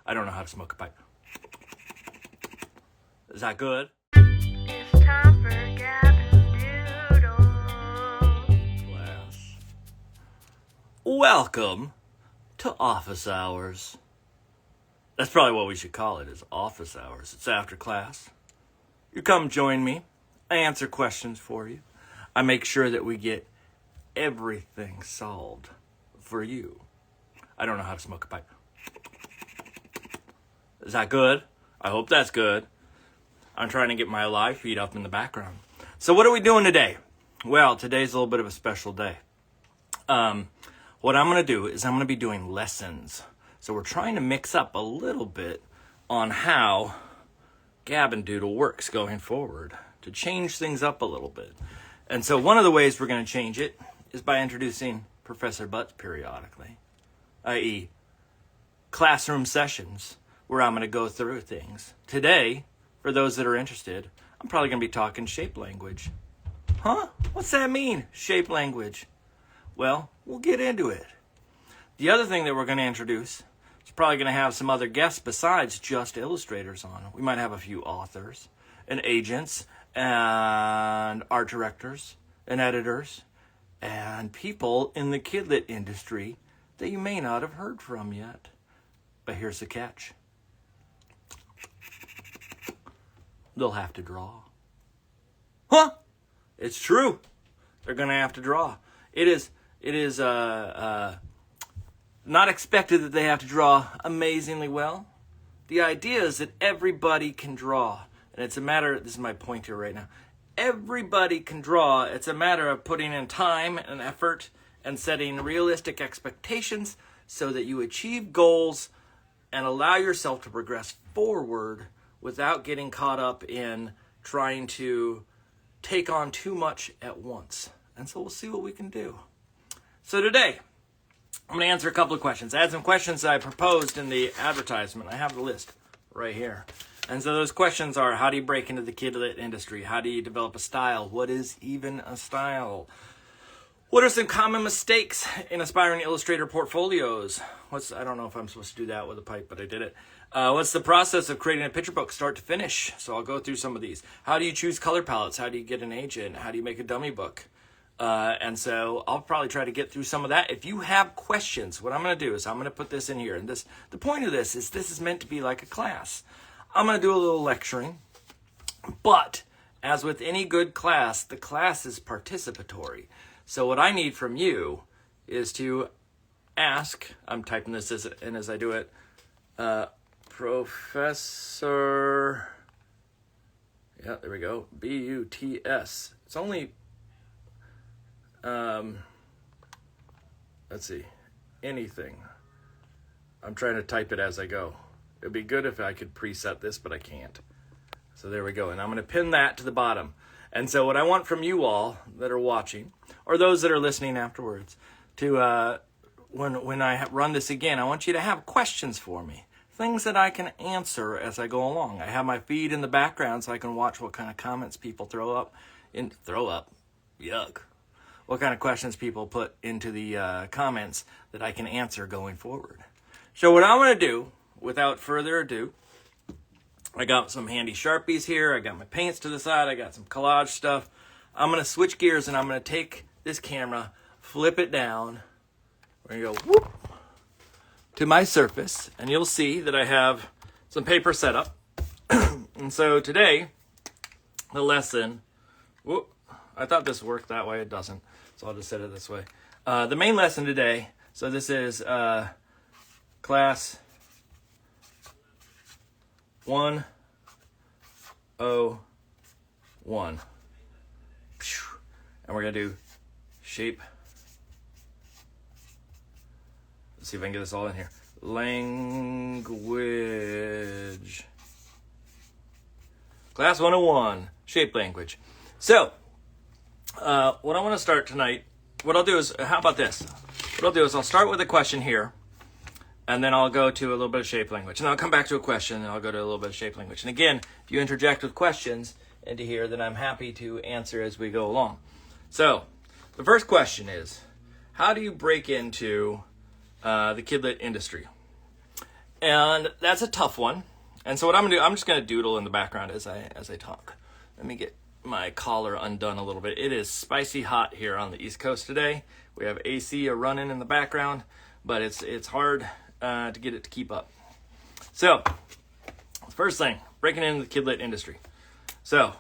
I don't know how to smoke a pipe. Is that good? It's time for Gavin Doodle. Class. Welcome to office hours. That's probably what we should call it, is office hours. It's after class. You come join me. I answer questions for you. I make sure that we get everything solved for you. I don't know how to smoke a pipe. Is that good? I hope that's good. I'm trying to get my live feed up in the background. So what are we doing today? Well, today's a little bit of a special day. What I'm going to do is I'm going to be doing lessons. So we're trying to mix up a little bit on how Gavin Doodle works going forward to change things up a little bit. And so one of the ways we're going to change it is by introducing Professor Butts periodically, i.e. classroom sessions where I'm going to go through things. Today, for those that are interested, I'm probably going to be talking shape language. Huh? What's that mean, shape language? Well, we'll get into it. The other thing that we're going to introduce is probably going to have some other guests besides just illustrators on. We might have a few authors and agents and art directors and editors and people in the kidlit industry that you may not have heard from yet. But here's the catch. They'll have to draw. Huh? It's true. They're going to have to draw. It is not expected that they have to draw amazingly well. The idea is that everybody can draw. And it's a matter, this is my point here right now. Everybody can draw. It's a matter of putting in time and effort and setting realistic expectations so that you achieve goals and allow yourself to progress forward without getting caught up in trying to take on too much at once. And so we'll see what we can do. So today, I'm going to answer a couple of questions. I had some questions that I proposed in the advertisement. I have the list right here. And so those questions are, how do you break into the kidlit industry? How do you develop a style? What is even a style? What are some common mistakes in aspiring illustrator portfolios? I don't know if I'm supposed to do that with a pipe, but I did it. What's the process of creating a picture book start to finish? So I'll go through some of these. How do you choose color palettes? How do you get an agent? How do you make a dummy book? And so I'll probably try to get through some of that. If you have questions, what I'm going to do is I'm going to put this in here. And the point of this is meant to be like a class. I'm going to do a little lecturing. But as with any good class, the class is participatory. So what I need from you is to ask, I'm typing this in as I do it, Professor, yeah, there we go, B-U-T-S. It's only, let's see, anything. I'm trying to type it as I go. It'd be good if I could preset this, but I can't. So there we go, and I'm going to pin that to the bottom. And so what I want from you all that are watching, or those that are listening afterwards, to when I run this again, I want you to have questions for me. Things that I can answer as I go along. I have my feed in the background so I can watch what kind of comments people throw up. Yuck. What kind of questions people put into the comments that I can answer going forward. So what I'm going to do, without further ado, I got some handy Sharpies here. I got my paints to the side. I got some collage stuff. I'm going to switch gears and I'm going to take this camera, flip it down. We're going to go whoop to my surface. And you'll see that I have some paper set up. And so today, the lesson, whoop, I thought this worked that way. It doesn't. So I'll just set it this way. The main lesson today, so this is class 101. And we're going to do shape. Let's see if I can get this all in here. Language. Class 101, shape language. So, what I want to start tonight, what I'll do is, how about this? What I'll do is I'll start with a question here. And then I'll go to a little bit of shape language. And I'll come back to a question, and I'll go to a little bit of shape language. And again, if you interject with questions into here, then I'm happy to answer as we go along. So, the first question is, how do you break into the kidlit industry? And that's a tough one. And so what I'm gonna do, I'm just gonna doodle in the background as I talk. Let me get my collar undone a little bit. It is spicy hot here on the East Coast today. We have AC running in the background, but it's hard to get it to keep up. So, first thing, breaking into the kidlit industry. So,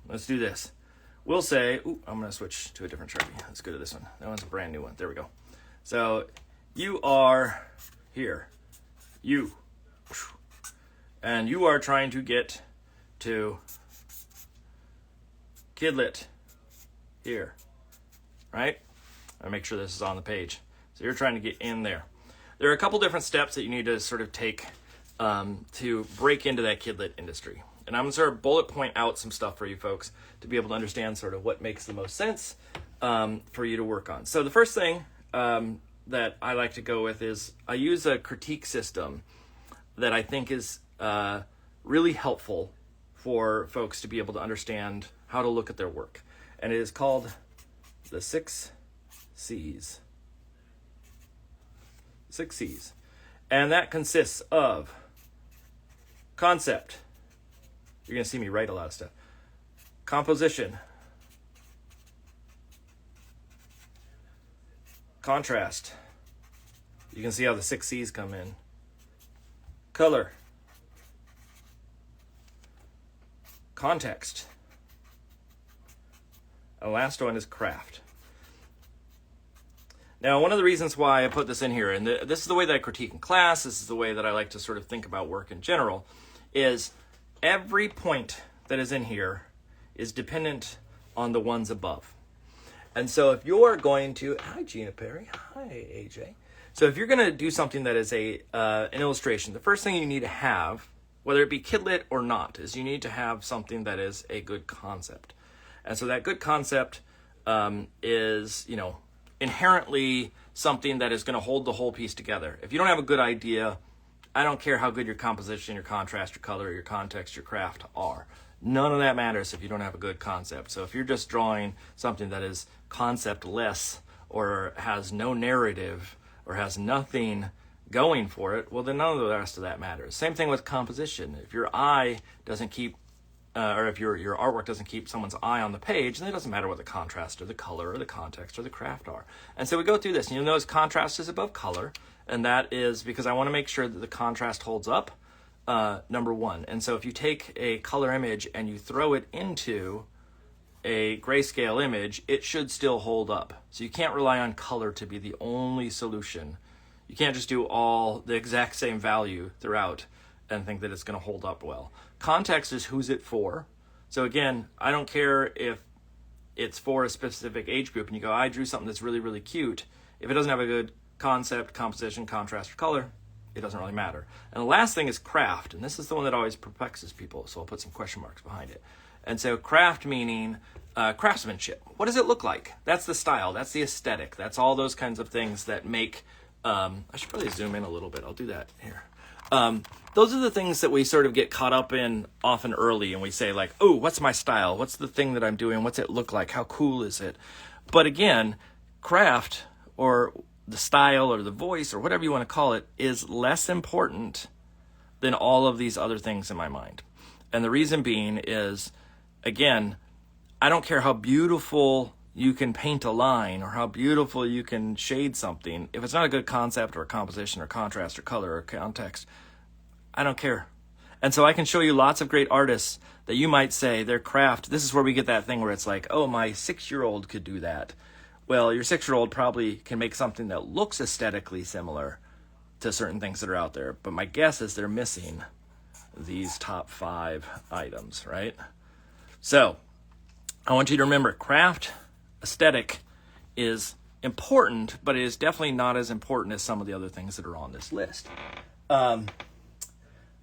let's do this. We'll say, I'm going to switch to a different Sharpie. Let's go to this one. That one's a brand new one. There we go. So, you are here. You. And you are trying to get to kidlit here. Right? I'll make sure this is on the page. So, you're trying to get in there. There are a couple different steps that you need to sort of take to break into that kidlit industry. And I'm going to sort of bullet point out some stuff for you folks to be able to understand sort of what makes the most sense for you to work on. So the first thing that I like to go with is I use a critique system that I think is really helpful for folks to be able to understand how to look at their work. And it is called the 6 C's. 6 C's. And that consists of concept. You're going to see me write a lot of stuff. Composition. Contrast. You can see how the 6 C's come in. Color. Context. And the last one is craft. Now, one of the reasons why I put this in here, and this is the way that I critique in class, this is the way that I like to sort of think about work in general, is every point that is in here is dependent on the ones above. And so if you're going to, hi Gina Perry, hi AJ. So if you're going to do something that is an illustration, the first thing you need to have, whether it be kidlit or not, is you need to have something that is a good concept. And so that good concept is, inherently something that is going to hold the whole piece together. If you don't have a good idea, I don't care how good your composition, your contrast, your color, your context, your craft are. None of that matters if you don't have a good concept. So if you're just drawing something that is conceptless or has no narrative or has nothing going for it, well, then none of the rest of that matters. Same thing with composition. If your eye doesn't keep or if your artwork doesn't keep someone's eye on the page, then it doesn't matter what the contrast or the color or the context or the craft are. And so we go through this, and you'll notice contrast is above color, and that is because I want to make sure that the contrast holds up, number one. And so if you take a color image and you throw it into a grayscale image, it should still hold up. So you can't rely on color to be the only solution. You can't just do all the exact same value throughout and think that it's going to hold up well. Context is who's it for. So again, I don't care if it's for a specific age group and you go, I drew something that's really, really cute. If it doesn't have a good concept, composition, contrast, or color, it doesn't really matter. And the last thing is craft. And this is the one that always perplexes people. So I'll put some question marks behind it. And so craft meaning craftsmanship. What does it look like? That's the style. That's the aesthetic. That's all those kinds of things that make... I should probably zoom in a little bit. I'll do that here. Those are the things that we sort of get caught up in often early, and we say like, oh, what's my style? What's the thing that I'm doing? What's it look like? How cool is it? But again, craft or the style or the voice or whatever you want to call it is less important than all of these other things in my mind. And the reason being is, again, I don't care how beautiful you can paint a line or how beautiful you can shade something. If it's not a good concept or a composition or contrast or color or context, I don't care. And so I can show you lots of great artists that you might say their craft, this is where we get that thing where it's like, oh, my 6-year-old could do that. Well, your 6-year-old probably can make something that looks aesthetically similar to certain things that are out there. But my guess is they're missing these top 5 items, right? So I want you to remember craft, aesthetic is important, but it is definitely not as important as some of the other things that are on this list.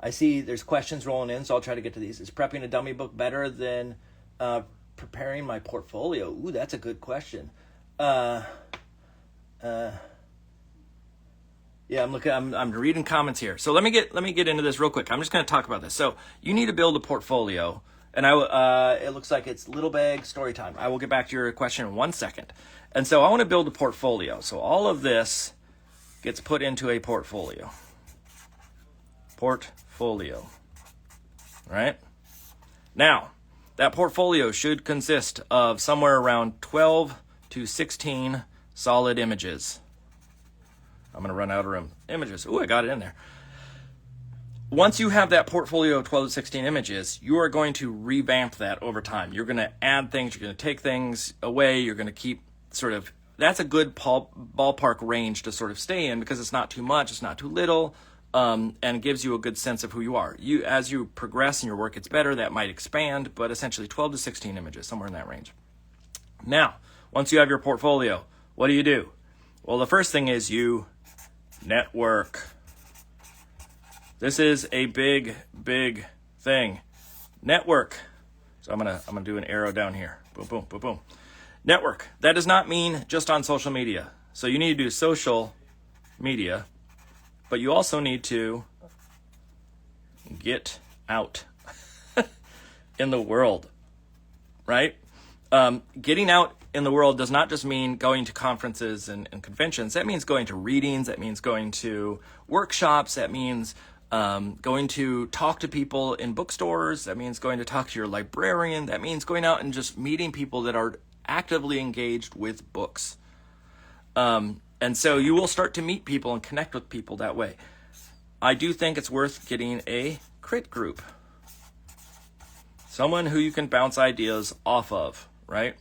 I see there's questions rolling in, so I'll try to get to these. Is prepping a dummy book better than preparing my portfolio? Ooh, that's a good question. Yeah, I'm reading comments here. So let me get into this real quick. I'm just going to talk about this. So you need to build a portfolio, and it looks like it's Little Bag story time. I will get back to your question in 1 second. And so I want to build a portfolio. So all of this gets put into a portfolio. portfolio, right? Now, that portfolio should consist of somewhere around 12 to 16 solid images. I'm going to run out of room. Images. Ooh, I got it in there. Once you have that portfolio of 12 to 16 images, you are going to revamp that over time. You're going to add things, you're going to take things away, you're going to keep sort of, that's a good ballpark range to sort of stay in because it's not too much, it's not too little, and gives you a good sense of who you are. As you progress and your work gets better, that might expand, but essentially 12 to 16 images, somewhere in that range. Now, once you have your portfolio, what do? Well, the first thing is you network. This is a big, big thing. Network. So I'm gonna do an arrow down here. Boom, boom, boom, boom. Network. That does not mean just on social media. So you need to do social media, but you also need to get out in the world, right? Getting out in the world does not just mean going to conferences and conventions. That means going to readings. That means going to workshops. That means going to talk to people in bookstores. That means going to talk to your librarian. That means going out and just meeting people that are actively engaged with books. And so you will start to meet people and connect with people that way. I do think it's worth getting a crit group. Someone who you can bounce ideas off of, right?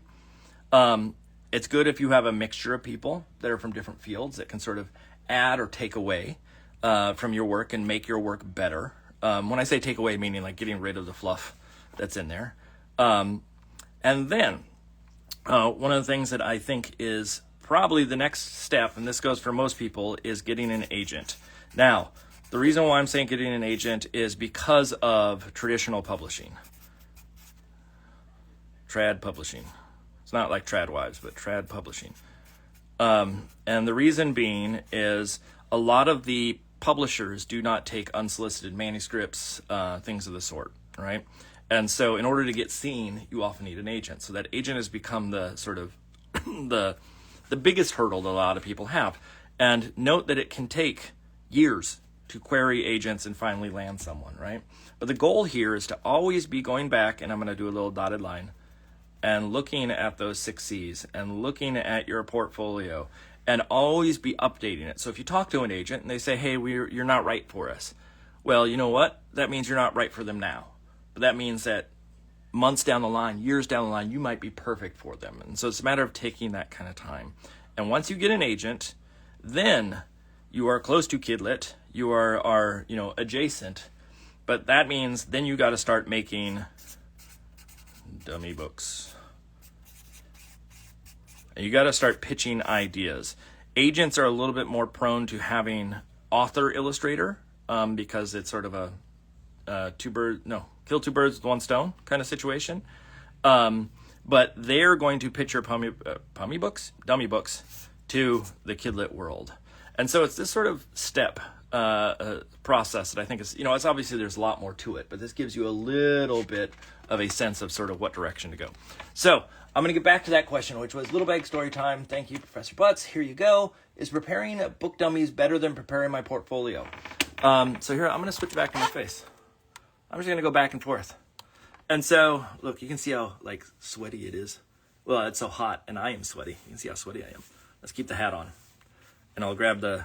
It's good if you have a mixture of people that are from different fields that can sort of add or take away from your work and make your work better. When I say take away, meaning like getting rid of the fluff that's in there. And then one of the things that I think is probably the next step, and this goes for most people, is getting an agent. Now, the reason why I'm saying getting an agent is because of traditional publishing. Trad publishing. It's not like Trad Wives, but trad publishing. And the reason being is a lot of the publishers do not take unsolicited manuscripts, things of the sort, right? And so in order to get seen, you often need an agent. So that agent has become the sort of the biggest hurdle that a lot of people have. And note that it can take years to query agents and finally land someone, right? But the goal here is to always be going back, and I'm going to do a little dotted line, and looking at those 6 C's and looking at your portfolio and always be updating it. So if you talk to an agent and they say, hey, you're not right for us. Well, you know what? That means you're not right for them now. But that means that months down the line, years down the line, you might be perfect for them. And so it's a matter of taking that kind of time. And once you get an agent, then you are close to Kidlit. You are adjacent. But that means then you got to start making dummy books. And you got to start pitching ideas. Agents are a little bit more prone to having author illustrator because it's sort of a kill two birds with one stone kind of situation. But they're going to pitch your dummy books to the Kidlit world. And so it's this sort of step process that I think is, it's obviously there's a lot more to it, but this gives you a little bit of a sense of sort of what direction to go. So I'm going to get back to that question, which was Little Bag Story Time. Thank you, Professor Butts. Here you go. Is preparing book dummies better than preparing my portfolio? So here, I'm going to switch back to my face. I'm just going to go back and forth. And so, look, you can see how, sweaty it is. Well, it's so hot, and I am sweaty. You can see how sweaty I am. Let's keep the hat on. And I'll grab the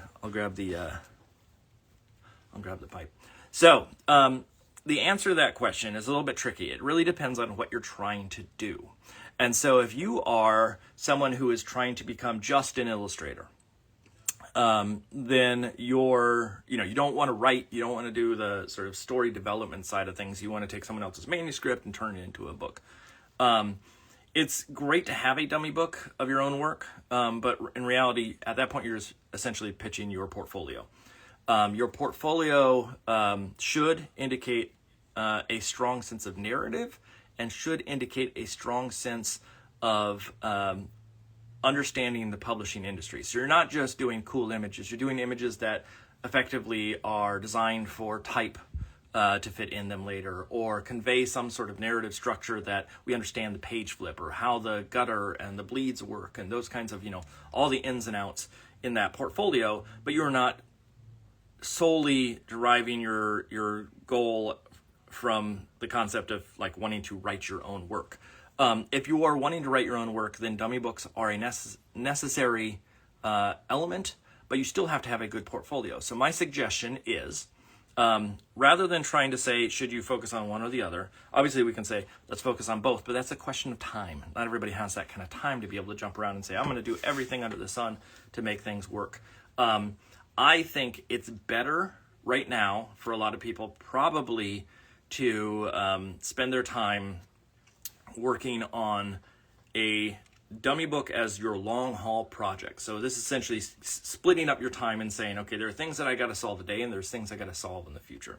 pipe. So, the answer to that question is a little bit tricky. It really depends on what you're trying to do. And so if you are someone who is trying to become just an illustrator, then you don't want to write, you don't want to do the sort of story development side of things. You want to take someone else's manuscript and turn it into a book. It's great to have a dummy book of your own work, but in reality, at that point, you're essentially pitching your portfolio. Your portfolio should indicate a strong sense of narrative and should indicate a strong sense of understanding the publishing industry. So you're not just doing cool images, you're doing images that effectively are designed for type to fit in them later, or convey some sort of narrative structure that we understand the page flip or how the gutter and the bleeds work and those kinds of, all the ins and outs in that portfolio, but you're not solely deriving your goal from the concept of like wanting to write your own work. If you are wanting to write your own work, then dummy books are a necessary element, but you still have to have a good portfolio. So my suggestion is, rather than trying to say, should you focus on one or the other, obviously we can say, let's focus on both, but that's a question of time. Not everybody has that kind of time to be able to jump around and say, I'm going to do everything under the sun to make things work. I think it's better right now for a lot of people probably to spend their time working on a dummy book as your long haul project. So this is essentially splitting up your time and saying, okay, there are things that I got to solve today and there's things I got to solve in the future.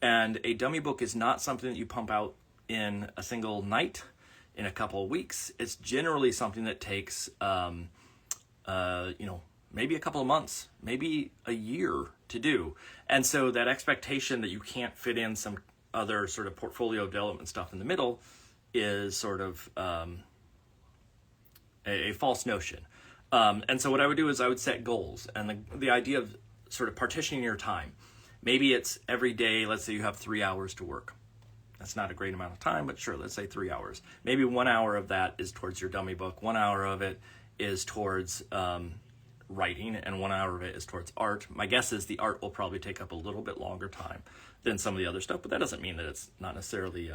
And a dummy book is not something that you pump out in a single night, in a couple of weeks. It's generally something that takes, maybe a couple of months, maybe a year to do. And so that expectation that you can't fit in some other sort of portfolio development stuff in the middle is sort of a false notion. And so what I would do is I would set goals, and the idea of sort of partitioning your time. Maybe it's every day, let's say you have 3 hours to work. That's not a great amount of time, but sure, let's say 3 hours. Maybe 1 hour of that is towards your dummy book, 1 hour of it is towards writing, and 1 hour of it is towards art. My guess is the art will probably take up a little bit longer time than some of the other stuff, but that doesn't mean that it's not necessarily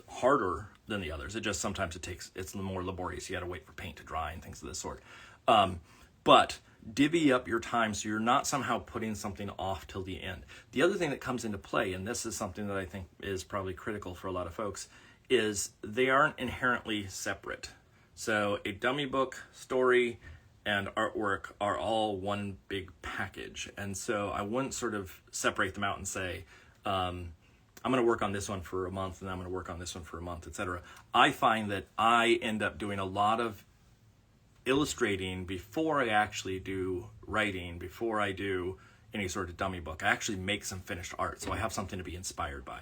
harder than the others. It just sometimes it's more laborious. You got to wait for paint to dry and things of this sort. But divvy up your time so you're not somehow putting something off till the end. The other thing that comes into play, and this is something that I think is probably critical for a lot of folks, is they aren't inherently separate. So a dummy book, story, and artwork are all one big package. And so I wouldn't sort of separate them out and say, I'm going to work on this one for a month, and I'm going to work on this one for a month, etc. I find that I end up doing a lot of illustrating before I actually do writing, before I do any sort of dummy book. I actually make some finished art, so I have something to be inspired by.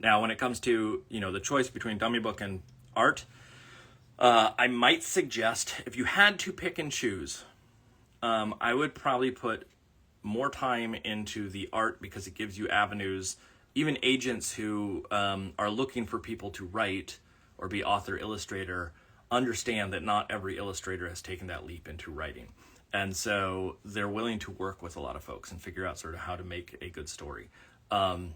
Now, when it comes to, the choice between dummy book and art, I might suggest, if you had to pick and choose, I would probably put more time into the art because it gives you avenues. Even agents who are looking for people to write or be author, illustrator, understand that not every illustrator has taken that leap into writing. And so they're willing to work with a lot of folks and figure out sort of how to make a good story. And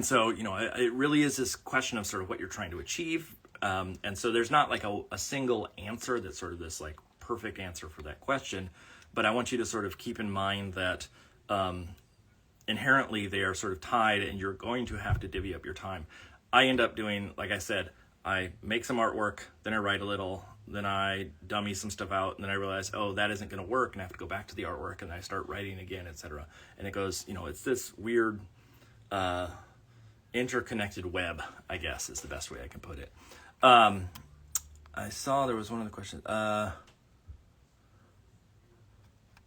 so, it really is this question of sort of what you're trying to achieve. And so there's not like a single answer that's sort of this like perfect answer for that question. But I want you to sort of keep in mind that inherently they are sort of tied, and you're going to have to divvy up your time. I end up doing, like I said, I make some artwork, then I write a little, then I dummy some stuff out, and then I realize, that isn't going to work, and I have to go back to the artwork, and I start writing again, etc. And it goes, it's this weird interconnected web, I guess is the best way I can put it. I saw there was one other question.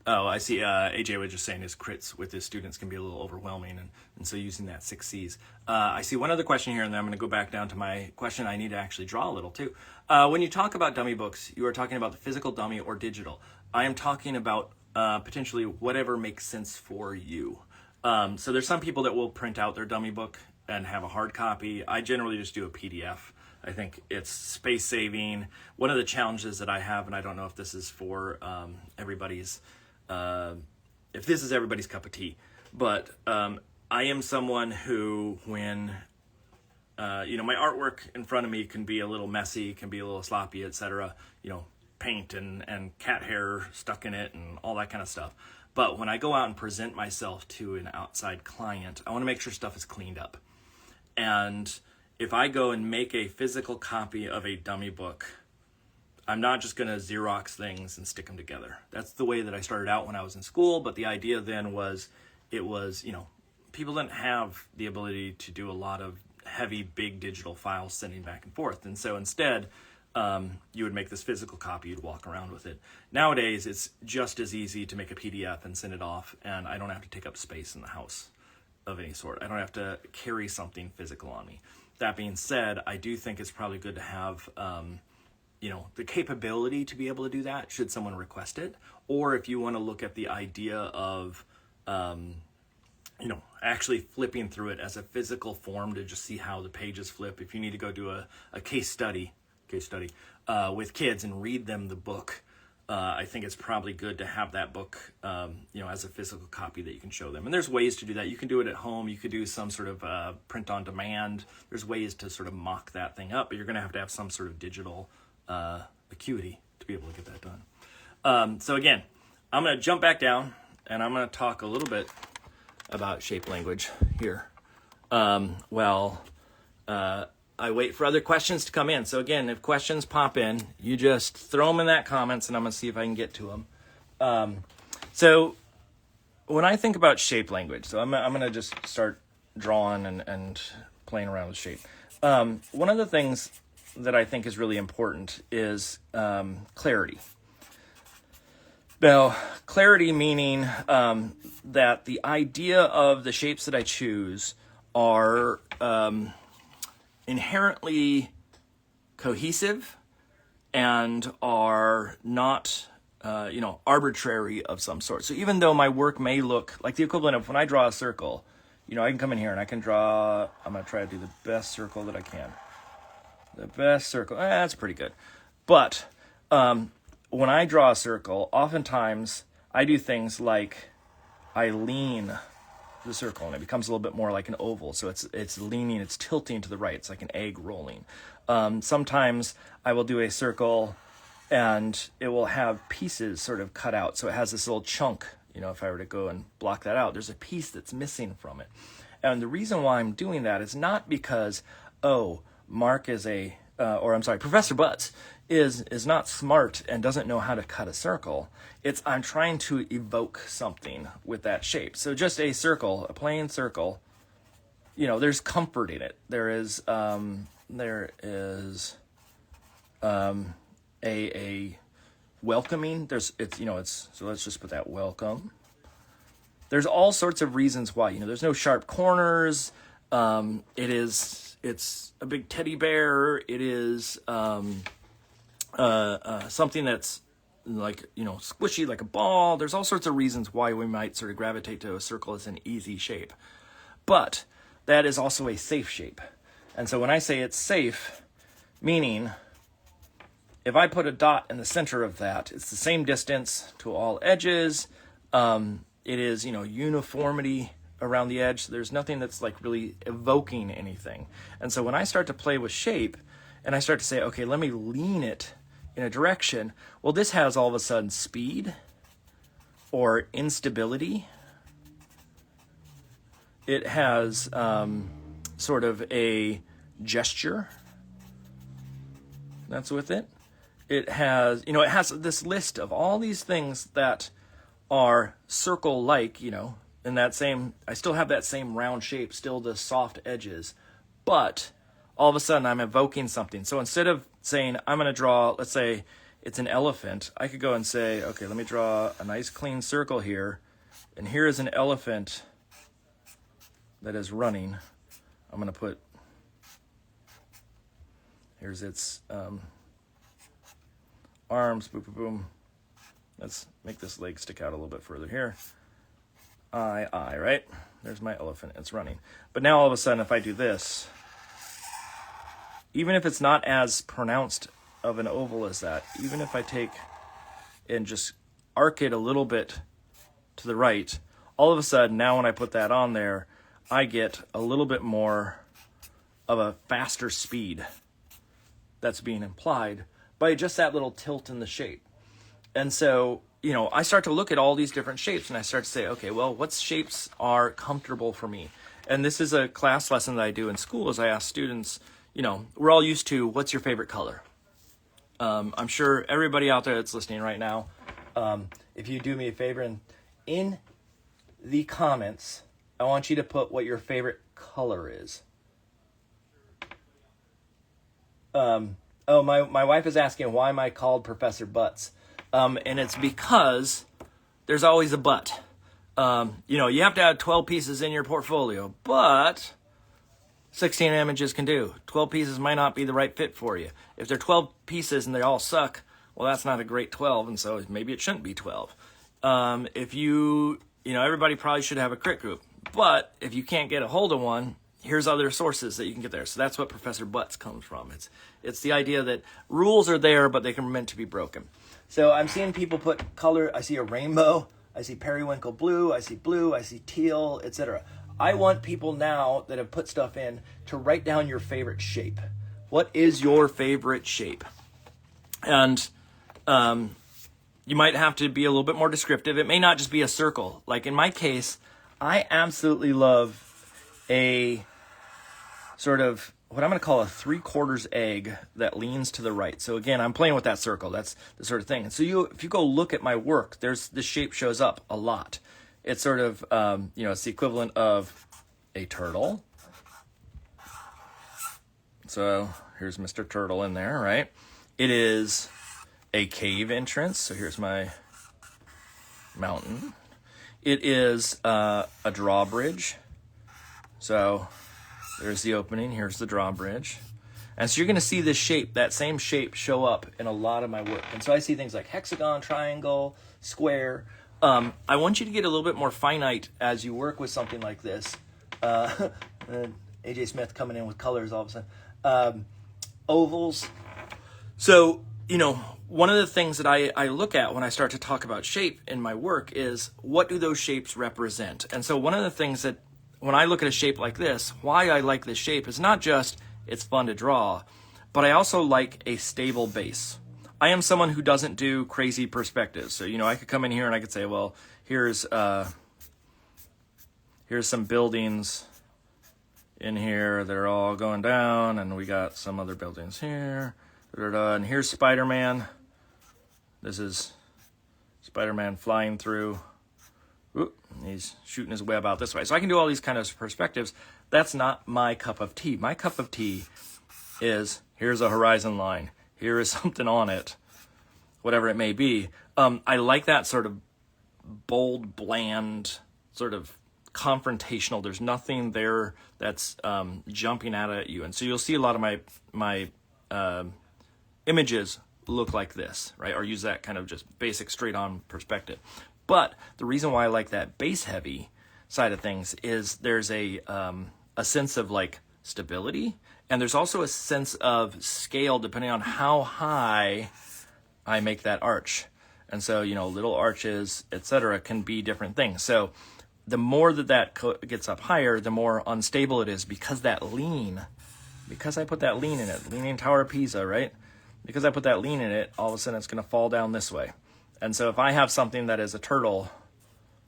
I see. AJ was just saying his crits with his students can be a little overwhelming, and so using that 6 C's. I see one other question here, and then I'm going to go back down to my question. I need to actually draw a little too. When you talk about dummy books, you are talking about the physical dummy or digital. I am talking about potentially whatever makes sense for you. So there's some people that will print out their dummy book and have a hard copy. I generally just do a PDF. I think it's space saving. One of the challenges that I have, and I don't know if this is for everybody's cup of tea, but I am someone who, when my artwork in front of me can be a little messy, can be a little sloppy, etc. Paint and cat hair stuck in it and all that kind of stuff. But when I go out and present myself to an outside client, I want to make sure stuff is cleaned up. And if I go and make a physical copy of a dummy book, I'm not just going to Xerox things and stick them together. That's the way that I started out when I was in school. But the idea then was, people didn't have the ability to do a lot of heavy, big digital files sending back and forth. And so instead, you would make this physical copy, you'd walk around with it. Nowadays, it's just as easy to make a PDF and send it off, and I don't have to take up space in the house of any sort. I don't have to carry something physical on me. That being said, I do think it's probably good to have the capability to be able to do that should someone request it, or if you want to look at the idea of actually flipping through it as a physical form to just see how the pages flip. If you need to go do a case study with kids and read them the book, I think it's probably good to have that book, as a physical copy that you can show them. And there's ways to do that. You can do it at home. You could do some sort of print on demand. There's ways to sort of mock that thing up, but you're going to have some sort of digital acuity to be able to get that done. So again, I'm going to jump back down and I'm going to talk a little bit about shape language here. I wait for other questions to come in. So again, if questions pop in, you just throw them in that comments and I'm going to see if I can get to them. So when I think about shape language, so I'm going to just start drawing and playing around with shape. One of the things that I think is really important is clarity. Now, clarity meaning that the idea of the shapes that I choose are inherently cohesive and are not, arbitrary of some sort. So even though my work may look like the equivalent of when I draw a circle, I can come in here and I can draw, I'm going to try to do the best circle that I can. The best circle, that's pretty good. But when I draw a circle, oftentimes I do things like I lean the circle and it becomes a little bit more like an oval. So it's leaning, it's tilting to the right. It's like an egg rolling. Sometimes I will do a circle and it will have pieces sort of cut out. So it has this little chunk, if I were to go and block that out, there's a piece that's missing from it. And the reason why I'm doing that is not because, Mark is Professor Butts is not smart and doesn't know how to cut a circle. I'm trying to evoke something with that shape. So just a circle, a plain circle, there's comfort in it. There is a welcoming. So let's just put that welcome. There's all sorts of reasons why, there's no sharp corners. It's a big teddy bear. It is something that's like, squishy, like a ball. There's all sorts of reasons why we might sort of gravitate to a circle as an easy shape. But that is also a safe shape. And so when I say it's safe, meaning if I put a dot in the center of that, it's the same distance to all edges. It is, uniformity around the edge. So there's nothing that's like really evoking anything. And so when I start to play with shape and I start to say, okay, let me lean it in a direction, well, this has all of a sudden speed or instability. It has sort of a gesture that's with it. It has, it has this list of all these things that are circle-like, in that same, I still have that same round shape, still the soft edges, but all of a sudden I'm evoking something. So instead of saying, I'm going to draw, let's say it's an elephant, I could go and say, okay, let me draw a nice clean circle here, and here is an elephant that is running. I'm going to put, here's its arms, boom, boom, boom. Let's make this leg stick out a little bit further here. Eye, right? There's my elephant, it's running. But now all of a sudden, if I do this, even if it's not as pronounced of an oval as that, even if I take and just arc it a little bit to the right, all of a sudden, now when I put that on there, I get a little bit more of a faster speed that's being implied by just that little tilt in the shape. And so, I start to look at all these different shapes and I start to say, okay, well, what shapes are comfortable for me? And this is a class lesson that I do in school is I ask students, we're all used to, what's your favorite color? I'm sure everybody out there that's listening right now, if you do me a favor and in the comments, I want you to put what your favorite color is. My wife is asking, why am I called Professor Butts? And it's because there's always a but. You have to have 12 pieces in your portfolio, but 16 images can do. 12 pieces might not be the right fit for you. If they're 12 pieces and they all suck, well, that's not a great 12, and so maybe it shouldn't be 12. If you everybody probably should have a crit group. But if you can't get a hold of one, here's other sources that you can get there. So that's what Professor Butts comes from. It's the idea that rules are there, but they can meant to be broken. So I'm seeing people put color. I see a rainbow. I see periwinkle blue. I see teal, etc. I want people now that have put stuff in to write down your favorite shape. What is your favorite shape? And you might have to be a little bit more descriptive. It may not just be a circle. Like in my case, I absolutely love a sort of what I'm going to call a 3/4 egg that leans to the right. So again, I'm playing with that circle. That's the sort of thing. And so if you go look at my work, this shape shows up a lot. It's sort of, it's the equivalent of a turtle. So here's Mr. Turtle in there, right? It is a cave entrance. So here's my mountain. It is a drawbridge. So there's the opening. Here's the drawbridge. And so you're going to see this shape, that same shape, show up in a lot of my work. And so I see things like hexagon, triangle, square. I want you to get a little bit more finite as you work with something like this. AJ Smith coming in with colors all of a sudden. Ovals. So, one of the things that I look at when I start to talk about shape in my work is what do those shapes represent? And so one of the things that when I look at a shape like this, why I like this shape is not just it's fun to draw, but I also like a stable base. I am someone who doesn't do crazy perspectives. So, I could come in here and I could say, well, here's some buildings in here. They're all going down, and we got some other buildings here. And here's Spider-Man. This is Spider-Man flying through. Oop, he's shooting his web out this way. So I can do all these kind of perspectives. That's not my cup of tea. My cup of tea is here's a horizon line. Here is something on it, whatever it may be. I like that sort of bold, bland, sort of confrontational. There's nothing there that's jumping out at you. And so you'll see a lot of my images look like this, right? Or use that kind of just basic straight-on perspective. But the reason why I like that base-heavy side of things is there's a sense of like stability, and there's also a sense of scale depending on how high I make that arch. And so, little arches, etc., can be different things. So the more that gets up higher, the more unstable it is because I put that lean in it, Leaning Tower of Pisa, right? Because I put that lean in it, all of a sudden it's going to fall down this way. And so if I have something that is a turtle,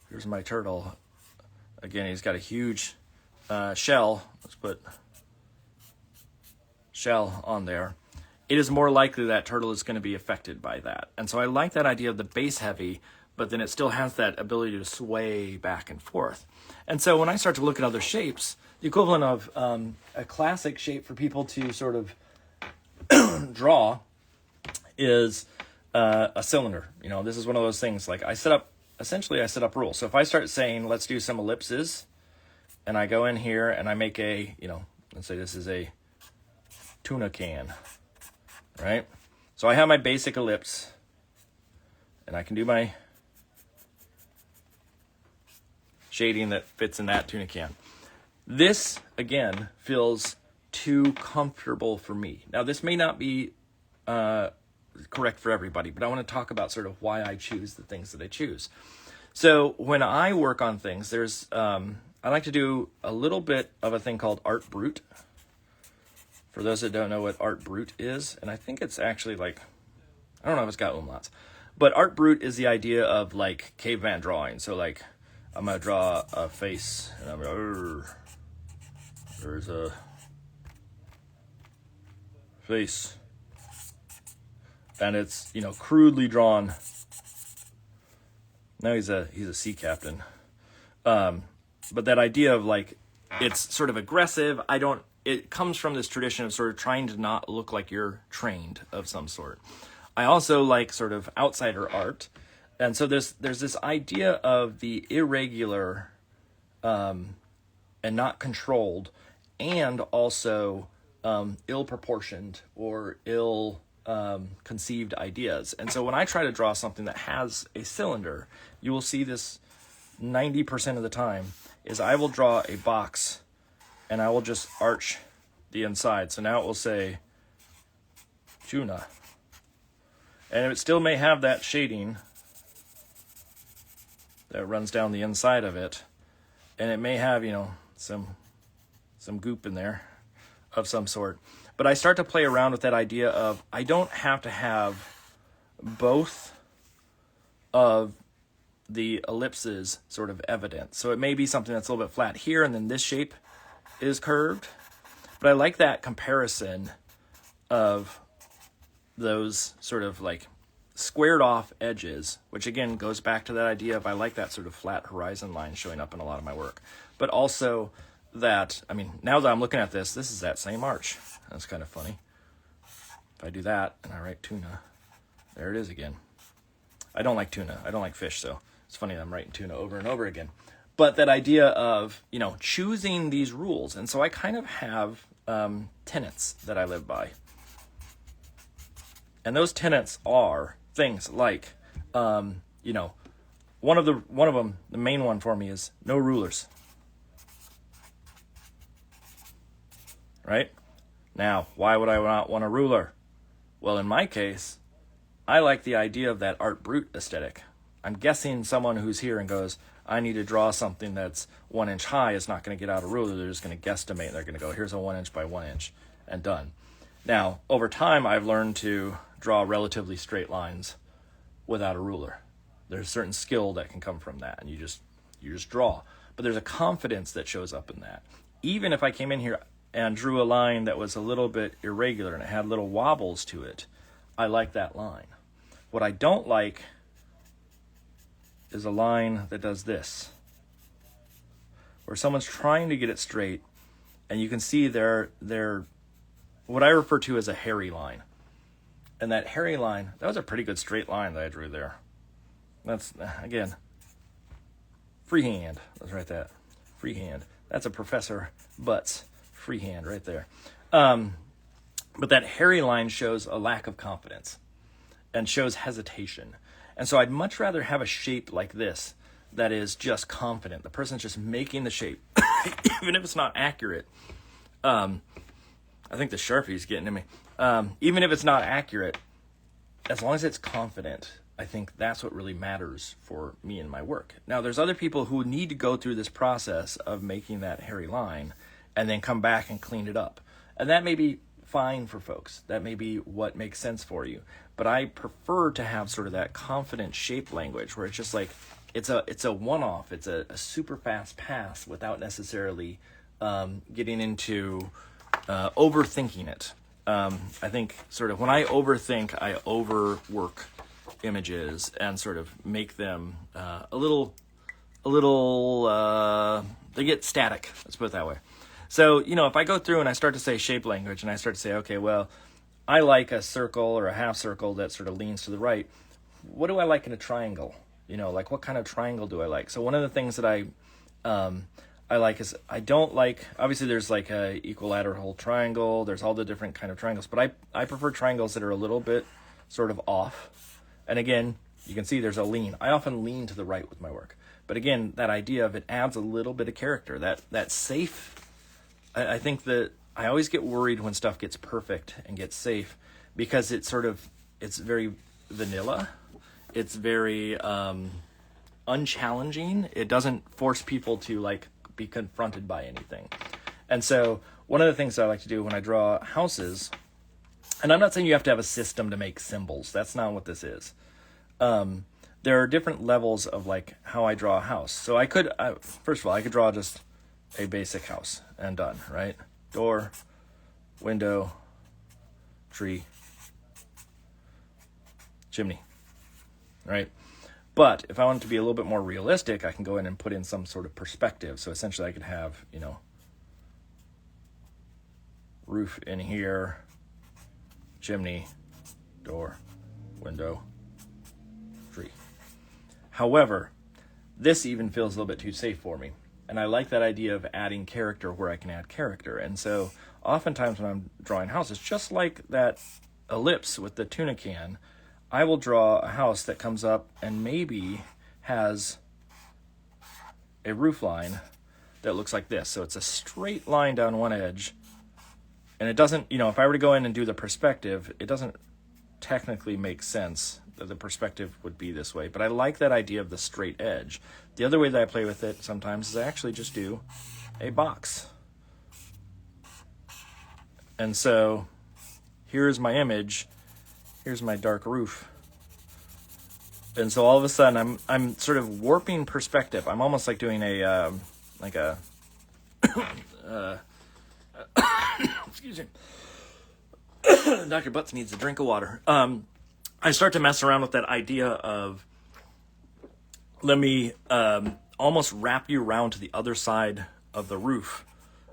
here's my turtle. Again, he's got a huge shell. Let's put shell on there. It is more likely that turtle is going to be affected by that. And so I like that idea of the base heavy, but then it still has that ability to sway back and forth. And so when I start to look at other shapes, the equivalent of a classic shape for people to sort of draw is a cylinder. This is one of those things, like I set up rules. So if I start saying, let's do some ellipses, and I go in here and I make a, let's say this is a tuna can, right? So I have my basic ellipse, and I can do my shading that fits in that tuna can. This, again, feels too comfortable for me. Now, this may not be correct for everybody, but I want to talk about sort of why I choose the things that I choose. So when I work on things, there's I like to do a little bit of a thing called art brut. For those that don't know what art brut is, and I think it's actually like, I don't know if it's got umlauts, but art brut is the idea of like caveman drawing. So like, I'm going to draw a face, and I'm going to, there's a face, and it's, crudely drawn. Now he's a sea captain. But that idea of like, it's sort of aggressive. It comes from this tradition of sort of trying to not look like you're trained of some sort. I also like sort of outsider art. And so there's this idea of the irregular and not controlled, and also ill-proportioned or conceived ideas. And so when I try to draw something that has a cylinder, you will see this 90% of the time is I will draw a box and I will just arch the inside. So now it will say Juna. And it still may have that shading that runs down the inside of it. And it may have, some goop in there of some sort. But I start to play around with that idea of I don't have to have both of the ellipses sort of evident. So it may be something that's a little bit flat here and then this shape is curved. But I like that comparison of those sort of like squared off edges, which again goes back to that idea of I like that sort of flat horizon line showing up in a lot of my work. But also that, now that I'm looking at this is that same arch. That's kind of funny. If I do that and I write tuna, there it is again. I don't like tuna. I don't like fish, so it's funny that I'm writing tuna over and over again. But that idea of, choosing these rules. And so I kind of have tenets that I live by. And those tenets are things like, one of them, the main one for me is no rulers. Right? Now, why would I not want a ruler? Well, in my case, I like the idea of that art brut aesthetic. I'm guessing someone who's here and goes, I need to draw something that's 1 inch high is not going to get out a ruler. They're just going to guesstimate. They're going to go, here's a 1 inch by 1 inch and done. Now, over time, I've learned to draw relatively straight lines without a ruler. There's a certain skill that can come from that, and you just draw. But there's a confidence that shows up in that. Even if I came in here and drew a line that was a little bit irregular and it had little wobbles to it, I like that line. What I don't like is a line that does this, where someone's trying to get it straight, and you can see they're what I refer to as a hairy line. And that hairy line, that was a pretty good straight line that I drew there. That's, again, freehand. Let's write that. Freehand. That's a Professor Butts freehand right there. But that hairy line shows a lack of confidence and shows hesitation. And so I'd much rather have a shape like this that is just confident. The person's just making the shape, even if it's not accurate. I think the Sharpie's getting to me. Even if it's not accurate, as long as it's confident, I think that's what really matters for me and my work. Now, there's other people who need to go through this process of making that hairy line and then come back and clean it up. And that may be fine for folks. That may be what makes sense for you. But I prefer to have sort of that confident shape language where it's just like, it's a one-off. It's a super fast pass without necessarily getting into overthinking it. I think sort of when I overthink, I overwork images and sort of make them a little, they get static. Let's put it that way. So, if I go through and I start to say shape language and I start to say, okay, well, I like a circle or a half circle that sort of leans to the right. What do I like in a triangle? Like what kind of triangle do I like? So one of the things that I like is I don't like, obviously there's like a equilateral triangle, there's all the different kind of triangles, but I prefer triangles that are a little bit sort of off. And again, you can see there's a lean. I often lean to the right with my work. But again, that idea of it adds a little bit of character, that safe. I think that I always get worried when stuff gets perfect and gets safe because it's very vanilla. It's very unchallenging. It doesn't force people to be confronted by anything. And so one of the things I like to do when I draw houses, and I'm not saying you have to have a system to make symbols. That's not what this is. There are different levels of how I draw a house. So first of all, I could draw just a basic house and done, right? Door, window, tree, chimney, right? But if I want it to be a little bit more realistic, I can go in and put in some sort of perspective. So essentially I could have, roof in here, chimney, door, window, tree. However, this even feels a little bit too safe for me. And I like that idea of adding character where I can add character. And so oftentimes when I'm drawing houses, just like that ellipse with the tuna can, I will draw a house that comes up and maybe has a roof line that looks like this. So it's a straight line down one edge. And it doesn't, if I were to go in and do the perspective, it doesn't technically make sense that the perspective would be this way. But I like that idea of the straight edge. The other way that I play with it sometimes is I actually just do a box. And so here's my image. Here's my dark roof. And so all of a sudden I'm sort of warping perspective. I'm almost like doing a excuse me. Dr. Butts needs a drink of water. I start to mess around with that idea of let me almost wrap you around to the other side of the roof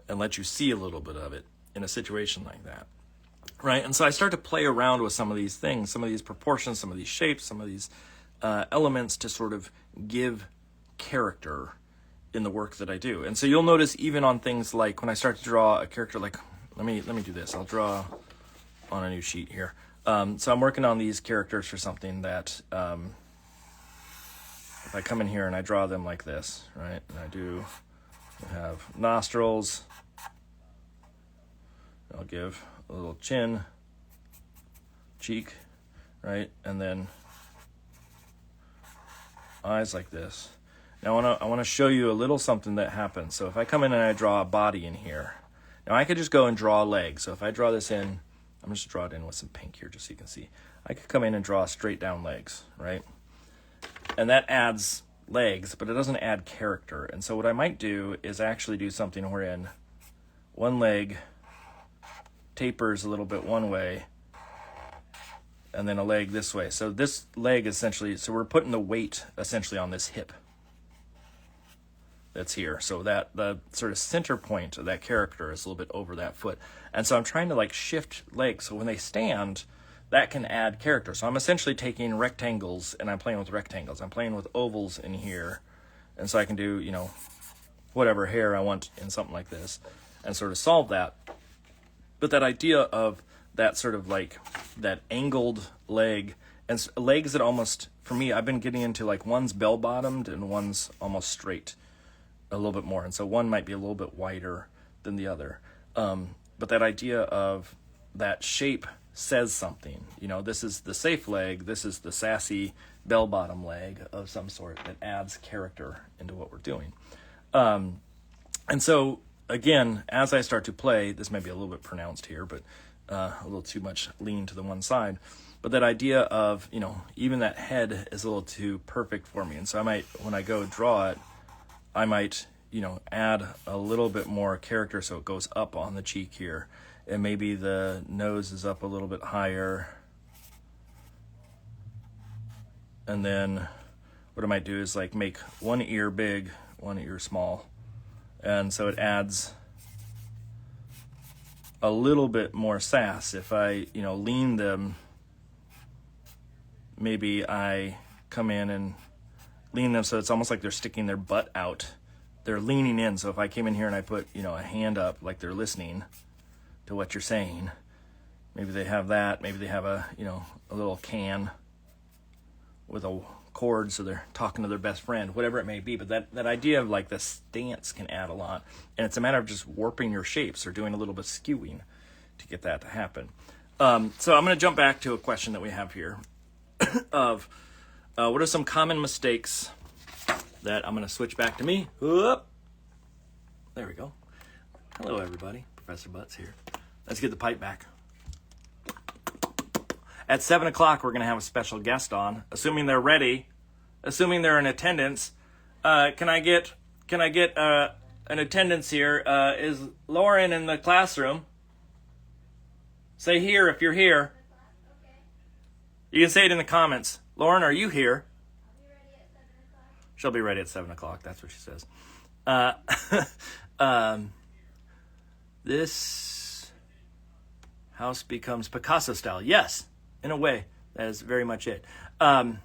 and let you see a little bit of it in a situation like that. Right? And so I start to play around with some of these things, some of these proportions, some of these shapes, some of these elements to sort of give character in the work that I do. And so you'll notice even on things like when I start to draw a character, like let me do this. I'll draw on a new sheet here. So I'm working on these characters for something that if I come in here and I draw them like this, right? And I have nostrils. I'll give a little chin, cheek, right? And then eyes like this. Now I want to show you a little something that happens. So if I come in and I draw a body in here, now I could just go and draw a leg. So if I draw this in, I'm just draw it in with some pink here just so you can see. I could come in and draw straight down legs, right? And that adds legs, but it doesn't add character. And so what I might do is actually do something wherein one leg tapers a little bit one way and then a leg this way. So this leg essentially, so we're putting the weight essentially on this hip that's here. So that the sort of center point of that character is a little bit over that foot. And so I'm trying to like shift legs. So when they stand, that can add character. So I'm essentially taking rectangles and I'm playing with rectangles. I'm playing with ovals in here. And so I can do, whatever hair I want in something like this and sort of solve that. But that idea of that sort of like that angled leg and legs that almost, for me, I've been getting into like one's bell bottomed and one's almost straight a little bit more. And so one might be a little bit wider than the other. But that idea of that shape says something. This is the safe leg. This is the sassy bell bottom leg of some sort that adds character into what we're doing. And so again, as I start to play, this may be a little bit pronounced here, but a little too much lean to the one side. But that idea of, even that head is a little too perfect for me. And so I might, when I go draw it, I might, add a little bit more character so it goes up on the cheek here. And maybe the nose is up a little bit higher. And then what I might do is like make one ear big, one ear small. And so it adds a little bit more sass. If I, lean them, maybe I come in and lean them so it's almost like they're sticking their butt out. They're leaning in. So if I came in here and I put, a hand up like they're listening to what you're saying, maybe they have that. Maybe they have a little can with a cord so they're talking to their best friend, whatever it may be. But that idea of like the stance can add a lot. And it's a matter of just warping your shapes or doing a little bit of skewing to get that to happen. So I'm going to jump back to a question that we have here of what are some common mistakes that I'm going to switch back to me. Whoop. There we go. Hello, everybody. Professor Butts here. Let's get the pipe back. At 7 o'clock, we're going to have a special guest on, assuming they're ready, assuming they're in attendance. Can I get an attendance here? Is Lauren in the classroom? Say here if you're here. You can say it in the comments. Lauren, are you here? She'll be ready at 7 o'clock. That's what she says. This house becomes Picasso style. Yes, in a way. That is very much it. Pecan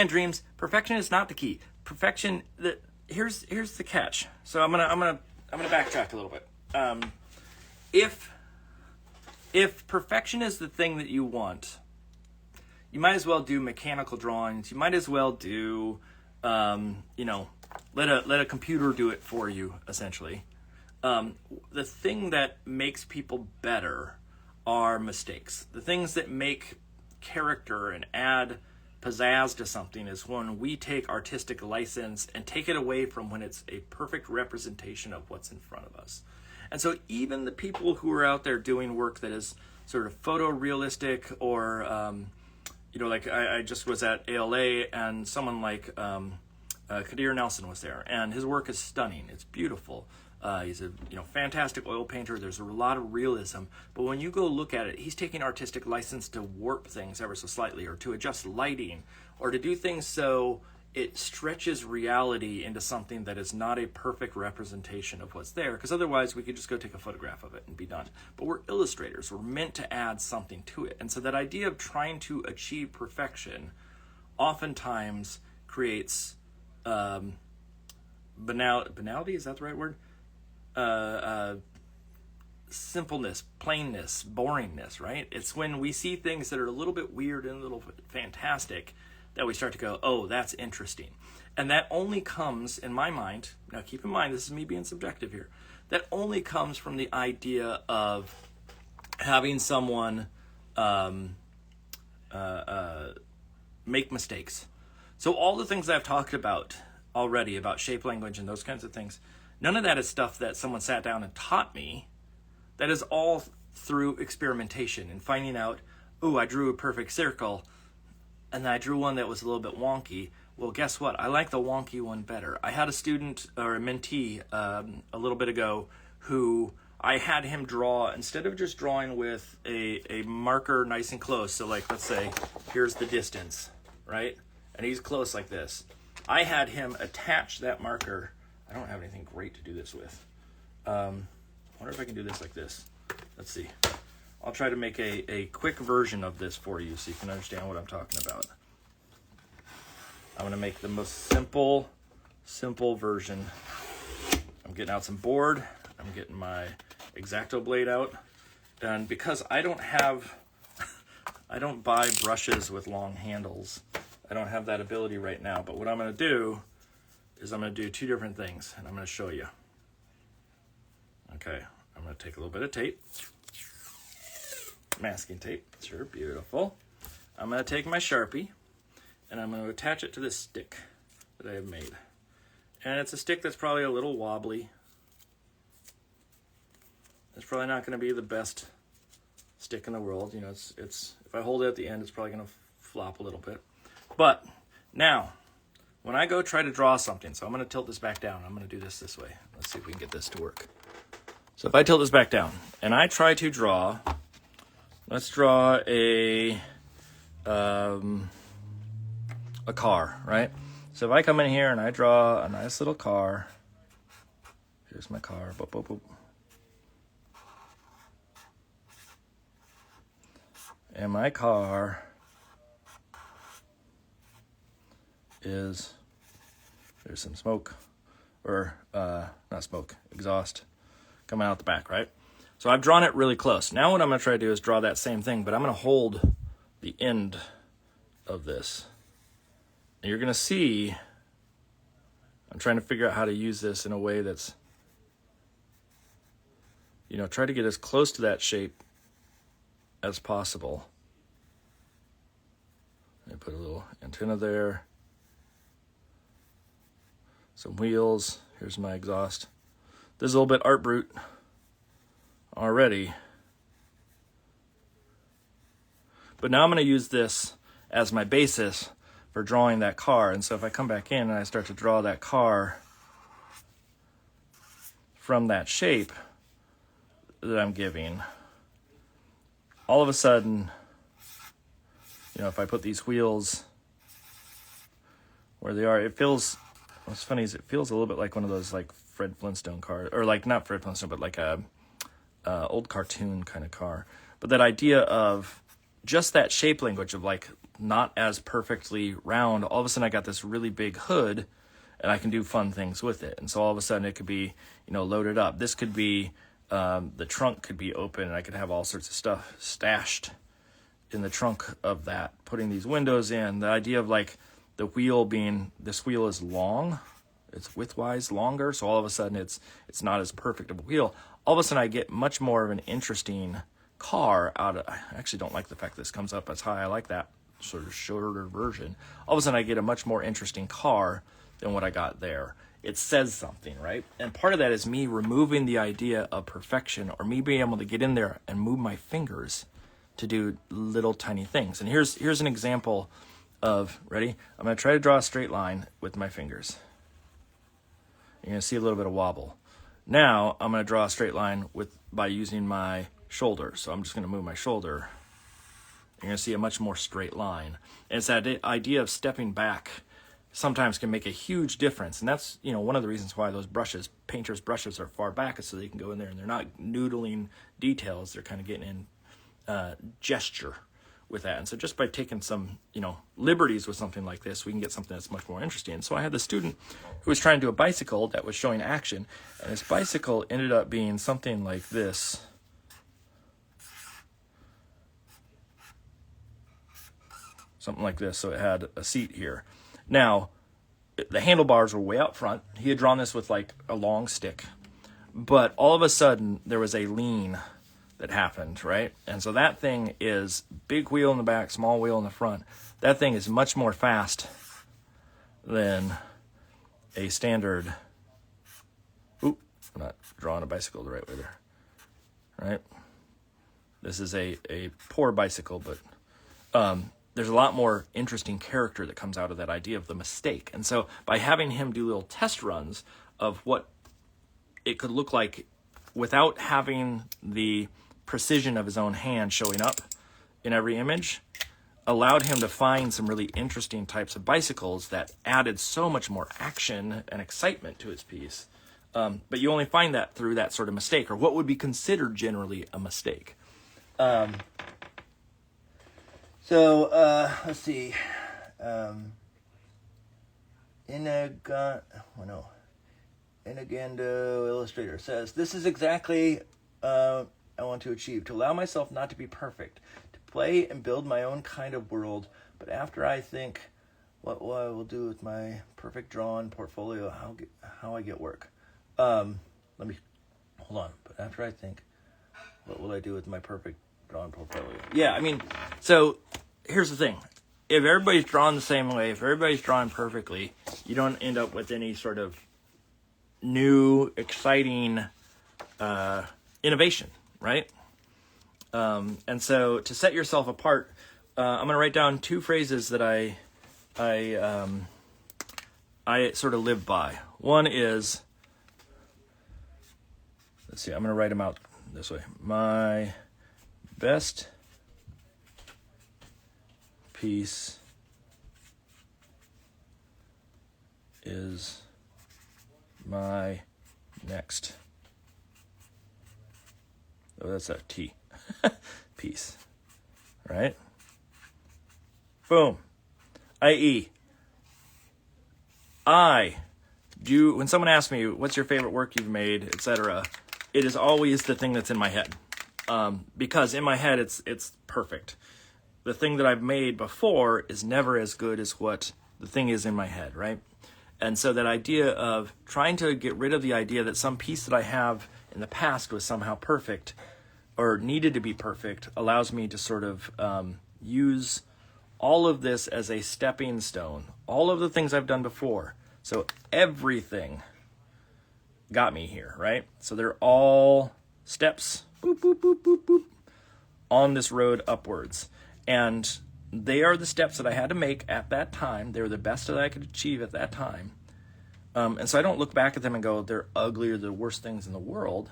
dreams. Perfection is not the key. Perfection. Here's the catch. So I'm gonna backtrack a little bit. If perfection is the thing that you want, you might as well do mechanical drawings. You might as well do let a computer do it for you, essentially. The thing that makes people better are mistakes. The things that make character and add pizzazz to something is when we take artistic license and take it away from when it's a perfect representation of what's in front of us. And so even the people who are out there doing work that is sort of photorealistic or, like I just was at ALA and someone like Kadir Nelson was there, and his work is stunning. It's beautiful. He's a fantastic oil painter. There's a lot of realism. But when you go look at it, he's taking artistic license to warp things ever so slightly, or to adjust lighting, or to do things so it stretches reality into something that is not a perfect representation of what's there, because otherwise we could just go take a photograph of it and be done. But we're illustrators. We're meant to add something to it. And so that idea of trying to achieve perfection oftentimes creates banality, is that the right word? Simpleness, plainness, boringness, right? It's when we see things that are a little bit weird and a little bit fantastic that we start to go, oh, that's interesting. And that only comes, in my mind, now keep in mind, this is me being subjective here, that only comes from the idea of having someone make mistakes. So all the things I've talked about already, about shape language and those kinds of things, none of that is stuff that someone sat down and taught me. That is all through experimentation and finding out, oh, I drew a perfect circle, and then I drew one that was a little bit wonky. Well, guess what? I like the wonky one better. I had a student or a mentee a little bit ago who I had him draw, instead of just drawing with a marker nice and close, so like let's say here's the distance, right? And he's close like this. I had him attach that marker. I don't have anything great to do this with. I wonder if I can do this like this. Let's see. I'll try to make a quick version of this for you so you can understand what I'm talking about. I'm going to make the most simple version. I'm getting out some board. I'm getting my X-Acto blade out. And because I don't buy brushes with long handles, I don't have that ability right now. But what I'm going to do is I'm going to do two different things, and I'm going to show you. Okay, I'm going to take a little bit of tape. Masking tape, sure, beautiful. I'm going to take my Sharpie, and I'm going to attach it to this stick that I have made. And it's a stick that's probably a little wobbly. It's probably not going to be the best stick in the world. It's if I hold it at the end, it's probably going to flop a little bit. But now, when I go try to draw something, so I'm going to tilt this back down. I'm going to do this way. Let's see if we can get this to work. So if I tilt this back down, and I try to draw, let's draw a car, right? So if I come in here and I draw a nice little car, here's my car, boop, boop, boop. And my car is, there's some smoke, or not smoke, exhaust coming out the back, right? So I've drawn it really close. Now what I'm going to try to do is draw that same thing, but I'm going to hold the end of this. And you're going to see, I'm trying to figure out how to use this in a way that's, try to get as close to that shape as possible. I put a little antenna there. Some wheels. Here's my exhaust. This is a little bit art brute already. But now I'm going to use this as my basis for drawing that car. And so if I come back in and I start to draw that car from that shape that I'm giving, all of a sudden, if I put these wheels where they are, it feels, what's funny is it feels a little bit like one of those like Fred Flintstone cars, or like not Fred Flintstone, but like a old cartoon kind of car. But that idea of just that shape language of like not as perfectly round, all of a sudden I got this really big hood and I can do fun things with it. And so all of a sudden it could be, loaded up. This could be, the trunk could be open and I could have all sorts of stuff stashed in the trunk of that, putting these windows in. The idea of like the wheel being, this wheel is long, it's widthwise longer, so all of a sudden it's not as perfect of a wheel. All of a sudden I get much more of an interesting car out of, I actually don't like the fact this comes up as high. I like that sort of shorter version. All of a sudden I get a much more interesting car than what I got there. It says something, right? And part of that is me removing the idea of perfection, or me being able to get in there and move my fingers to do little tiny things. And here's an example of, ready? I'm going to try to draw a straight line with my fingers. You're going to see a little bit of wobble. Now I'm going to draw a straight line by using my shoulder. So I'm just going to move my shoulder. You're going to see a much more straight line. And it's that idea of stepping back sometimes can make a huge difference. And that's, one of the reasons why those brushes, painters' brushes, are far back, is so they can go in there and they're not noodling details. They're kind of getting in gesture with that. And so just by taking some, liberties with something like this, we can get something that's much more interesting. And so I had the student who was trying to do a bicycle that was showing action, and this bicycle ended up being something like this. Something like this. So it had a seat here. Now, the handlebars were way out front. He had drawn this with like a long stick. But all of a sudden, there was a lean that happened, right? And so that thing is big wheel in the back, small wheel in the front. That thing is much more fast than a standard. Oop, I'm not drawing a bicycle the right way there, right? This is a poor bicycle, but there's a lot more interesting character that comes out of that idea of the mistake. And so by having him do little test runs of what it could look like without having the precision of his own hand showing up in every image, allowed him to find some really interesting types of bicycles that added so much more action and excitement to his piece. But you only find that through that sort of mistake, or what would be considered generally a mistake. Let's see. Inagando Illustrator says, this is exactly I want to achieve. To allow myself not to be perfect. To play and build my own kind of world. But after I think what I will do with my perfect drawn portfolio, how I get work. Let me, hold on. But after I think, what will I do with my perfect drawn portfolio? Yeah, so here's the thing. If everybody's drawn the same way, if everybody's drawn perfectly, you don't end up with any sort of new, exciting innovation, right? And so to set yourself apart, I'm going to write down two phrases that I sort of live by. One is, let's see, I'm going to write them out this way. My best piece is my next. Oh, that's a T. Piece. Right? Boom. I.e., when someone asks me, what's your favorite work you've made, etc., it is always the thing that's in my head. Because in my head, it's perfect. The thing that I've made before is never as good as what the thing is in my head, right? And so that idea of trying to get rid of the idea that some piece that I have in the past was somehow perfect or needed to be perfect allows me to sort of use all of this as a stepping stone. All of the things I've done before. So everything got me here, right? So they're all steps, boop, boop, boop, boop, boop, on this road upwards. And they are the steps that I had to make at that time. They were the best that I could achieve at that time. And so I don't look back at them and go, they're ugly or the worst things in the world.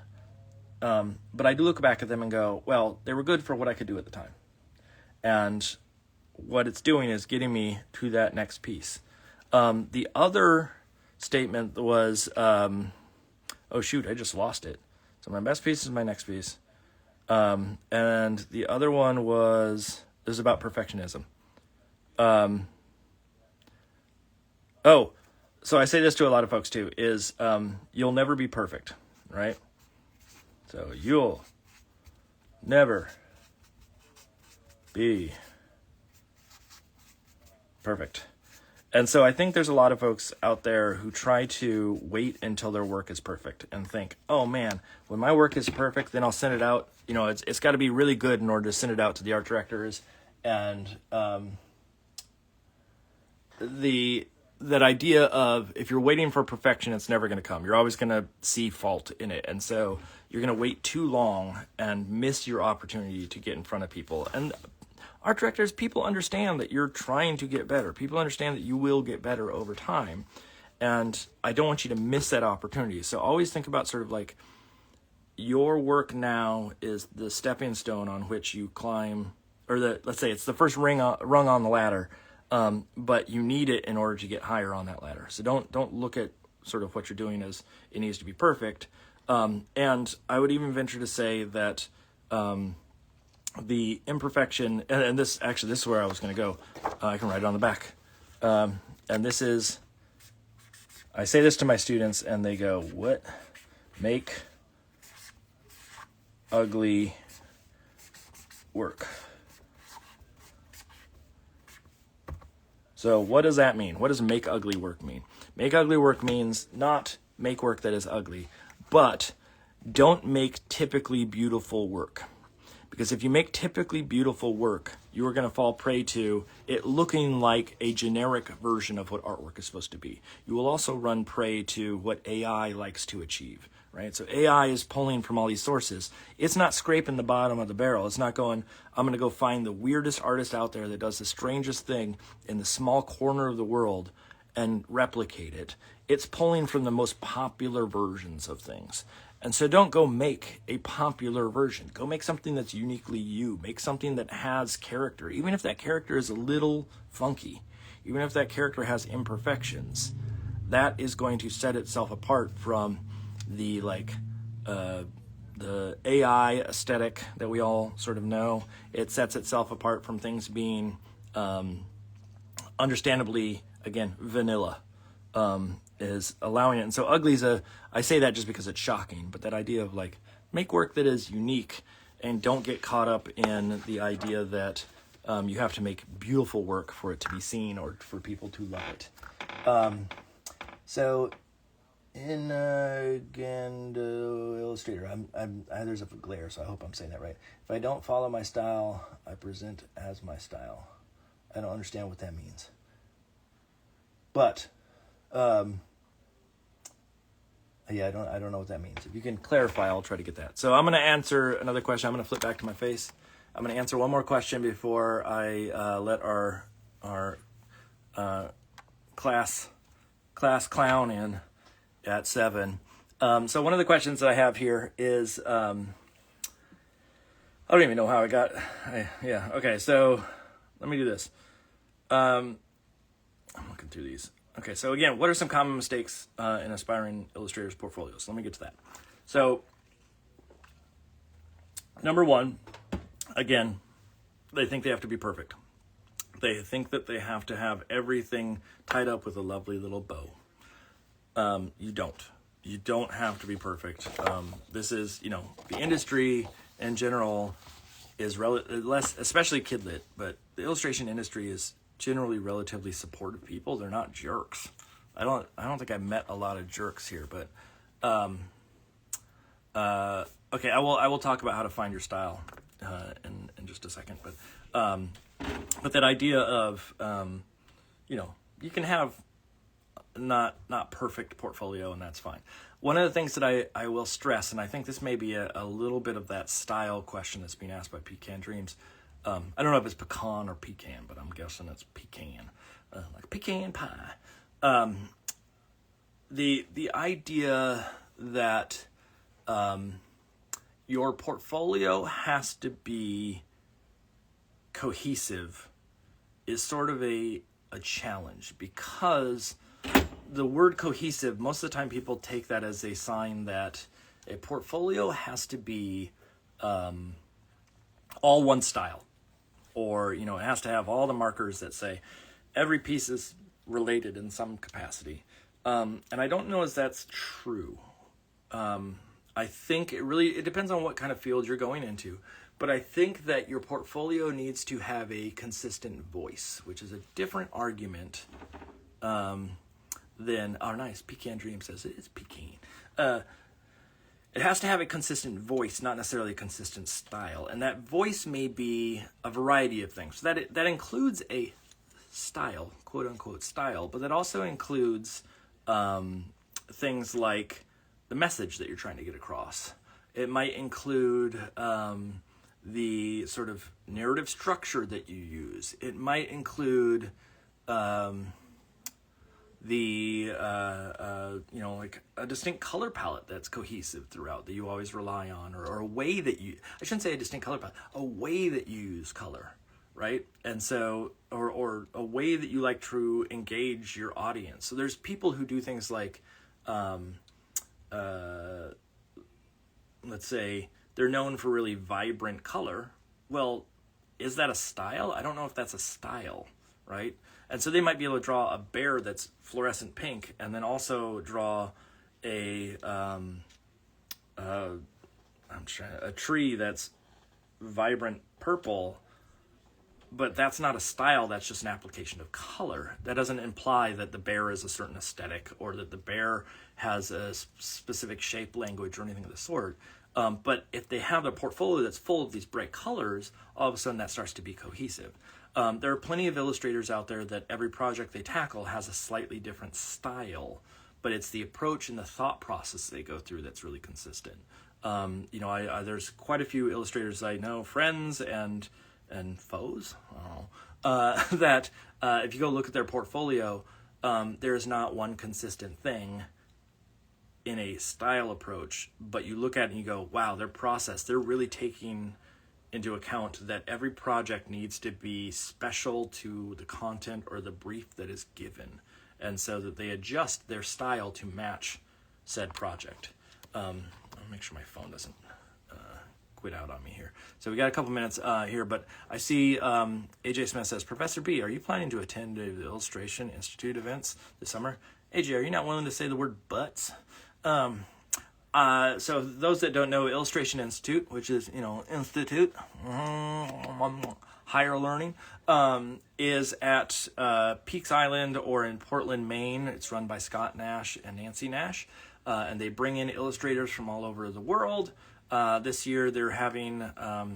But I do look back at them and go, well, they were good for what I could do at the time. And what it's doing is getting me to that next piece. The other statement was, oh shoot, I just lost it. So my best piece is my next piece. And the other one was about perfectionism. So I say this to a lot of folks too, is you'll never be perfect, right? So you'll never be perfect. And so I think there's a lot of folks out there who try to wait until their work is perfect and think, oh man, when my work is perfect, then I'll send it out. You know, it's got to be really good in order to send it out to the art directors. And that idea of if you're waiting for perfection, it's never going to come. You're always going to see fault in it. And so you're going to wait too long and miss your opportunity to get in front of people. And art directors, people understand that you're trying to get better. People understand that you will get better over time. And I don't want you to miss that opportunity. So always think about sort of like your work now is the stepping stone on which you climb, or let's say it's the first rung on the ladder, but you need it in order to get higher on that ladder. So don't look at sort of what you're doing as it needs to be perfect. And I would even venture to say that the imperfection, and this is where I was going to go. I can write it on the back. And this is, I say this to my students and they go, what? Make ugly work. So what does that mean? What does make ugly work mean? Make ugly work means not make work that is ugly, but don't make typically beautiful work. Because if you make typically beautiful work, you are going to fall prey to it looking like a generic version of what artwork is supposed to be. You will also run prey to what AI likes to achieve, right? So AI is pulling from all these sources. It's not scraping the bottom of the barrel. It's not going, I'm going to go find the weirdest artist out there that does the strangest thing in the small corner of the world and replicate it. It's pulling from the most popular versions of things. And so don't go make a popular version. Go make something that's uniquely you. Make something that has character. Even if that character is a little funky, even if that character has imperfections, that is going to set itself apart from the AI aesthetic that we all sort of know. It sets itself apart from things being understandably, again, vanilla. Is allowing it. And so ugly is I say that just because it's shocking, but that idea of like, make work that is unique and don't get caught up in the idea that you have to make beautiful work for it to be seen or for people to love it. So in Illustrator, there's a glare, so I hope I'm saying that right. If I don't follow my style, I present as my style. I don't understand what that means. But yeah, I don't know what that means. If you can clarify, I'll try to get that. So I'm going to answer another question. I'm going to flip back to my face. I'm going to answer one more question before I let our class clown in at 7. So one of the questions that I have here is, I don't even know how I got. Okay. So let me do this. I'm looking through these. Okay, so again, what are some common mistakes in aspiring illustrators' portfolios? Let me get to that. So, number one, again, they think they have to be perfect. They think that they have to have everything tied up with a lovely little bow. You don't. You don't have to be perfect. This is, the industry in general is less, especially kidlit, but the illustration industry is generally relatively supportive people. They're not jerks. I don't think I've met a lot of jerks here, but okay, I will talk about how to find your style in just a second. But that idea of you can have not perfect portfolio, and that's fine. One of the things that I will stress, and I think this may be a little bit of that style question that's being asked by Pecan Dreams. I don't know if it's pecan or pecan, but I'm guessing it's pecan, like pecan pie. The idea that your portfolio has to be cohesive is sort of a challenge, because the word cohesive, most of the time people take that as a sign that a portfolio has to be all one style. Or, it has to have all the markers that say every piece is related in some capacity. And I don't know if that's true. I think it depends on what kind of field you're going into. But I think that your portfolio needs to have a consistent voice, which is a different argument then, oh, nice. Pecan Dream says it is pecan. It has to have a consistent voice, not necessarily a consistent style. And that voice may be a variety of things. So that includes a style, quote unquote style, but that also includes things like the message that you're trying to get across. It might include the sort of narrative structure that you use. It might include like a distinct color palette that's cohesive throughout, that you always rely on, or a way that you, I shouldn't say a distinct color palette, a way that you use color, right? And so, or a way that you like to engage your audience. So there's people who do things like, let's say they're known for really vibrant color. Well, is that a style? I don't know if that's a style, right? And so they might be able to draw a bear that's fluorescent pink, and then also draw a tree that's vibrant purple. But that's not a style, that's just an application of color. That doesn't imply that the bear is a certain aesthetic, or that the bear has a specific shape, language, or anything of the sort. But if they have a portfolio that's full of these bright colors, all of a sudden that starts to be cohesive. There are plenty of illustrators out there that every project they tackle has a slightly different style, but it's the approach and the thought process they go through that's really consistent. There's quite a few illustrators I know, friends and foes, that if you go look at their portfolio, there is not one consistent thing in a style approach, but you look at it and you go, wow, their process, they're really taking into account that every project needs to be special to the content or the brief that is given, and so that they adjust their style to match said project. I'll make sure my phone doesn't quit out on me here. So we got a couple minutes here, but I see AJ Smith says, Professor B, are you planning to attend the Illustration Institute events this summer? AJ, are you not willing to say the word butts? So those that don't know, Illustration Institute, which is, institute, higher learning, is at Peaks Island or in Portland, Maine. It's run by Scott Nash and Nancy Nash, and they bring in illustrators from all over the world. This year they're having, I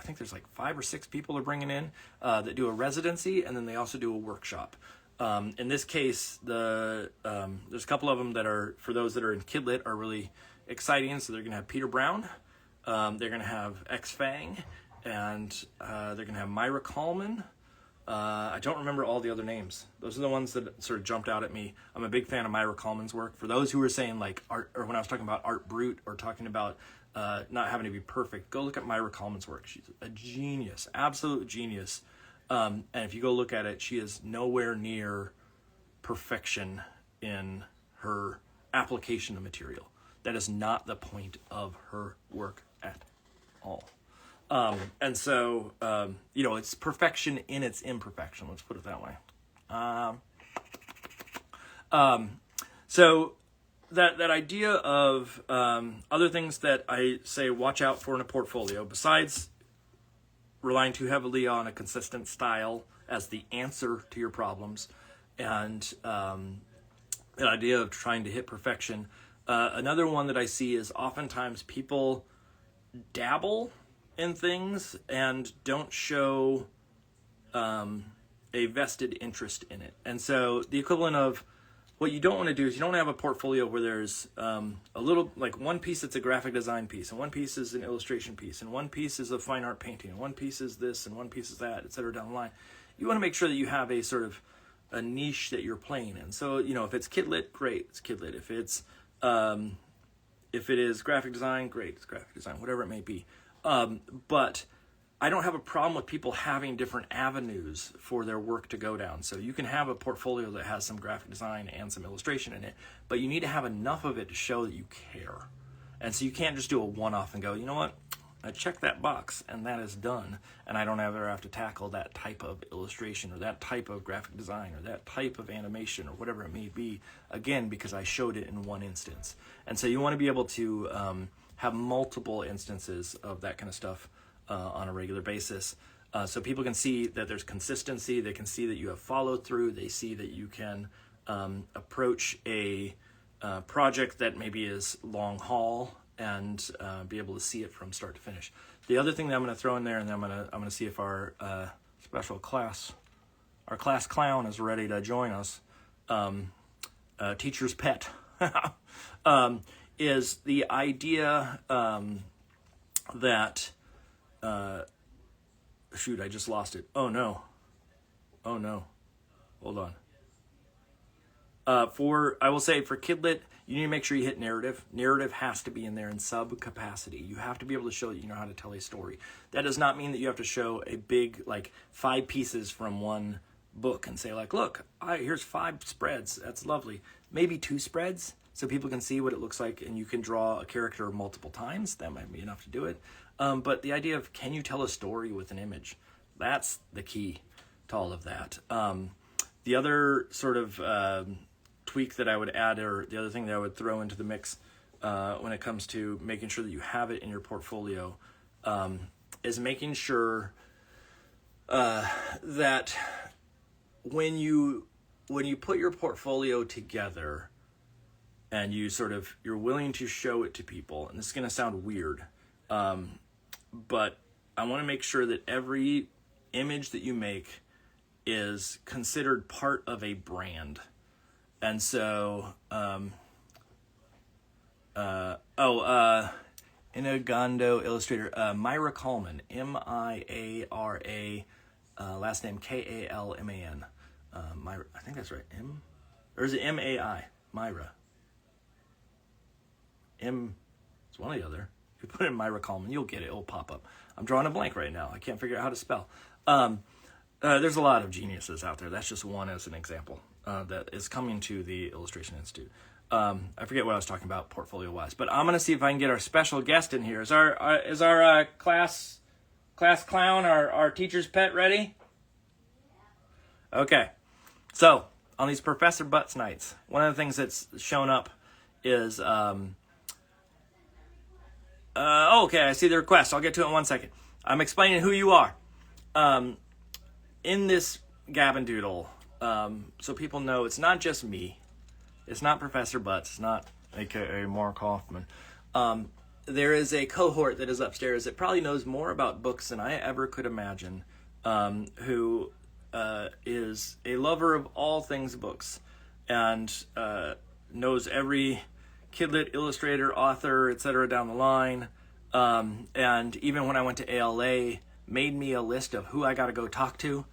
think there's like 5 or 6 people they're bringing in that do a residency, and then they also do a workshop. In this case, there's a couple of them that are, for those that are in Kidlit, are really exciting. So they're going to have Peter Brown, they're going to have X Fang, and they're going to have Myra Coleman. I don't remember all the other names. Those are the ones that sort of jumped out at me. I'm a big fan of Myra Coleman's work. For those who are saying like art, or when I was talking about art brut, or talking about not having to be perfect, go look at Myra Coleman's work. She's a genius, absolute genius. And if you go look at it, she is nowhere near perfection in her application of material. That is not the point of her work at all. And so, it's perfection in its imperfection. Let's put it that way. So that idea of other things that I say watch out for in a portfolio, besides relying too heavily on a consistent style as the answer to your problems, and that idea of trying to hit perfection. Another one that I see is oftentimes people dabble in things and don't show a vested interest in it. And so the equivalent of what you don't want to do is you don't want to have a portfolio where there's a little, like one piece that's a graphic design piece, and one piece is an illustration piece, and one piece is a fine art painting, and one piece is this, and one piece is that, etc. down the line. You want to make sure that you have a sort of a niche that you're playing in. So, if it's Kidlit, great, it's Kidlit. If it is graphic design, great, it's graphic design, whatever it may be. But I don't have a problem with people having different avenues for their work to go down. So you can have a portfolio that has some graphic design and some illustration in it, but you need to have enough of it to show that you care. And so you can't just do a one-off and go, you know what, I checked that box and that is done, and I don't ever have to tackle that type of illustration or that type of graphic design or that type of animation or whatever it may be, again, because I showed it in one instance. And so you want to be able to have multiple instances of that kind of stuff on a regular basis. So people can see that there's consistency. They can see that you have followed through. They see that you can approach a project that maybe is long haul and be able to see it from start to finish. The other thing that I'm going to throw in there, and then I'm going to see if our special class, our class clown, is ready to join us. Teacher's pet is the idea that shoot, I just lost it. Oh no, hold on. I will say for Kidlit, you need to make sure you hit narrative. Narrative has to be in there in sub capacity. You have to be able to show that you know how to tell a story. That does not mean that you have to show a big, like 5 pieces from one book and say like, look, here's 5 spreads. That's lovely. Maybe 2 spreads so people can see what it looks like, and you can draw a character multiple times. That might be enough to do it. But the idea of, can you tell a story with an image? That's the key to all of that. The other sort of tweak that I would add, or the other thing that I would throw into the mix when it comes to making sure that you have it in your portfolio, is making sure that when you put your portfolio together and you're willing to show it to people, and this is going to sound weird, but I want to make sure that every image that you make is considered part of a brand. And so, Inagando illustrator, Myra Kalman, Miara, last name Kalman. Myra, I think that's right. Or is it Mai? Myra. It's one or the other. If you put in Myra Kalman, you'll get it. It'll pop up. I'm drawing a blank right now. I can't figure out how to spell. There's a lot of geniuses out there. That's just one as an example that is coming to the Illustration Institute. I forget what I was talking about portfolio-wise, but I'm going to see if I can get our special guest in here. Is our class clown, our teacher's pet, ready? Okay. So, on these Professor Butts nights, one of the things that's shown up is... okay, I see the request. I'll get to it in 1 second. I'm explaining who you are. In this Gavin Doodle, so people know it's not just me. It's not Professor Butts. It's not a.k.a. Mark Hoffman. There is a cohort that is upstairs that probably knows more about books than I ever could imagine, who is a lover of all things books and knows every Kidlit, illustrator, author, etc. down the line. And even when I went to ALA, made me a list of who I got to go talk to,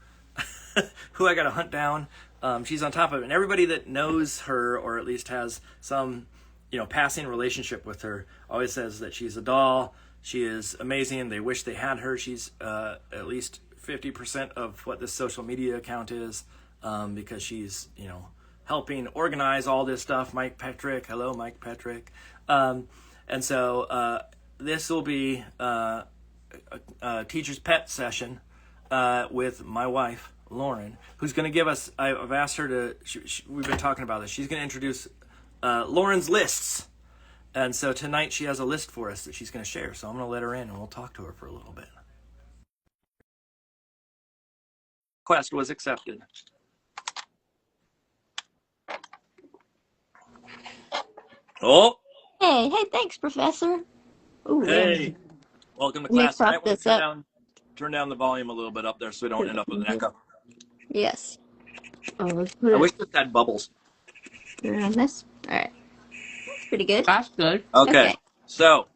who I got to hunt down. She's on top of it. And everybody that knows her, or at least has some, passing relationship with her, always says that she's a doll. She is amazing. They wish they had her. She's at least 50% of what this social media account is, because she's, helping organize all this stuff. Mike Petrick. Hello, Mike Petrick. And so this will be a teacher's pet session with my wife, Lauren, who's going to give us, I've asked her to, we've been talking about this, she's going to introduce Lauren's lists. And so tonight she has a list for us that she's going to share. So I'm going to let her in and we'll talk to her for a little bit. Request was accepted. Oh! Hey, thanks, Professor. Ooh, Hey! Welcome to Let me class. prop this up. Turn down the volume a little bit up there so we don't end up with an echo. Yes. Oh, let's put I it wish this had bubbles. around this. All right. That's pretty good. That's good. Okay. So,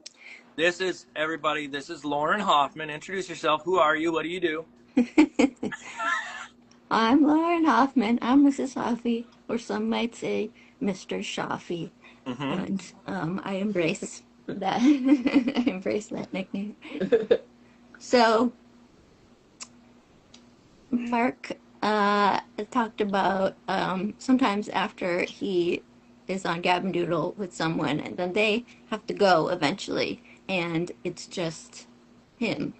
this is everybody. This is Lauren Hoffman. Introduce yourself. Who are you? What do you do? I'm Lauren Hoffman. I'm Mrs. Hoffy, or some might say Mr. Shoffy. And I embrace that. I embrace that nickname. So, Mark talked about sometimes after he is on Gavin Doodle with someone, and then they have to go eventually, and it's just him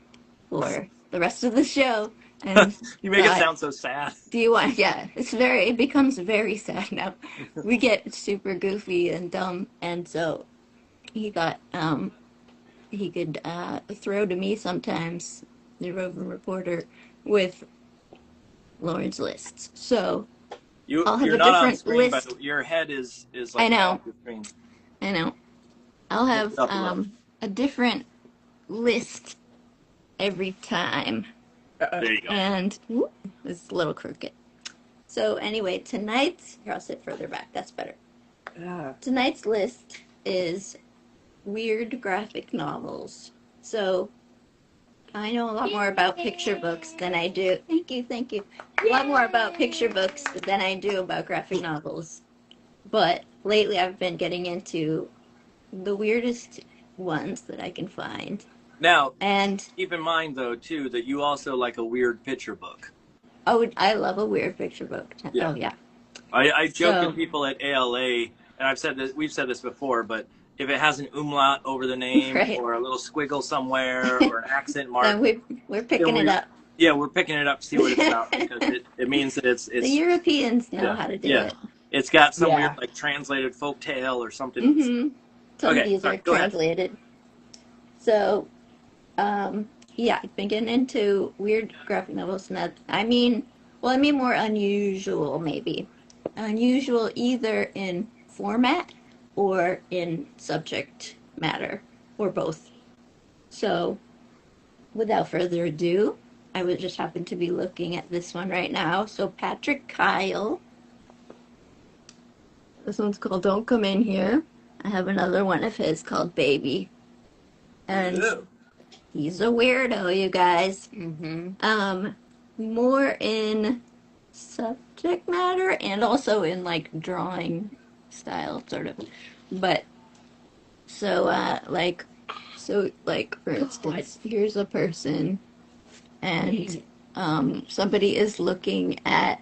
for the rest of the show. And You make it sound so sad. do you want? Yeah, it becomes very sad now. We get super goofy and dumb, and so he got he could throw to me sometimes the roving reporter, with Lauren's lists. So I'll have You're a not on different screen, but list. your head is I like know, above the screen. I know. I'll Hold it have up a little. a different list every time. There you go. And whoop, it's a little crooked. So anyway, tonight's here I'll sit further back. That's better. Tonight's list is weird graphic novels. So I know a lot more about picture books than I do. Thank you, thank you. A lot more about picture books than I do about graphic novels. But lately I've been getting into the weirdest ones that I can find. Now, And keep in mind though too that you also like a weird picture book. oh, I love a weird picture book. Yeah. Oh, yeah. I joke So, with people at ALA, and we've said this before, but if it has an umlaut over the name right. or a little squiggle somewhere or an accent mark, Then we're then picking it up. yeah, we're picking it up to see what it's about because it means that it's The Europeans know yeah, how to do yeah. it. It's got some weird Yeah. like translated folk tale or something. Mm-hmm. Some of Okay, these sorry, are go ahead. translated. So, yeah, I've been getting into weird graphic novels. Now, I mean more unusual, maybe. Unusual either in format or in subject matter, or both. So, without further ado, I would just happen to be looking at this one right now. So, Patrick Kyle. This one's called Don't Come In Here. I have another one of his called Baby. And Ew. he's a weirdo, you guys. Mm-hmm. More in subject matter and also in like drawing style, sort of. But so, like for instance, here's a person, and somebody is looking at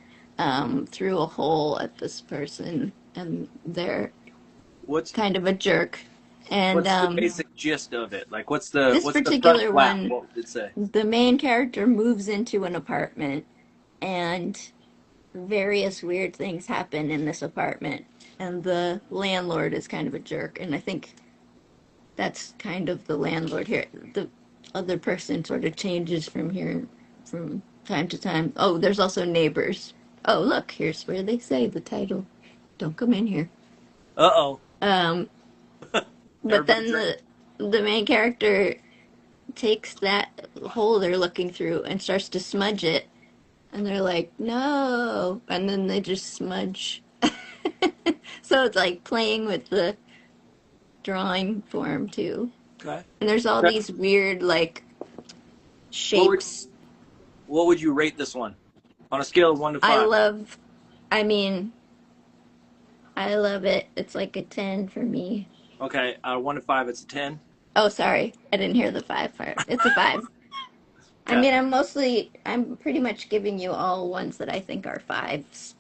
through a hole at this person, and they're What's kind of a jerk. And what's the basic gist of it? Like, this what's the front particular flap? one, What would it say? the main character moves into an apartment, and various weird things happen in this apartment. And the landlord is kind of a jerk. And I think that's kind of the landlord here. The other person sort of changes from time to time. Oh, there's also neighbors. Oh, look, here's where they say the title. Don't come in here. Uh-oh. Um, but Everybody then drink. the main character takes that hole they're looking through and starts to smudge it, and they're like, no, and then they just smudge. So it's like playing with the drawing form too. Okay. And there's all Okay. these weird like What would shapes. what would you rate this one on a scale of 1 to I 5? love, I mean, I love it. It's like a 10 for me. Okay, 1 to 5, it's a 10. Oh, sorry. I didn't hear the 5 part. It's a 5. I Okay. mean, I'm pretty much giving you all ones that I think are 5s.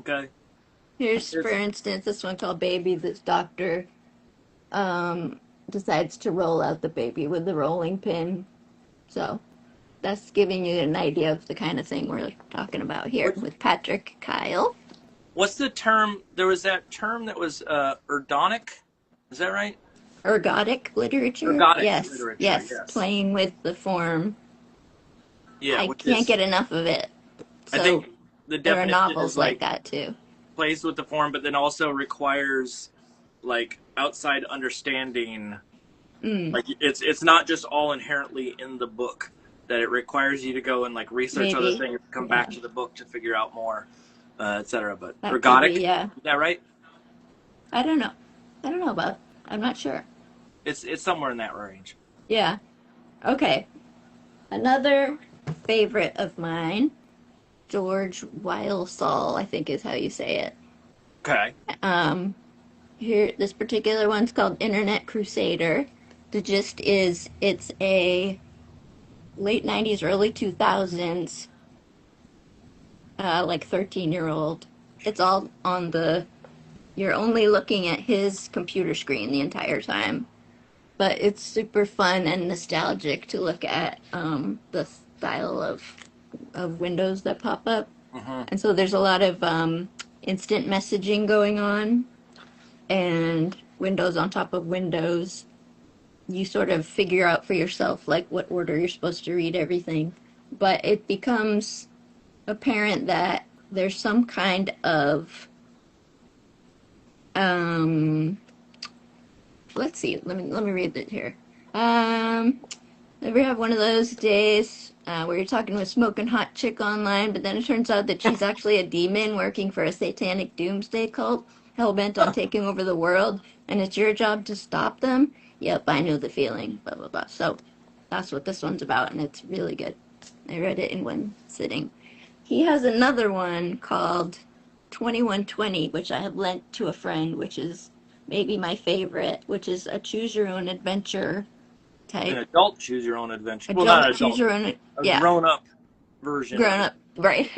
Okay. Here's, for Here's instance, this one called Baby. This doctor decides to roll out the baby with the rolling pin. So that's giving you an idea of the kind of thing we're talking about here what, with Patrick Kyle. what's the term? There was that term that was ergonic. Is that right? Ergodic literature? Ergodic Yes, literature, yes. yes. Playing with the form. Yeah, I which can't is get enough of it. I So think the there are definition novels is like like that too. plays with the form, but then also requires like outside understanding. Mm, Like it's not just all inherently in the book. That it requires you to go and like research other maybe. things, come Yeah, back to the book to figure out more, etc. But that could be, ergodic, yeah. is that right? I don't know. I don't know about, I'm not sure. It's somewhere in that range. Yeah. Okay. Another favorite of mine, George Wilesall, I think is how you say it. Okay. Um, Here, this particular one's called Internet Crusader. The gist is it's a late 90s, early 2000s, like 13-year-old. It's all on you're only looking at his computer screen the entire time. But it's super fun and nostalgic to look at the style of windows that pop up. Mm-hmm. And so there's a lot of instant messaging going on and windows on top of windows. you sort of figure out for yourself like what order you're supposed to read everything. But it becomes apparent that there's some kind of let's see, let me read it here. Ever have one of those days where you're talking to a smoking hot chick online, but then it turns out that she's actually a demon working for a satanic doomsday cult, hell bent on taking over the world, and it's your job to stop them? Yep, I know the feeling. Blah blah blah. So that's what this one's about, and it's really good. I read it in one sitting. He has another one called 2120, which I have lent to a friend, which is maybe my favorite, which is a choose your own adventure An type. adult choose your own adventure. Well, not Adult choose adult, your own, a yeah, grown up version of grown it. up, right.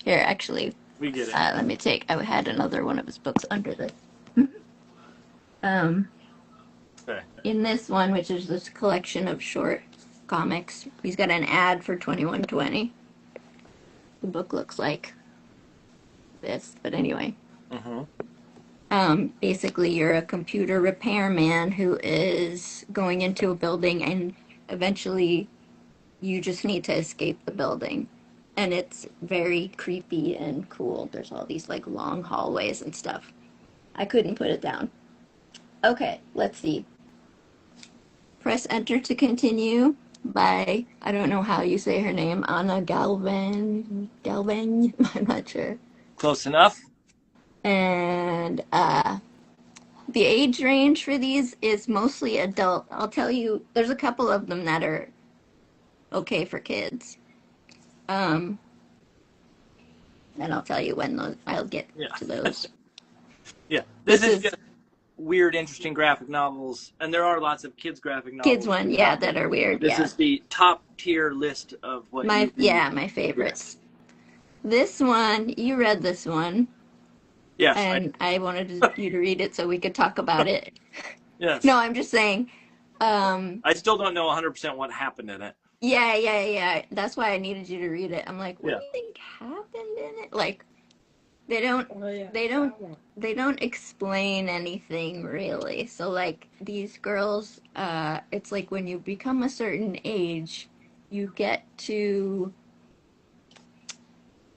Here, actually, We get it. let me take, I had another one of his books under this. Um, Okay. in this one, which is this collection of short comics, he's got an ad for 2120. The book looks like this, but anyway. Mm-hmm. Basically, you're a computer repairman who is going into a building, and eventually you just need to escape the building. And it's very creepy and cool. There's all these like long hallways and stuff. I couldn't put it down. Okay, let's see. Press enter to continue by, I don't know how you say her name, Anna Galvan, I'm not sure. Close enough. And the age range for these is mostly adult. I'll tell you, there's a couple of them that are okay for kids. And I'll tell you when those, I'll get Yeah. to those. Yeah. This This is is just weird, interesting graphic novels, and there are lots of kids graphic kids novels one, too yeah, out there. that are weird, This yeah. is the top tier list of what you read. My Yes. favorites. This one, you read this one, Yes. and I wanted you to read it so we could talk about it. No, Yes. I'm just saying, I still don't know 100% what happened in it. yeah. That's why I needed you to read it. I'm like, what Yeah. do you think happened in it? Like, they don't Oh yeah, they don't that one. they don't explain anything really. So like these girls, it's like when you become a certain age, you get to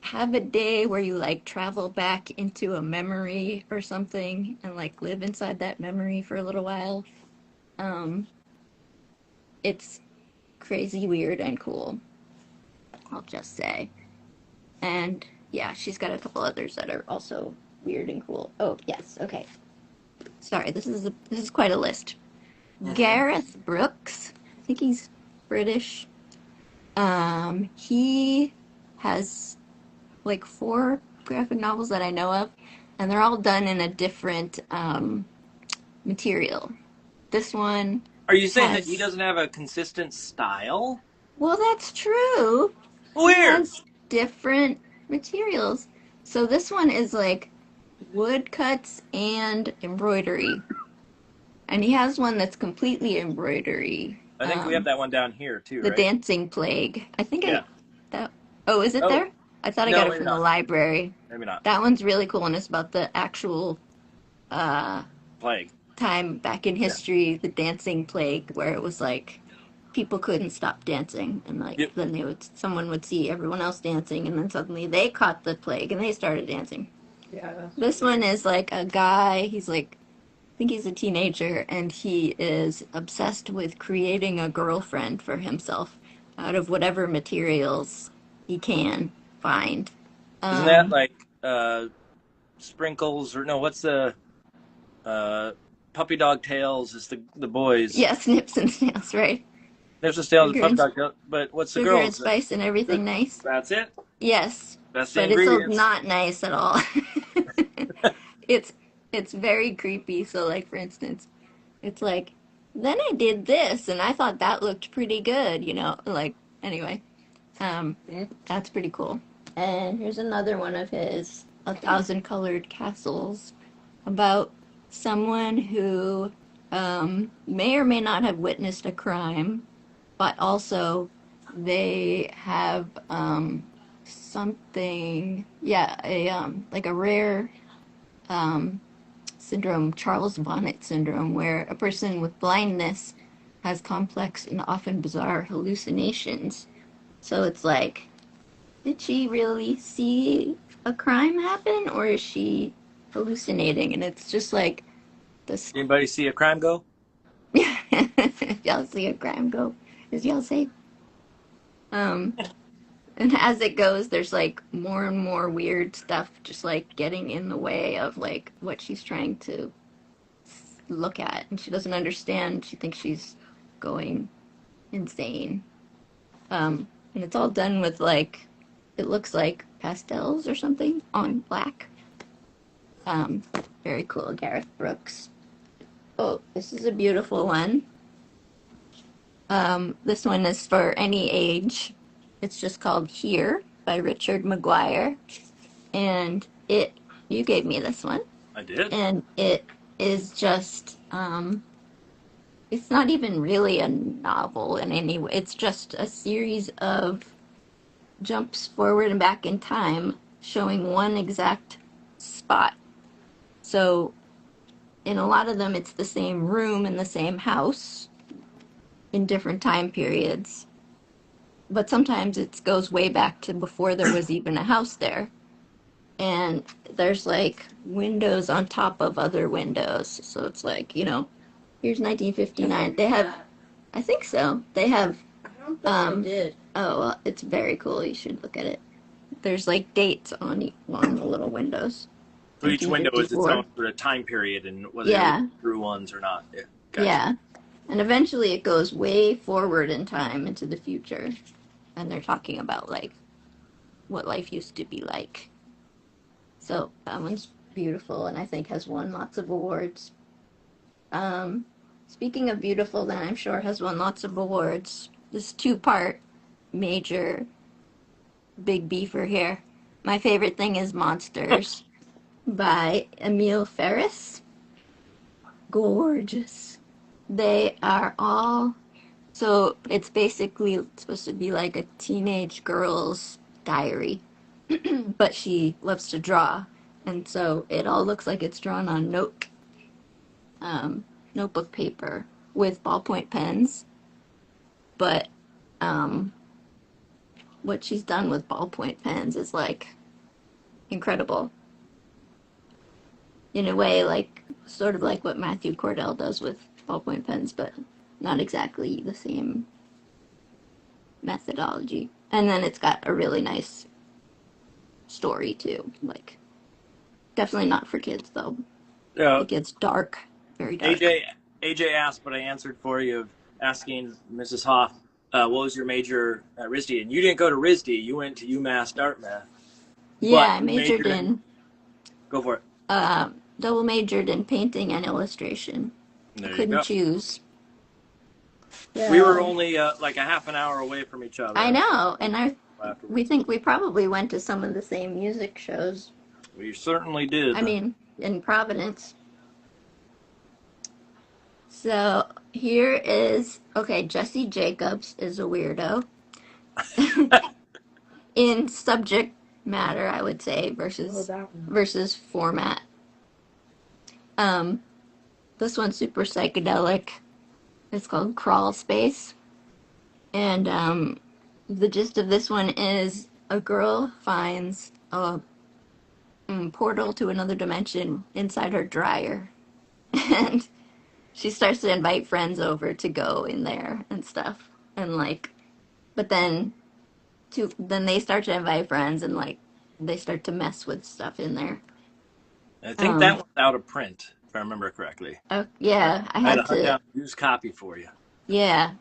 have a day where you like travel back into a memory or something and like live inside that memory for a little while. Um, it's crazy, weird, and cool, I'll just say. And yeah, she's got a couple others that are also weird and cool. Oh, yes, okay. Sorry, this is quite a list. Mm-hmm. Gareth Brooks, I think he's British. He has like four graphic novels that I know of, and they're all done in a different material. This one Are you saying that he has, doesn't have a consistent style? well, that's true. He Weird. has different materials. So this one is like woodcuts and embroidery. And he has one that's completely embroidery. I think we have that one down here too, The right? Dancing Plague. I think Yeah. that, oh, is it Oh, there? I thought I got no, it maybe from the not. library. Maybe not. That one's really cool, and it's about the actual uh, Plague. time back in Yeah. history, the Dancing Plague, where it was like people couldn't stop dancing, and like Yep. then someone would see everyone else dancing, and then suddenly they caught the plague and they started dancing. Yeah, that's This one is like a guy, he's like, I think he's a teenager, and he is obsessed with creating a girlfriend for himself out of whatever materials he can find. Isn't that Um, like sprinkles or no? What's the uh, puppy dog tails? Is the boys? yeah, snips and snails, right? There's the tails, the Sugar puppy and dog tails. But what's the sugar and girls? spice and everything nice. That's it. Yes, That's the but it's ingredients. not nice at all. it's it's very creepy. So like for instance, it's like then I did this and I thought that looked pretty good, like anyway. That's pretty cool. And here's another one of his, A Thousand Colored Castles, about someone who may or may not have witnessed a crime, but also they have something, yeah, a like a rare syndrome, Charles Bonnet syndrome, where a person with blindness has complex and often bizarre hallucinations. So it's like, did she really see a crime happen, or is she hallucinating? And it's just like this. Anybody see a crime go? Y'all see a crime go, as y'all say. Um, and as it goes, there's like more and more weird stuff just like getting in the way of like what she's trying to look at, and she doesn't understand. She thinks she's going insane. And it's all done with like, it looks like pastels or something on black. Um, Very cool, Gareth Brooks. Oh, this is a beautiful one. This one is for any age. It's just called Here by Richard McGuire. And you gave me this one. I did. And it is just, it's not even really a novel in any way. It's just a series of jumps forward and back in time showing one exact spot. So in a lot of them, it's the same room in the same house in different time periods. But sometimes it goes way back to before there was even a house there. And there's like windows on top of other windows. So it's like, here's 1959. They have, I think so. They have, I don't think I did. oh, well, it's very cool. You should look at it. There's like dates on the little windows. So each window is its 1954. own sort of time period, and whether Yeah. they're true ones or not. Yeah. Gotcha. Yeah. And eventually it goes way forward in time into the future. And they're talking about like what life used to be like. So that one's beautiful and I think has won lots of awards. Um, Speaking of beautiful, then I'm sure has won lots of awards. This two-part major big beefer here. My favorite thing is Monsters by Emile Ferris. Gorgeous. They are all, so it's basically supposed to be like a teenage girl's diary, but she loves to draw, and so it all looks like it's drawn on notebook paper with ballpoint pens. But what she's done with ballpoint pens is like incredible. In a way, like sort of like what Matthew Cordell does with ballpoint pens, but not exactly the same methodology. And then it's got a really nice story too. Like, definitely not for kids though. It gets dark, very dark. AJ asked, but I answered for you of asking Mrs. Hoff, what was your major at RISD? And you didn't go to RISD. You went to UMass Dartmouth. Yeah, But I majored in Go for it. double majored in painting and illustration. There I you couldn't go. choose. We were only like a half an hour away from each other. I know, and Afterwards. we think we probably went to some of the same music shows. We certainly did. I mean, in Providence. So here is, okay, Jesse Jacobs is a weirdo. In subject matter, I would say, versus format. This one's super psychedelic. It's called Crawl Space. And the gist of this one is a girl finds a portal to another dimension inside her dryer. And she starts to invite friends over to go in there and stuff. And like, but then they start to invite friends and like they start to mess with stuff in there. I think that one's out of print, if I remember correctly. Yeah, I I had had to hunt to. down a used copy for you. Yeah.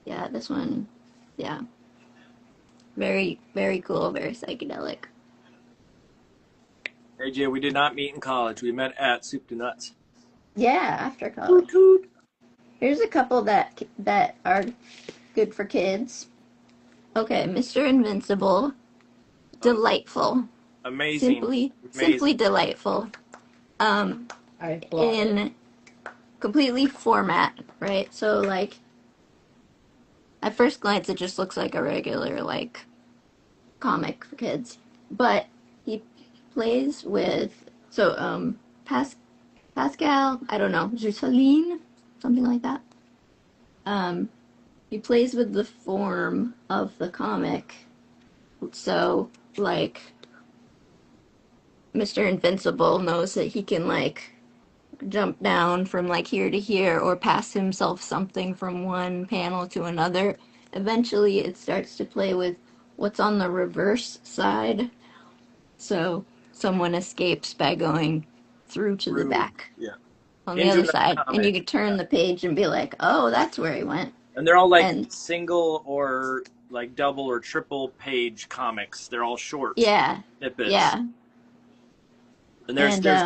Yeah, this one. Yeah. Very, very cool, very psychedelic. AJ, we did not meet in college. We met at Soup to Nuts. Yeah, after college. Here's a couple that are good for kids. Okay, Mr. Invincible. Delightful. Amazing. Simply delightful. In completely format, right? So like at first glance it just looks like a regular like comic for kids. But he plays with Pas- Pascal, I don't know, Jusceline, something like that. Um, he plays with the form of the comic. So, like, Mr. Invincible knows that he can, like, jump down from, like, here to here or pass himself something from one panel to another. Eventually, it starts to play with what's on the reverse side. So, someone escapes by going through to the Through, back yeah, on the into other another side, and you comic. could turn the page and be like, "Oh, that's where he went." And they're all like And single or like double or triple page comics. They're all short yeah, snippets. yeah, And and there's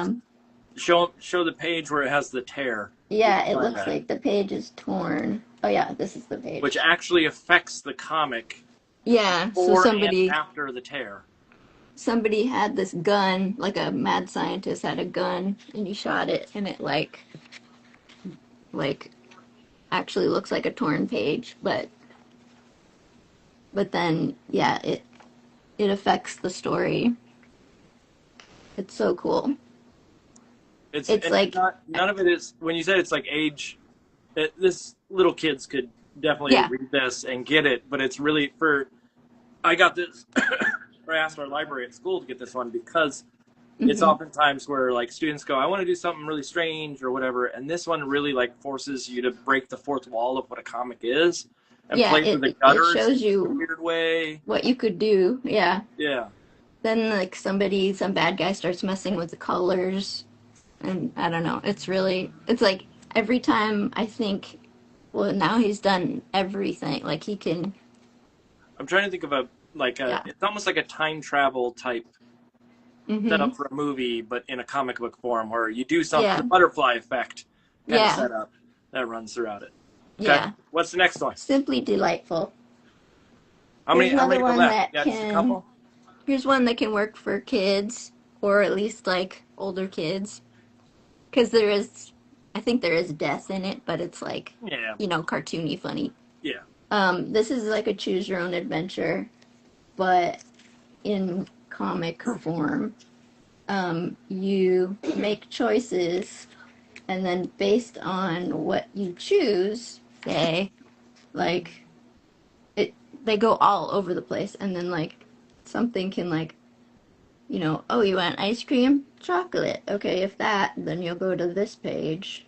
show the page where it has the tear. We yeah, can it find looks that, like the page is torn. Oh yeah, this is the which page. actually affects the comic Yeah, so before and after the tear. somebody had this gun, like a mad scientist had a gun, and he shot it, and it like actually looks like a torn page, but then yeah, it affects the story. It's so cool. It's It's and like not none of it is when you said it's like age. This little kids could definitely yeah, read this and get it, but it's really for. I got this. Or I asked our library at school to get this one because it's hmm oftentimes where like students go, I want to do something really strange or whatever, and this one really like forces you to break the fourth wall of what a comic is and yeah, play with the it gutters in shows a you weird way. what you could do. Yeah. Yeah, Then like some bad guy starts messing with the colors, and I don't know. It's like every time I think, well, now he's done everything. Like he can, I'm trying to think of yeah. it's almost like a time travel type hmm setup for a movie, but in a comic book form where you do something, the Yeah. butterfly effect kind of Yeah. setup that runs throughout it. Okay, Yeah. what's the next one? Simply delightful. How Here's many another go one left? that Yeah, just a can. couple. Here's one that can work for kids, or at least like older kids, because I think there is death in it, but it's like, Yeah, cartoony, funny. yeah. This is like a choose your own adventure, but in comic form. You make choices, and then based on what you choose, like it, they go all over the place, and then like something can like, oh, you want ice cream, chocolate. Okay, if that, then you'll go to this page,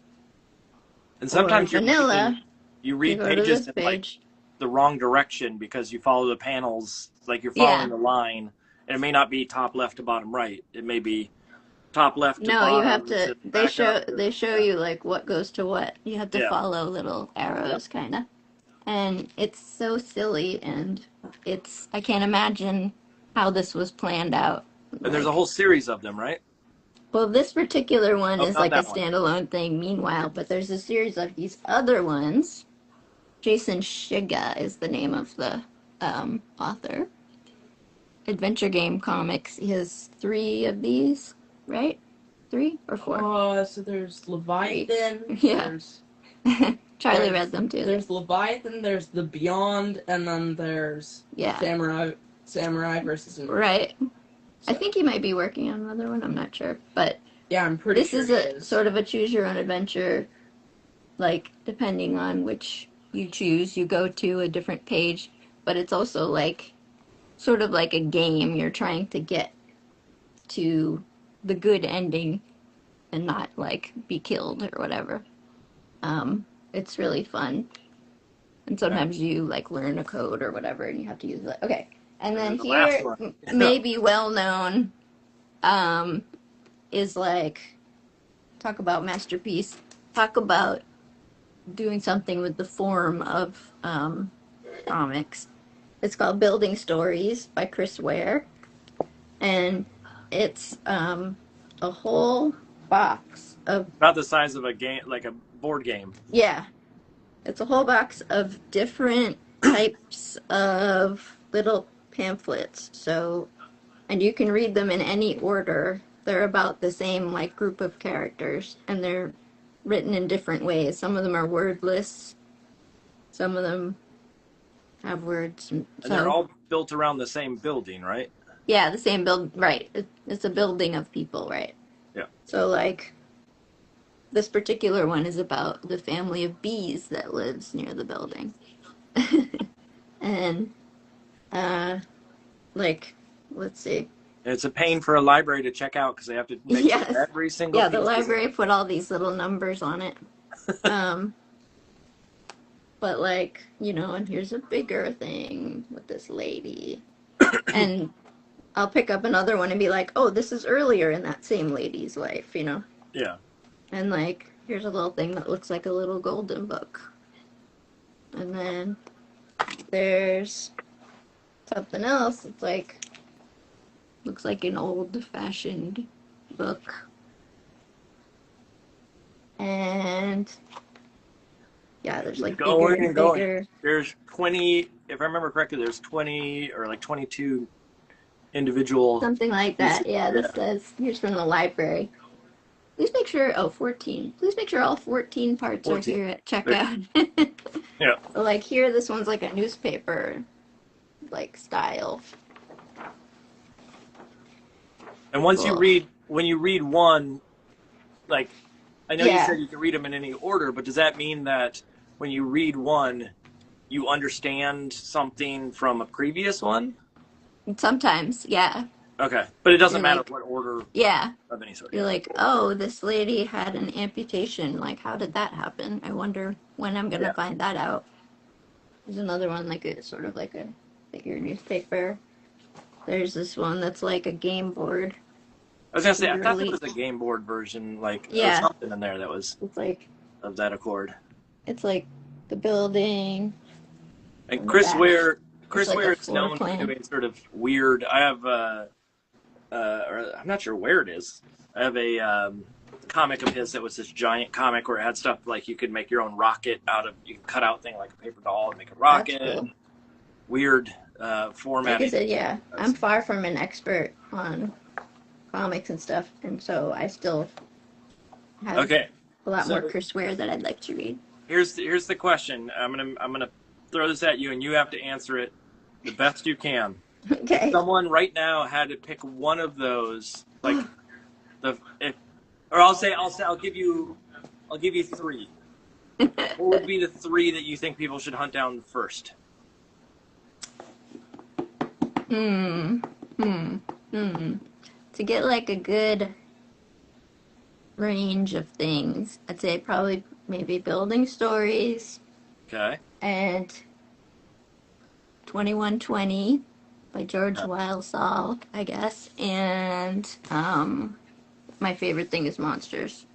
And or sometimes vanilla, you you read go to pages this in like page. the wrong direction because you follow the panels, like you're following Yeah, the line, and it may not be top left to bottom right. It may be top left to no, you have bottom to. to back up. To, They show yeah, you like what goes to what. You have to yeah, follow little yep. arrows, kind of. And it's so silly, and I can't imagine how this was planned out. And there's a Like, whole series of them, right? well, this particular one Oh, is not like a that one. standalone thing, meanwhile, but there's a series of these other ones. Jason Shiga is the name of the author. Adventure Game Comics. He has three of these, right? Three or four? So there's Three. Leviathan, Yeah. Charlie read there's them too. there's Leviathan, there's the Beyond, and then there's Yeah. Samurai versus Right. I So, think he might be working on another one. I'm not sure, but yeah, I'm pretty this sure is he a is. sort of a choose your own adventure. Like depending on which you choose, you go to a different page, but it's also like sort of like a game. You're trying to get to the good ending and not like be killed or whatever. It's really fun, and Okay. sometimes you like learn a code or whatever, and you have to use it. Okay, and And then then the last here, one. maybe well known, um, is like talk about masterpiece. Talk about doing something with the form of comics. It's called Building Stories by Chris Ware, and it's a whole box of About the size of a game, like a board game. yeah, it's a whole box of different types of little pamphlets. So, and you can read them in any order. They're about the same like group of characters, and they're written in different ways. Some of them are wordless. Some of them have words. And they're So, all built around the same building, right? yeah, the same build, right? It's a building of people, right? Yeah. So like this particular one is about the family of bees that lives near the building. And uh like let's see. It's a pain for a library to check out because they have to make sure Yes. every single Yeah, the piece is. library put all these little numbers on it. Um but like, and here's a bigger thing with this lady. And I'll pick up another one and be like, "Oh, this is earlier in that same lady's life." Yeah. And like, here's a little thing that looks like a little golden book. And then there's something else. It's like looks like an old-fashioned book. And yeah, there's like bigger Going and and going. bigger. There's 20, if I remember correctly, there's 20 or like 22 individual Something like pieces. that. Yeah, this says here's from the library. Please make sure, 14. Please make sure all 14 parts 14. are here at There- checkout. Yeah. So like here, this one's like a newspaper like style. And once you Cool. read, when you read one, like, I know you Yeah. said you can read them in any order, but does that mean that when you read one, you understand something from a previous one? Sometimes, yeah. Okay. But it doesn't You're matter like, what order yeah. of any sort. You're like, oh, this lady had an amputation. Like, how did that happen? I wonder when I'm gonna Yeah. find that out. There's another one like a sort of like a bigger newspaper. There's this one that's like a game board. I was gonna say, I thought there Literally, was a game board version, like, or yeah. something in there that was It's like of that accord. the building. And On the Chris back, Ware, there's like a is floor known for plan. doing sort of weird. I have, or I'm not sure where it is. I have a comic of his that was this giant comic where it had stuff like you could make your own rocket out of, you could cut out thing like a paper doll and make a rocket. That's cool. Weird Like formatting. I said, yeah, I'm far from an expert on comics and stuff, and so I still have Okay, a lot so more Chris Ware that I'd like to read. here's the question. I'm gonna throw this at you, and you have to answer it the best you can. Okay. If someone right now had to pick one of those, like I'll give you three. What would be the three that you think people should hunt down first? To get like a good range of things, I'd say probably maybe building stories Okay. and 2120 by George Wildsall, I guess. And my favorite thing is monsters.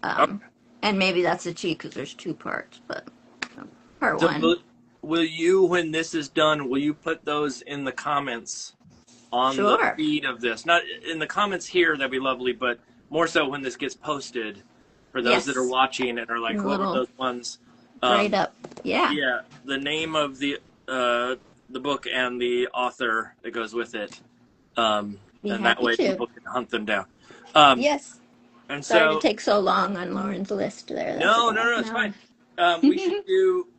And maybe that's a cheat because there's two parts, but part So one. will you, when this is done, will you put those in the comments on the Sure. feed of this? Not in the comments here, that'd be lovely, but more so when this gets posted for those that are Yes. watching and are like, what were Little those ones? Right up. Yeah. Yeah, the name of the book and the author that goes with it, Be and that happy way to. people can hunt them down. Yes. And Sorry so, to take so long on Lauren's list there. That's no, like half it's an fine. hour.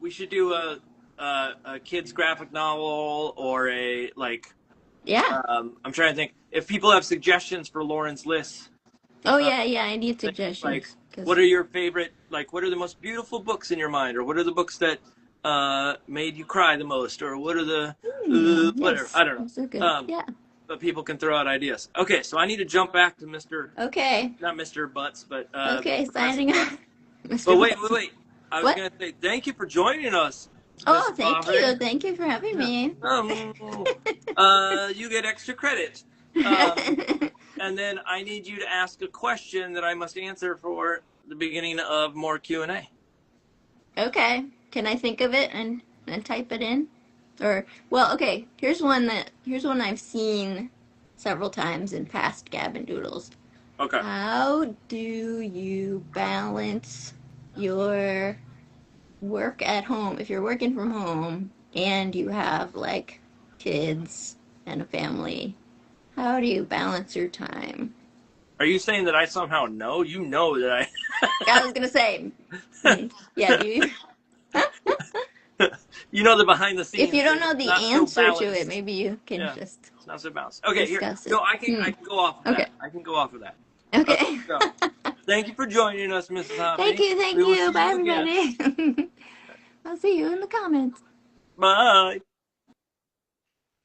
We should do a kid's graphic novel or a like. Yeah. I'm trying to think if people have suggestions for Lauren's list. Oh yeah. I need suggestions. Like, 'cause- what are your favorite? Like, what are the most beautiful books in your mind, or what are the books that made you cry the most, or what are the whatever? yes, I don't know. those are good. Yeah. But people can throw out ideas. Okay, so I need to jump back to Okay. not Mr. Butts, but Okay. Professor Signing Butts. off. Mr. But wait. I was What? gonna say thank you for joining us. Oh, Ms. thank Bobby. you. Thank you for having me. You get extra credit. And then I need you to ask a question that I must answer for the beginning of more Q&A. Okay. Can I think of it and type it in? Or well, okay. Here's one I've seen several times in past Gavin Doodles. Okay. How do you balance your work at home if you're working from home and you have like kids and a family? How do you balance your time? Are you saying that I somehow know? You know that I... I was gonna say, yeah. Do you, You know the behind the scenes. if you don't know the Not so answer to balanced. it, maybe you can Yeah. just It's not so balanced. Okay, here. discuss it. No, I can go off of Okay. that. I can go off of that. Okay, Okay. so thank you for joining us, Mrs. Thank Hoppy. you, thank We will you. see Bye, you again. everybody. I'll see you in the comments. Bye.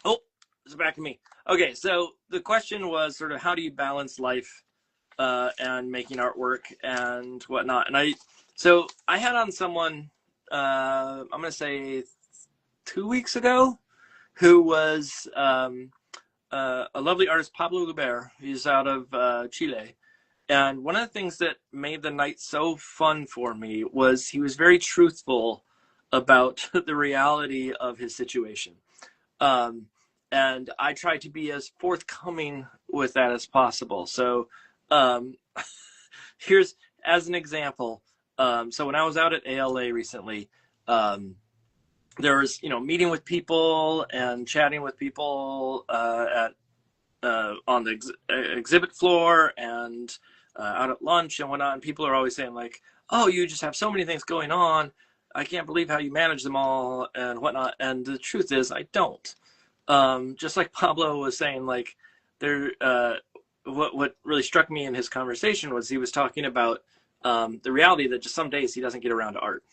Oh, it's back to me. Okay, so the question was sort of how do you balance life and making artwork and whatnot? And so I had on someone, I'm going to say 2 weeks ago, who was a lovely artist, Pablo Luber. He's out of Chile. And one of the things that made the night so fun for me was he was very truthful about the reality of his situation. Um, and I try to be as forthcoming with that as possible. So um, here's, as an example, so when I was out at ALA recently, there was, meeting with people and chatting with people at on the exhibit floor and out at lunch and whatnot. And people are always saying like, "Oh, you just have so many things going on. I can't believe how you manage them all and whatnot." And the truth is, I don't. Just like Pablo was saying, like there. What really struck me in his conversation was he was talking about the reality that just some days he doesn't get around to art.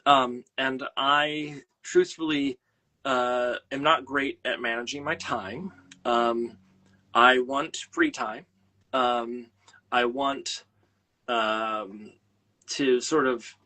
And I truthfully am not great at managing my time. I want free time. I want to sort of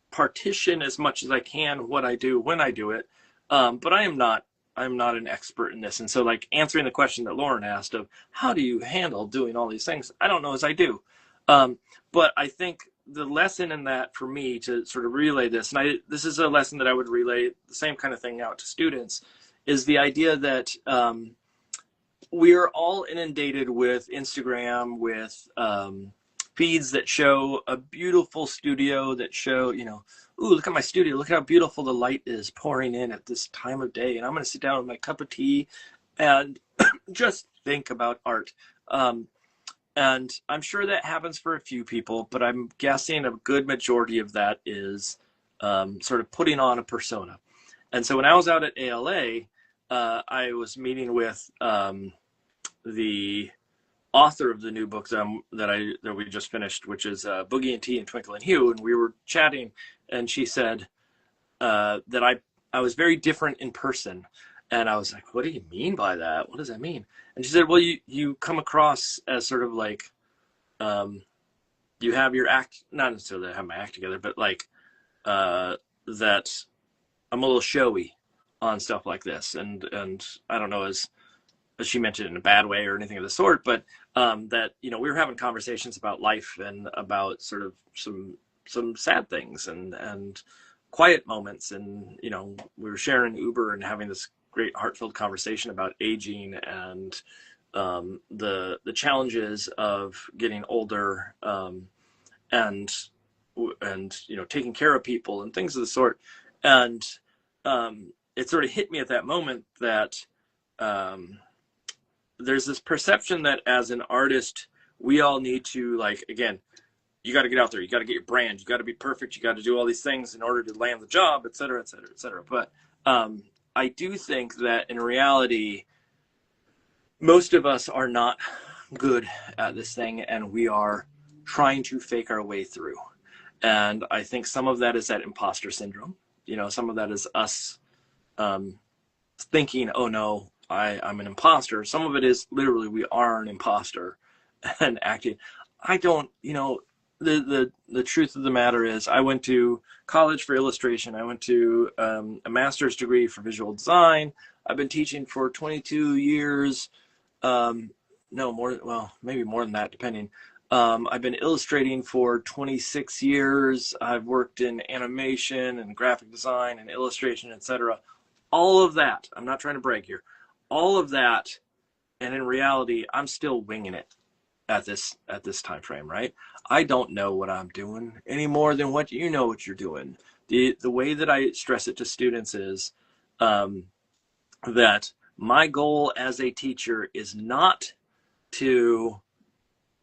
partition as much as I can what I do when I do it. But I'm not an expert in this. And so like answering the question that Lauren asked of how do you handle doing all these things? I don't know as I do. But I think the lesson in that for me to sort of relay this, and this is a lesson that I would relay the same kind of thing out to students, is the idea that we are all inundated with Instagram, with feeds that show a beautiful studio that show, ooh, look at my studio. Look how beautiful the light is pouring in at this time of day. And I'm going to sit down with my cup of tea and just think about art. And I'm sure that happens for a few people, but I'm guessing a good majority of that is sort of putting on a persona. And so when I was out at ALA, I was meeting with the author of the new book that we just finished, which is Boogie and Tea and Twinkle and Hue, and we were chatting, and she said that I was very different in person, and I was like, "What do you mean by that? What does that mean?" And she said, "Well, you come across as sort of like you have your act, not necessarily I have my act together, but like that I'm a little showy on stuff like this, and I don't know as she mentioned in a bad way or anything of the sort, but that we were having conversations about life and about sort of some sad things and quiet moments, and we were sharing Uber and having this great heartfelt conversation about aging and the challenges of getting older, and taking care of people and things of the sort, and it sort of hit me at that moment that there's this perception that as an artist, we all need to, like, again, you got to get out there, you got to get your brand, you got to be perfect, you got to do all these things in order to land the job, et cetera, et cetera, et cetera. But I do think that in reality, most of us are not good at this thing, and we are trying to fake our way through. And I think some of that is that imposter syndrome. Some of that is us thinking, oh no, I'm an imposter. Some of it is literally we are an imposter and acting. I don't, the truth of the matter is I went to college for illustration. I went to a master's degree for visual design. I've been teaching for 22 years. No more, well, maybe more than that, depending. I've been illustrating for 26 years. I've worked in animation and graphic design and illustration, etc. All of that, I'm not trying to brag here, all of that, and in reality, I'm still winging it at this time frame, right? I don't know what I'm doing any more than what you know what you're doing. The way that I stress it to students is that my goal as a teacher is not to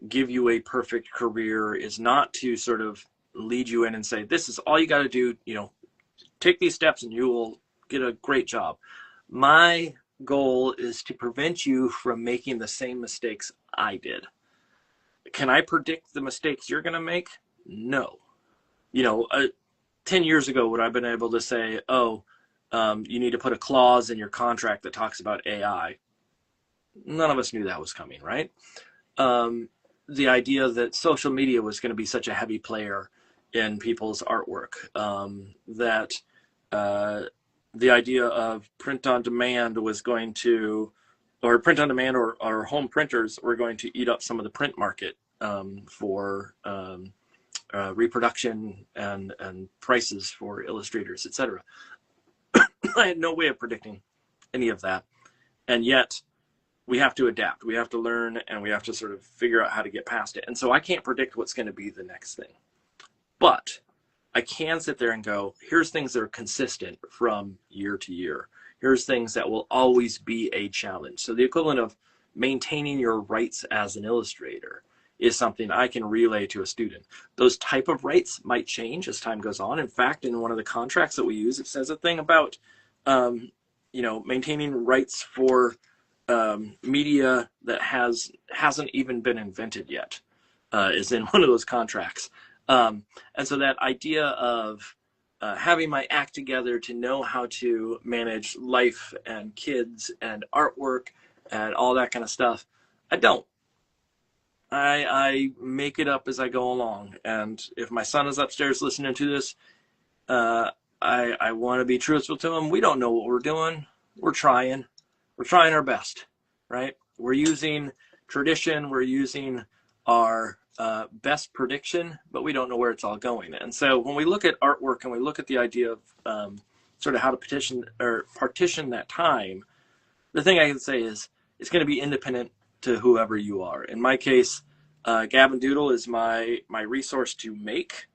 give you a perfect career, is not to sort of lead you in and say, this is all you got to do, take these steps and you will get a great job. My goal is to prevent you from making the same mistakes I did. Can I predict the mistakes you're going to make? No. 10 years ago, would I have been able to say, oh, you need to put a clause in your contract that talks about AI? None of us knew that was coming, right? The idea that social media was going to be such a heavy player in people's artwork, that the idea of print on demand was going to, or print on demand or home printers were going to eat up some of the print market for reproduction and prices for illustrators, etc. I had no way of predicting any of that. And yet we have to adapt. We have to learn, and we have to sort of figure out how to get past it. And so I can't predict what's going to be the next thing. But I can sit there and go, here's things that are consistent from year to year. Here's things that will always be a challenge. So the equivalent of maintaining your rights as an illustrator is something I can relay to a student. Those type of rights might change as time goes on. In fact, in one of the contracts that we use, it says a thing about maintaining rights for media that hasn't even been invented yet, is in one of those contracts. And so that idea of having my act together to know how to manage life and kids and artwork and all that kind of stuff, I don't. I make it up as I go along. And if my son is upstairs listening to this, I want to be truthful to him. We don't know what we're doing. We're trying our best, right? We're using tradition. We're using our best prediction, but we don't know where it's all going. And so when we look at artwork and we look at the idea of sort of how to partition that time, the thing I can say is it's going to be independent to whoever you are. In my case, Gab and Doodle is my resource to make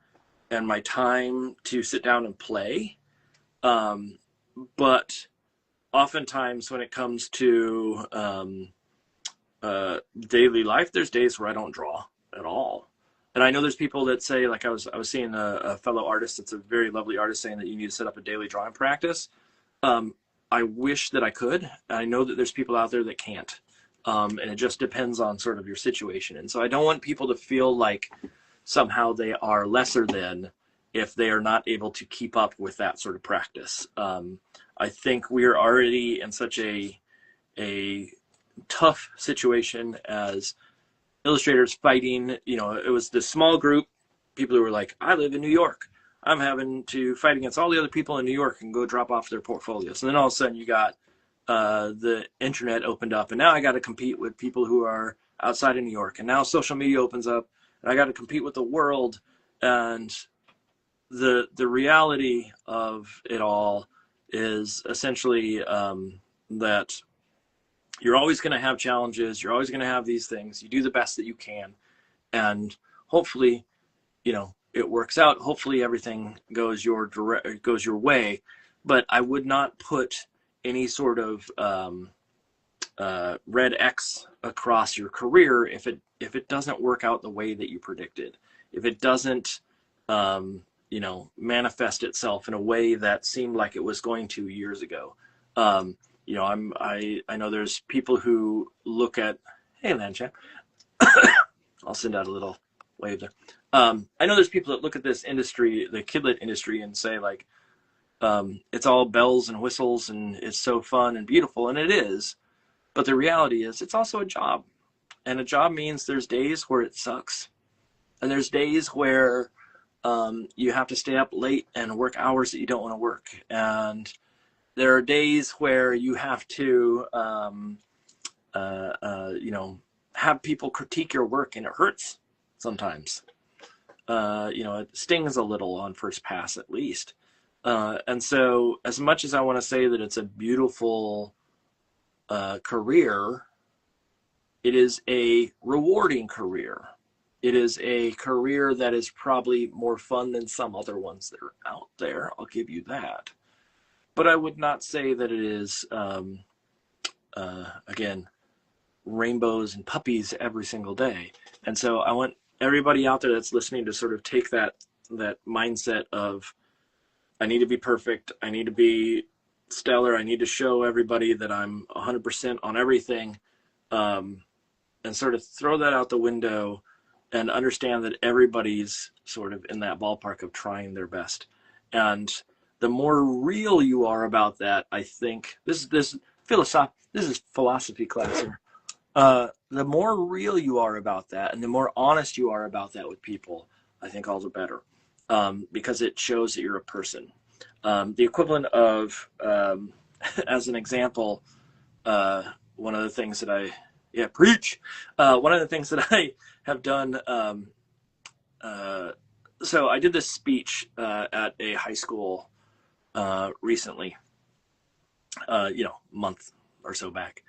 and my time to sit down and play. But oftentimes when it comes to daily life, there's days where I don't draw at all. And I know there's people that say, like I was seeing a fellow artist that's a very lovely artist saying that you need to set up a daily drawing practice. I wish that I could. I know that there's people out there that can't. And it just depends on sort of your situation. And so I don't want people to feel like somehow they are lesser than if they are not able to keep up with that sort of practice. I think we are already in such a tough situation as illustrators fighting. It was this small group, people who were like, I live in New York. I'm having to fight against all the other people in New York and go drop off their portfolios. And then all of a sudden you got the internet opened up, and now I got to compete with people who are outside of New York. And now social media opens up, and I got to compete with the world. And the reality of it all is essentially that you're always going to have challenges. You're always going to have these things. You do the best that you can, and hopefully, it works out. Hopefully, everything goes your way. But I would not put any sort of red X across your career if it doesn't work out the way that you predicted. If it doesn't manifest itself in a way that seemed like it was going to years ago. I know there's people who look at, hey, Lanchan, I'll send out a little wave there. I know there's people that look at this industry, the kidlit industry, and say like, it's all bells and whistles and it's so fun and beautiful, and it is. But the reality is it's also a job. And a job means there's days where it sucks. And there's days where you have to stay up late and work hours that you don't want to work. And there are days where you have to, have people critique your work, and it hurts sometimes. It stings a little on first pass at least. And so as much as I want to say that it's a beautiful career, it is a rewarding career. It is a career that is probably more fun than some other ones that are out there. I'll give you that. But I would not say that it is, again, rainbows and puppies every single day. And so I want everybody out there that's listening to sort of take that mindset of, I need to be perfect. I need to be stellar. I need to show everybody that I'm 100% on everything, and sort of throw that out the window and understand that everybody's sort of in that ballpark of trying their best. And the more real you are about that, I think this is philosophy class here. The more real you are about that, and the more honest you are about that with people, I think all the better, because it shows that you're a person. The equivalent of, as an example, one of the things that preach. One of the things that I have done. So I did this speech at a high school recently, a month or so back.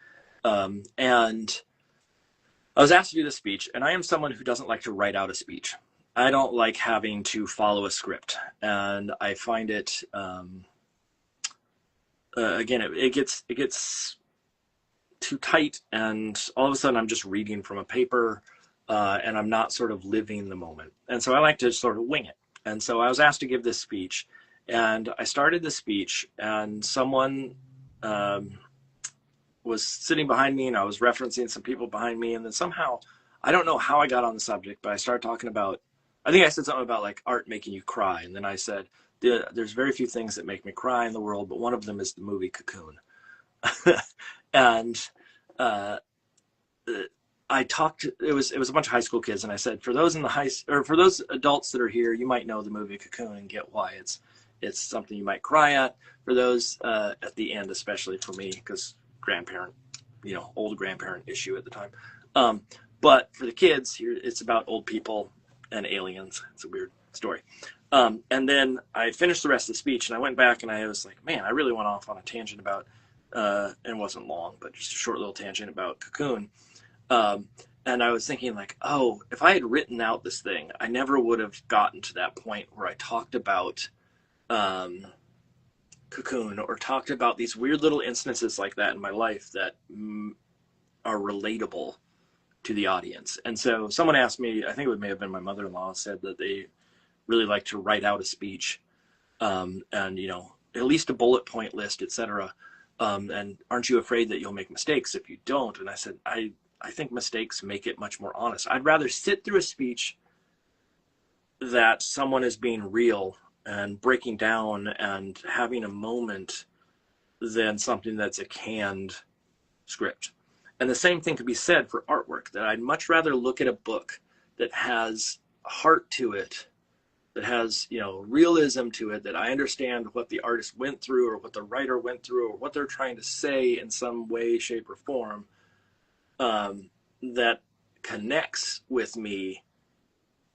And I was asked to do this speech, and I am someone who doesn't like to write out a speech. I don't like having to follow a script, and I find it, again, it gets too tight, and all of a sudden I'm just reading from a paper, and I'm not sort of living the moment. And so I like to sort of wing it. And so I was asked to give this speech, and I started the speech, and someone was sitting behind me, and I was referencing some people behind me, and then somehow, I don't know how I got on the subject, but I started talking about, I think I said something about like art making you cry, and then I said, there's very few things that make me cry in the world, but one of them is the movie Cocoon. And I talked, it was a bunch of high school kids, and I said, for those for those adults that are here, you might know the movie Cocoon and get why it's something you might cry at. For those at the end, especially for me, because old grandparent issue at the time. But for the kids, here it's about old people and aliens. It's a weird story. And then I finished the rest of the speech, and I went back and I was like, man, I really went off on a tangent about, and it wasn't long, but just a short little tangent about Cocoon. And I was thinking like, oh, if I had written out this thing, I never would have gotten to that point where I talked about Cocoon, or talked about these weird little instances like that in my life that are relatable to the audience. And so someone asked me, I think it may have been my mother-in-law, said that they really like to write out a speech, and at least a bullet point list, etc. And aren't you afraid that you'll make mistakes if you don't? And I said, I think mistakes make it much more honest. I'd rather sit through a speech that someone is being real and breaking down and having a moment than something that's a canned script. And the same thing could be said for artwork, that I'd much rather look at a book that has heart to it, that has, realism to it, that I understand what the artist went through or what the writer went through or what they're trying to say in some way, shape, or form, that connects with me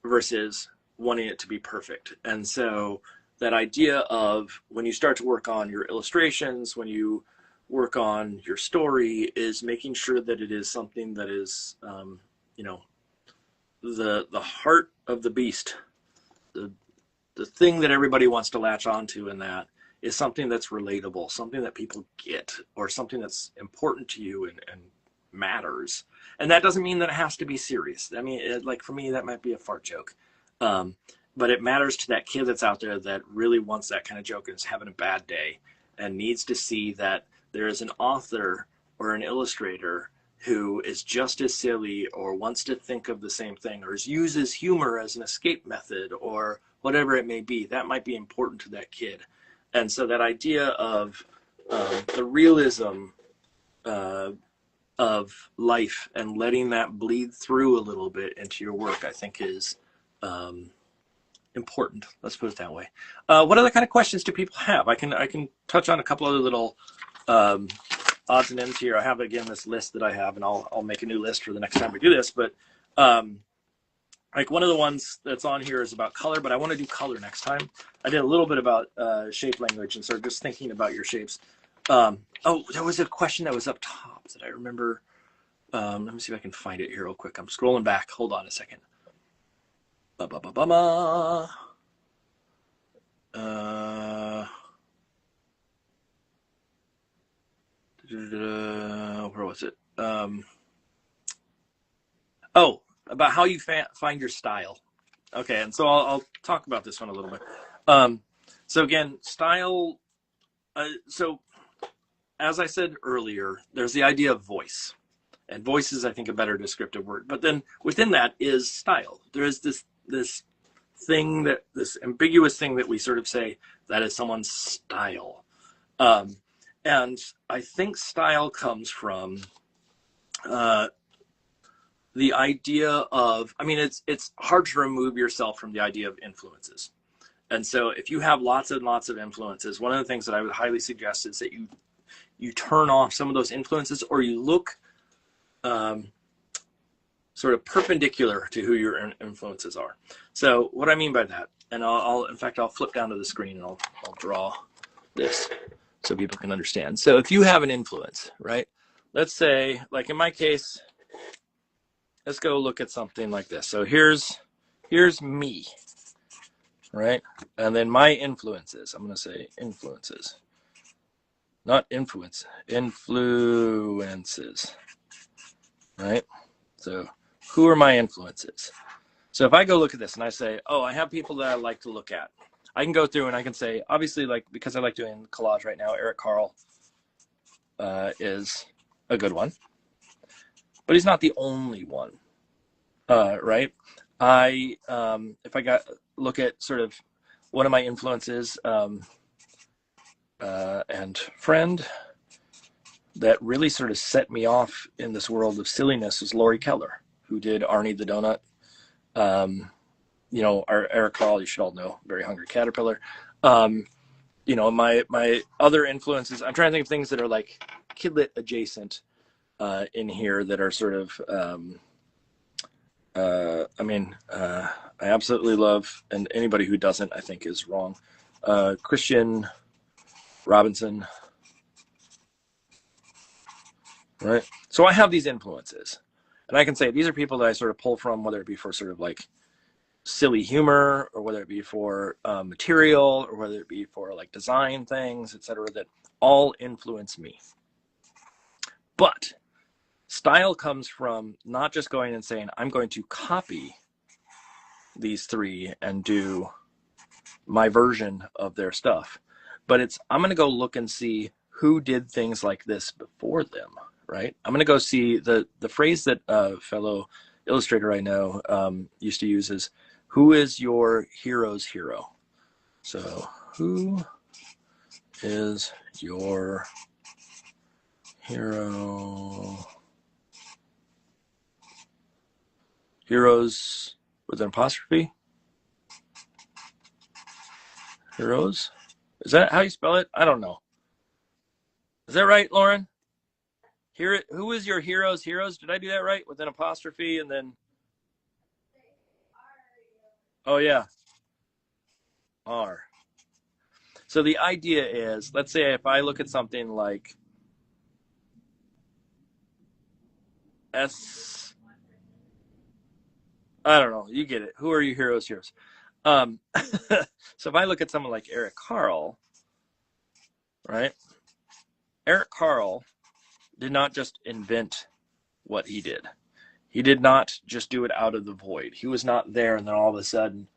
versus wanting it to be perfect. And so that idea of when you start to work on your illustrations, when you work on your story, is making sure that it is something that is, the heart of the beast, the thing that everybody wants to latch onto in that is something that's relatable, something that people get, or something that's important to you and matters. And that doesn't mean that it has to be serious. I mean, like for me, that might be a fart joke. But it matters to that kid that's out there that really wants that kind of joke and is having a bad day and needs to see that there is an author or an illustrator who is just as silly or wants to think of the same thing or uses humor as an escape method or whatever it may be. That might be important to that kid. And so that idea of the realism of life and letting that bleed through a little bit into your work, I think is important. Let's put it that way. What other kind of questions do people have? I can touch on a couple other little odds and ends here. I have, again, this list that I have, and I'll make a new list for the next time we do this. But like one of the ones that's on here is about color, but I want to do color next time. I did a little bit about shape language, and so just thinking about your shapes. Oh, there was a question that was up top that I remember. Let me see if I can find it here real quick. I'm scrolling back. Hold on a second. Where was it? Oh, about how you find your style. Okay, and so I'll talk about this one a little bit. So again, style. So as I said earlier, there's the idea of voice. And voice is, I think, a better descriptive word. But then within that is style. There is this thing, this ambiguous thing that we sort of say that is someone's style. And I think style comes from the idea of, I mean, it's hard to remove yourself from the idea of influences. And so if you have lots and lots of influences, one of the things that I would highly suggest is that you turn off some of those influences, or you look sort of perpendicular to who your influences are. So what I mean by that, and in fact, I'll flip down to the screen and I'll draw this so people can understand. So if you have an influence, right? Let's say, like in my case, let's go look at something like this. So here's me, right? And then my influences, I'm going to say influences, not influence, influences, right? So who are my influences? So if I go look at this and I say, oh, I have people that I like to look at, I can go through and I can say, obviously, like, because I like doing collage right now, Eric Carle is a good one, but he's not the only one, right? If I look at sort of one of my influences and friend that really sort of set me off in this world of silliness is Lori Keller, who did Arnie the Donut. You know, our Eric Carle, you should all know, Very Hungry Caterpillar. You know, my other influences, I'm trying to think of things that are like Kidlit adjacent in here that are sort of, I absolutely love, and anybody who doesn't, I think, is wrong. Christian Robinson, right? So I have these influences, and I can say these are people that I sort of pull from, whether it be for sort of like silly humor, or whether it be for material, or whether it be for like design things, etc., that all influence me. But style comes from not just going and saying, I'm going to copy these three and do my version of their stuff, but it's, I'm going to go look and see who did things like this before them, right? I'm going to go see the phrase that a fellow illustrator I know used to use is, who is your hero's hero? So who is your hero? Heroes with an apostrophe? Heroes? Is that how you spell it? I don't know. Is that right, Lauren? Who is your hero's heroes? Did I do that right? With an apostrophe and then... Oh, yeah. R. So the idea is, let's say if I look at something like S... I don't know. You get it. Who are your heroes' heroes? So if I look at someone like Eric Carle, right? Eric Carle did not just invent what he did. He did not just do it out of the void. He was not there and then all of a sudden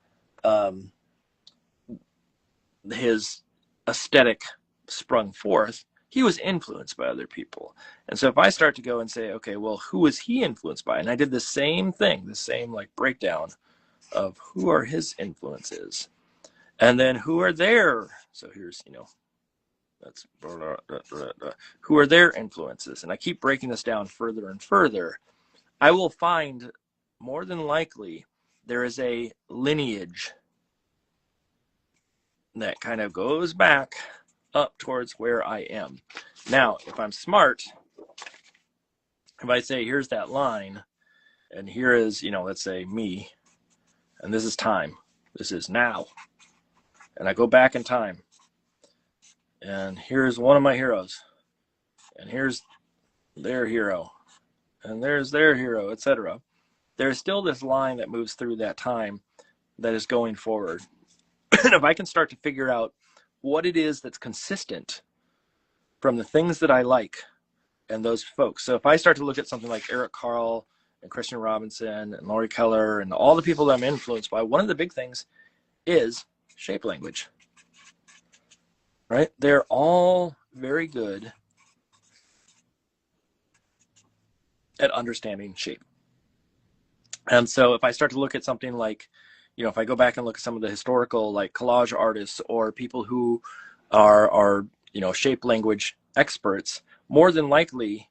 his aesthetic sprung forth. He was influenced by other people. And so if I start to go and say, okay, well, who was he influenced by? And I did the same thing, the same like breakdown of who are his influences. And then who are their, so here's, you know, that's who are their influences. And I keep breaking this down further and further. I will find more than likely there is a lineage that kind of goes back up towards where I am. Now, if I'm smart, if I say, here's that line, and here is, you know, let's say me, and this is time, this is now, and I go back in time, and here's one of my heroes, and here's their hero, and there's their hero, etc. There's still this line that moves through that time that is going forward. And if I can start to figure out what it is that's consistent from the things that I like and those folks. So if I start to look at something like Eric Carle and Christian Robinson and Lori Keller and all the people that I'm influenced by, one of the big things is shape language, right? They're all very good at understanding shape. And so if I start to look at something like, if I go back and look at some of the historical like collage artists or people who are shape language experts, more than likely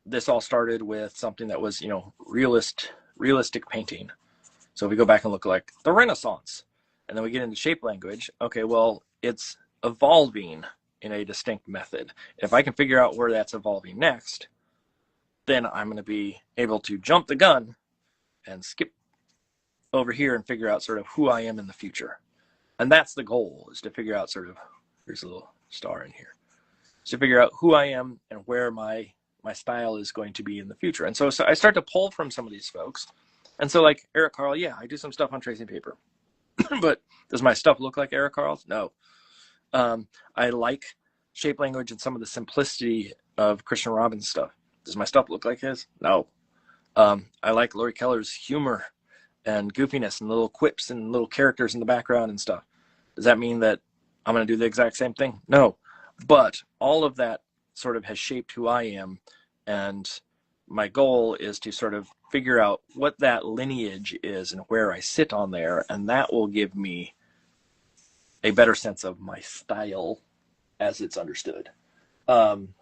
this all started with something that was, realistic painting. So if we go back and look like the Renaissance, and then we get into shape language, okay, well, it's evolving in a distinct method. If I can figure out where that's evolving next, then I'm going to be able to jump the gun and skip over here and figure out sort of who I am in the future. And that's the goal, is to figure out sort of, here's a little star in here, to figure out who I am and where my style is going to be in the future. And so I start to pull from some of these folks. And so like Eric Carle, yeah, I do some stuff on tracing paper. But does my stuff look like Eric Carle's? No. I like shape language and some of the simplicity of Christian Robbins stuff. Does my stuff look like his? No. I like Laurie Keller's humor and goofiness and little quips and little characters in the background and stuff. Does that mean that I'm going to do the exact same thing? No. But all of that sort of has shaped who I am. And my goal is to sort of figure out what that lineage is and where I sit on there. And that will give me a better sense of my style as it's understood. I'm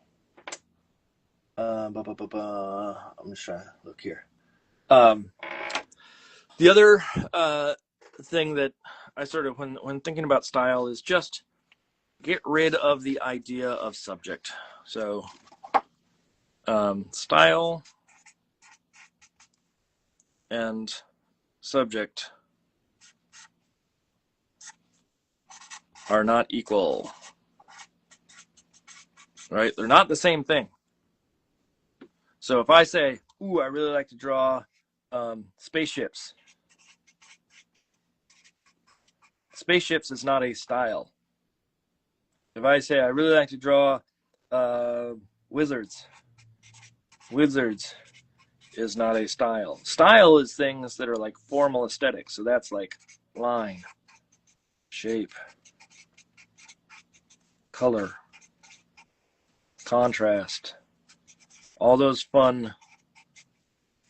just trying to look here. The other thing that I sort of, when thinking about style, is just get rid of the idea of subject. So style and subject are not equal, right? They're not the same thing. So if I say, ooh, I really like to draw spaceships. Spaceships is not a style. If I say I really like to draw wizards. Wizards is not a style. Style is things that are like formal aesthetics. So that's like line, shape, color, contrast, all those fun.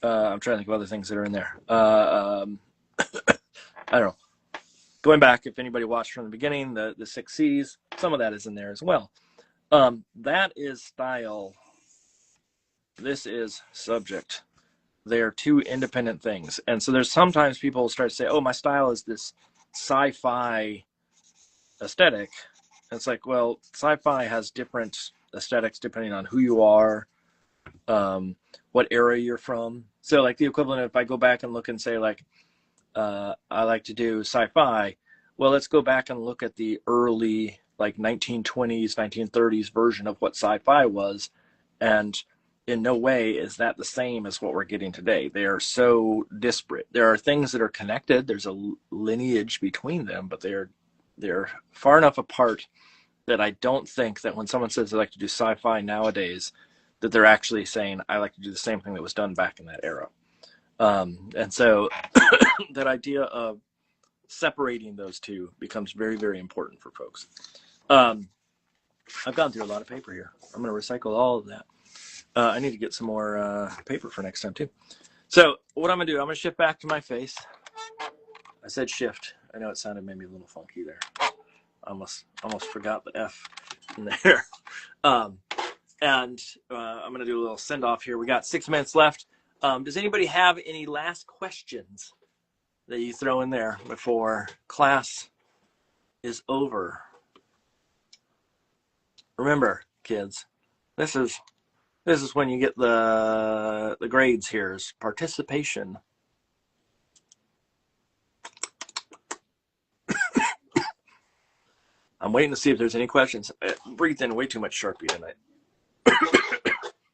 I'm trying to think of other things that are in there. I don't know. Going back, if anybody watched from the beginning, the 6 C's, some of that is in there as well. That is style. This is subject. They are two independent things. And so there's sometimes people start to say, oh, my style is this sci-fi aesthetic. And it's like, well, sci-fi has different aesthetics depending on who you are, what era you're from. So like the equivalent, if I go back and look and say like, I like to do sci-fi, well, let's go back and look at the early like 1920s, 1930s version of what sci-fi was. And in no way is that the same as what we're getting today. They are so disparate. There are things that are connected. There's a lineage between them, but they're far enough apart that I don't think that when someone says they like to do sci-fi nowadays, that they're actually saying, I like to do the same thing that was done back in that era. And so that idea of separating those two becomes very, very important for folks. I've gone through a lot of paper here. I'm going to recycle all of that. I need to get some more paper for next time too. So what I'm going to do, I'm going to shift back to my face. I said shift. I know it sounded maybe a little funky there. I almost forgot the F in there. And I'm going to do a little send off here. We got 6 minutes left. Does anybody have any last questions that you throw in there before class is over? Remember, kids, this is when you get the grades here, is participation. I'm waiting to see if there's any questions. I breathed in way too much Sharpie tonight.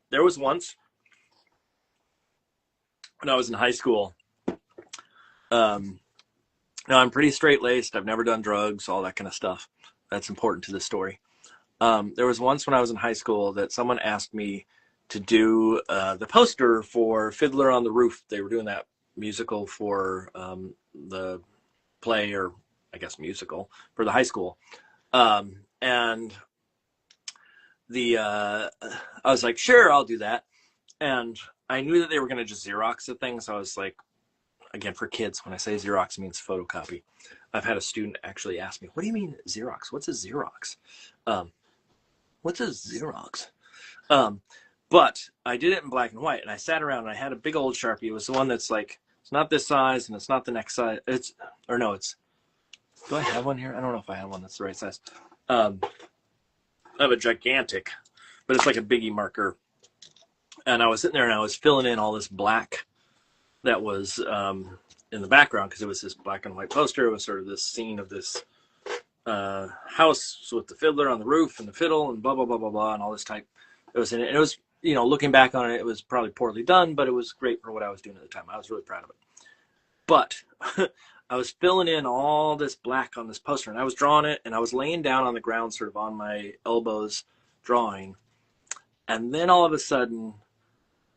There was once when I was in high school. Now I'm pretty straight-laced. I've never done drugs, all that kind of stuff. That's important to the story. There was once when I was in high school that someone asked me to do the poster for Fiddler on the Roof. They were doing that musical for the play, or I guess musical, for the high school. And I was like, sure, I'll do that. And I knew that they were going to just Xerox the thing. So I was like, again, for kids, when I say Xerox, it means photocopy. I've had a student actually ask me, what do you mean Xerox? What's a Xerox? Um, what's a Xerox? Um, but I did it in black and white, and I sat around and I had a big old Sharpie. It was the one that's like, it's not this size and it's not the next size. Do I have one here? I don't know if I have one that's the right size. I have a gigantic, but it's like a biggie marker. And I was sitting there and I was filling in all this black that was in the background, because it was this black and white poster. It was sort of this scene of this house with the fiddler on the roof and the fiddle and blah, blah, blah, blah, blah, and all this type. It was in it. And it was, looking back on it, it was probably poorly done, but it was great for what I was doing at the time. I was really proud of it. But I was filling in all this black on this poster, and I was drawing it, and I was laying down on the ground sort of on my elbows drawing. And then all of a sudden,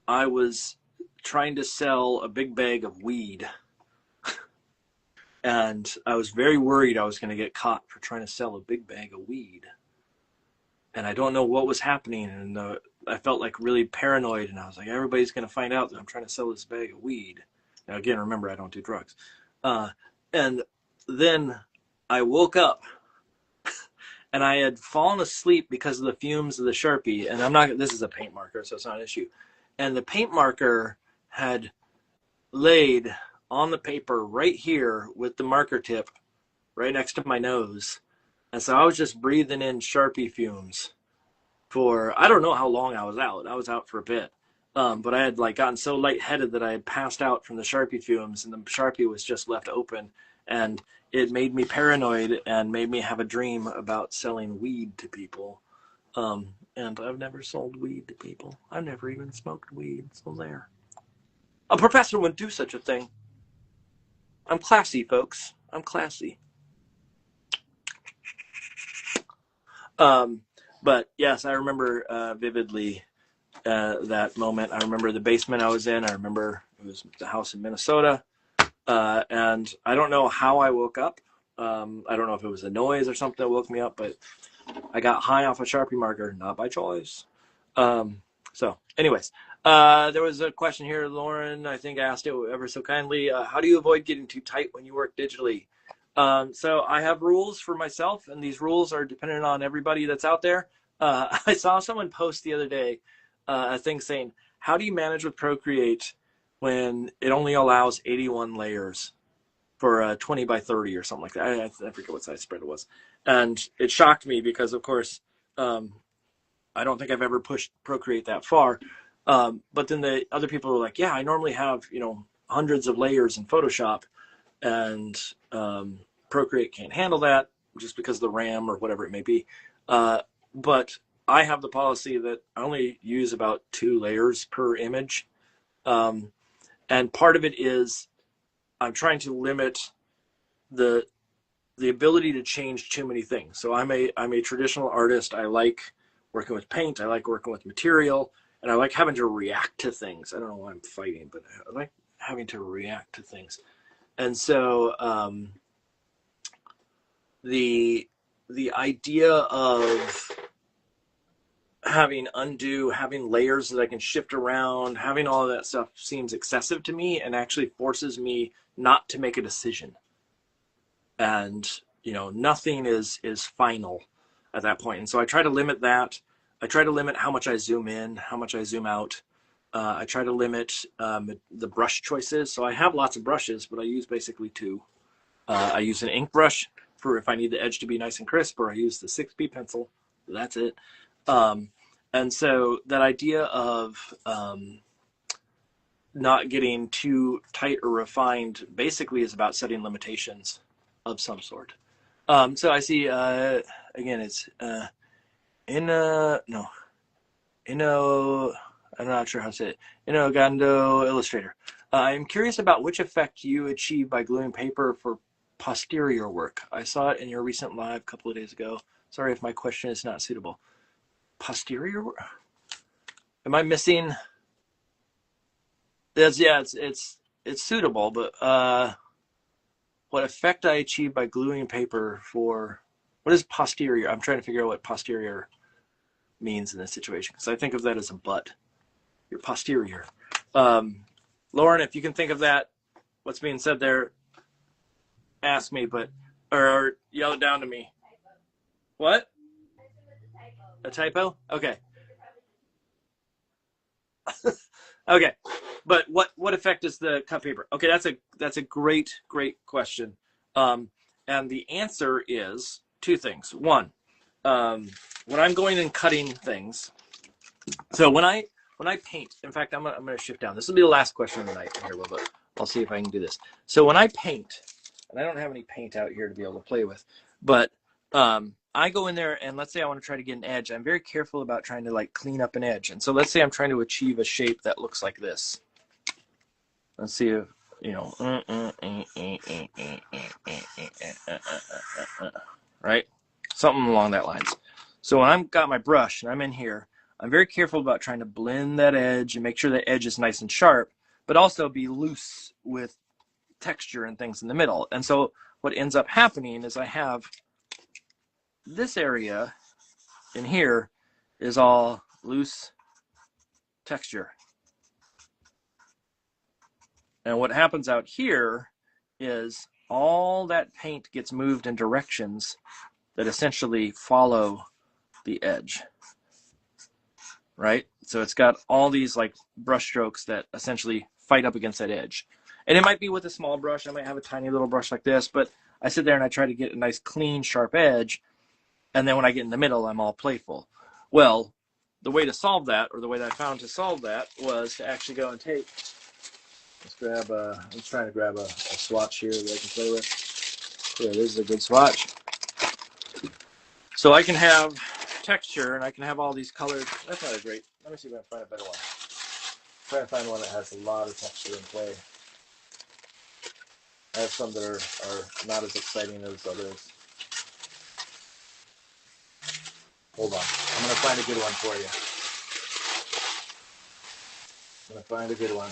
I was trying to sell a big bag of weed. And I was very worried I was going to get caught for trying to sell a big bag of weed. And I don't know what was happening. And I felt like really paranoid. And I was like, everybody's going to find out that I'm trying to sell this bag of weed. Now, again, remember, I don't do drugs. And then I woke up and I had fallen asleep because of the fumes of the Sharpie. And this is a paint marker, so it's not an issue. And the paint marker had laid on the paper right here with the marker tip right next to my nose. And so I was just breathing in Sharpie fumes for, I don't know how long I was out. I was out for a bit. But I had gotten so lightheaded that I had passed out from the Sharpie fumes, and the Sharpie was just left open. And it made me paranoid and made me have a dream about selling weed to people. And I've never sold weed to people. I've never even smoked weed. So there. A professor wouldn't do such a thing. I'm classy, folks. I'm classy. But yes, I remember vividly that moment. I remember the basement I was in. I remember it was the house in Minnesota. And I don't know how I woke up. I don't know if it was a noise or something that woke me up, but I got high off a Sharpie marker, not by choice. So anyways, there was a question here, Lauren, I think asked it ever so kindly. How do you avoid getting too tight when you work digitally? So I have rules for myself, and these rules are dependent on everybody that's out there. I saw someone post the other day a thing saying, how do you manage with Procreate when it only allows 81 layers for 20 by 30 or something like that? I forget what size spread it was. And it shocked me because, of course, I don't think I've ever pushed Procreate that far. But then the other people were like, yeah, I normally have, hundreds of layers in Photoshop, and Procreate can't handle that just because of the RAM or whatever it may be. But I have the policy that I only use about 2 layers per image. And part of it is I'm trying to limit the ability to change too many things. So I'm a traditional artist. I like working with paint. I like working with material, and I like having to react to things. I don't know why I'm fighting, but I like having to react to things. And so the idea of having layers that I can shift around, having all of that stuff seems excessive to me, and actually forces me not to make a decision. And nothing is final at that point. And so I try to limit that. I try to limit how much I zoom in, how much I zoom out. I try to limit the brush choices. So I have lots of brushes, but I use basically 2. I use an ink brush for if I need the edge to be nice and crisp, or I use the 6B pencil. That's it. And so that idea of not getting too tight or refined basically is about setting limitations of some sort. So I see, again, it's I'm not sure how to say it. Inogando Illustrator. I'm curious about which effect you achieve by gluing paper for posterior work. I saw it in your recent live a couple of days ago. Sorry if my question is not suitable. Posterior work? Am I missing? It's suitable, but what effect I achieve by gluing paper for, what is posterior? I'm trying to figure out what posterior means in this situation, because I think of that as a butt. your posterior. Lauren, if you can think of that, what's being said there, ask me, or yell it down to me. What? A typo? Okay. Okay. But what effect is the cut paper? Okay, that's a great question. And the answer is two things. One, when I'm going and cutting things. So when I paint, in fact, I'm gonna shift down. This will be the last question of the night here a little bit. I'll see if I can do this. So when I paint, and I don't have any paint out here to be able to play with, but I go in there and let's say I want to try to get an edge. I'm very careful about trying to like clean up an edge. And so let's say I'm trying to achieve a shape that looks like this. Let's see if, you know, right? Something along that lines. So when I've got my brush and I'm in here, I'm very careful about trying to blend that edge and make sure the edge is nice and sharp, but also be loose with texture and things in the middle. And so what ends up happening is I have this area in here is all loose texture. And what happens out here is all that paint gets moved in directions that essentially follow the edge, right? So it's got all these like brush strokes that essentially fight up against that edge. And it might be with a small brush. I might have a tiny little brush like this, but I sit there and I try to get a nice, clean, sharp edge. And then when I get in the middle, I'm all playful. Well, the way to solve that, or the way that I found to solve that, was to actually go and take, I'm trying to grab a swatch here that I can play with. Yeah, this is a good swatch. So I can have texture and I can have all these colors. That's not a great, let me see if I can find a better one. Try to find one that has a lot of texture in play. I have some that are not as exciting as others. Hold on. I'm going to find a good one for you. I'm going to find a good one.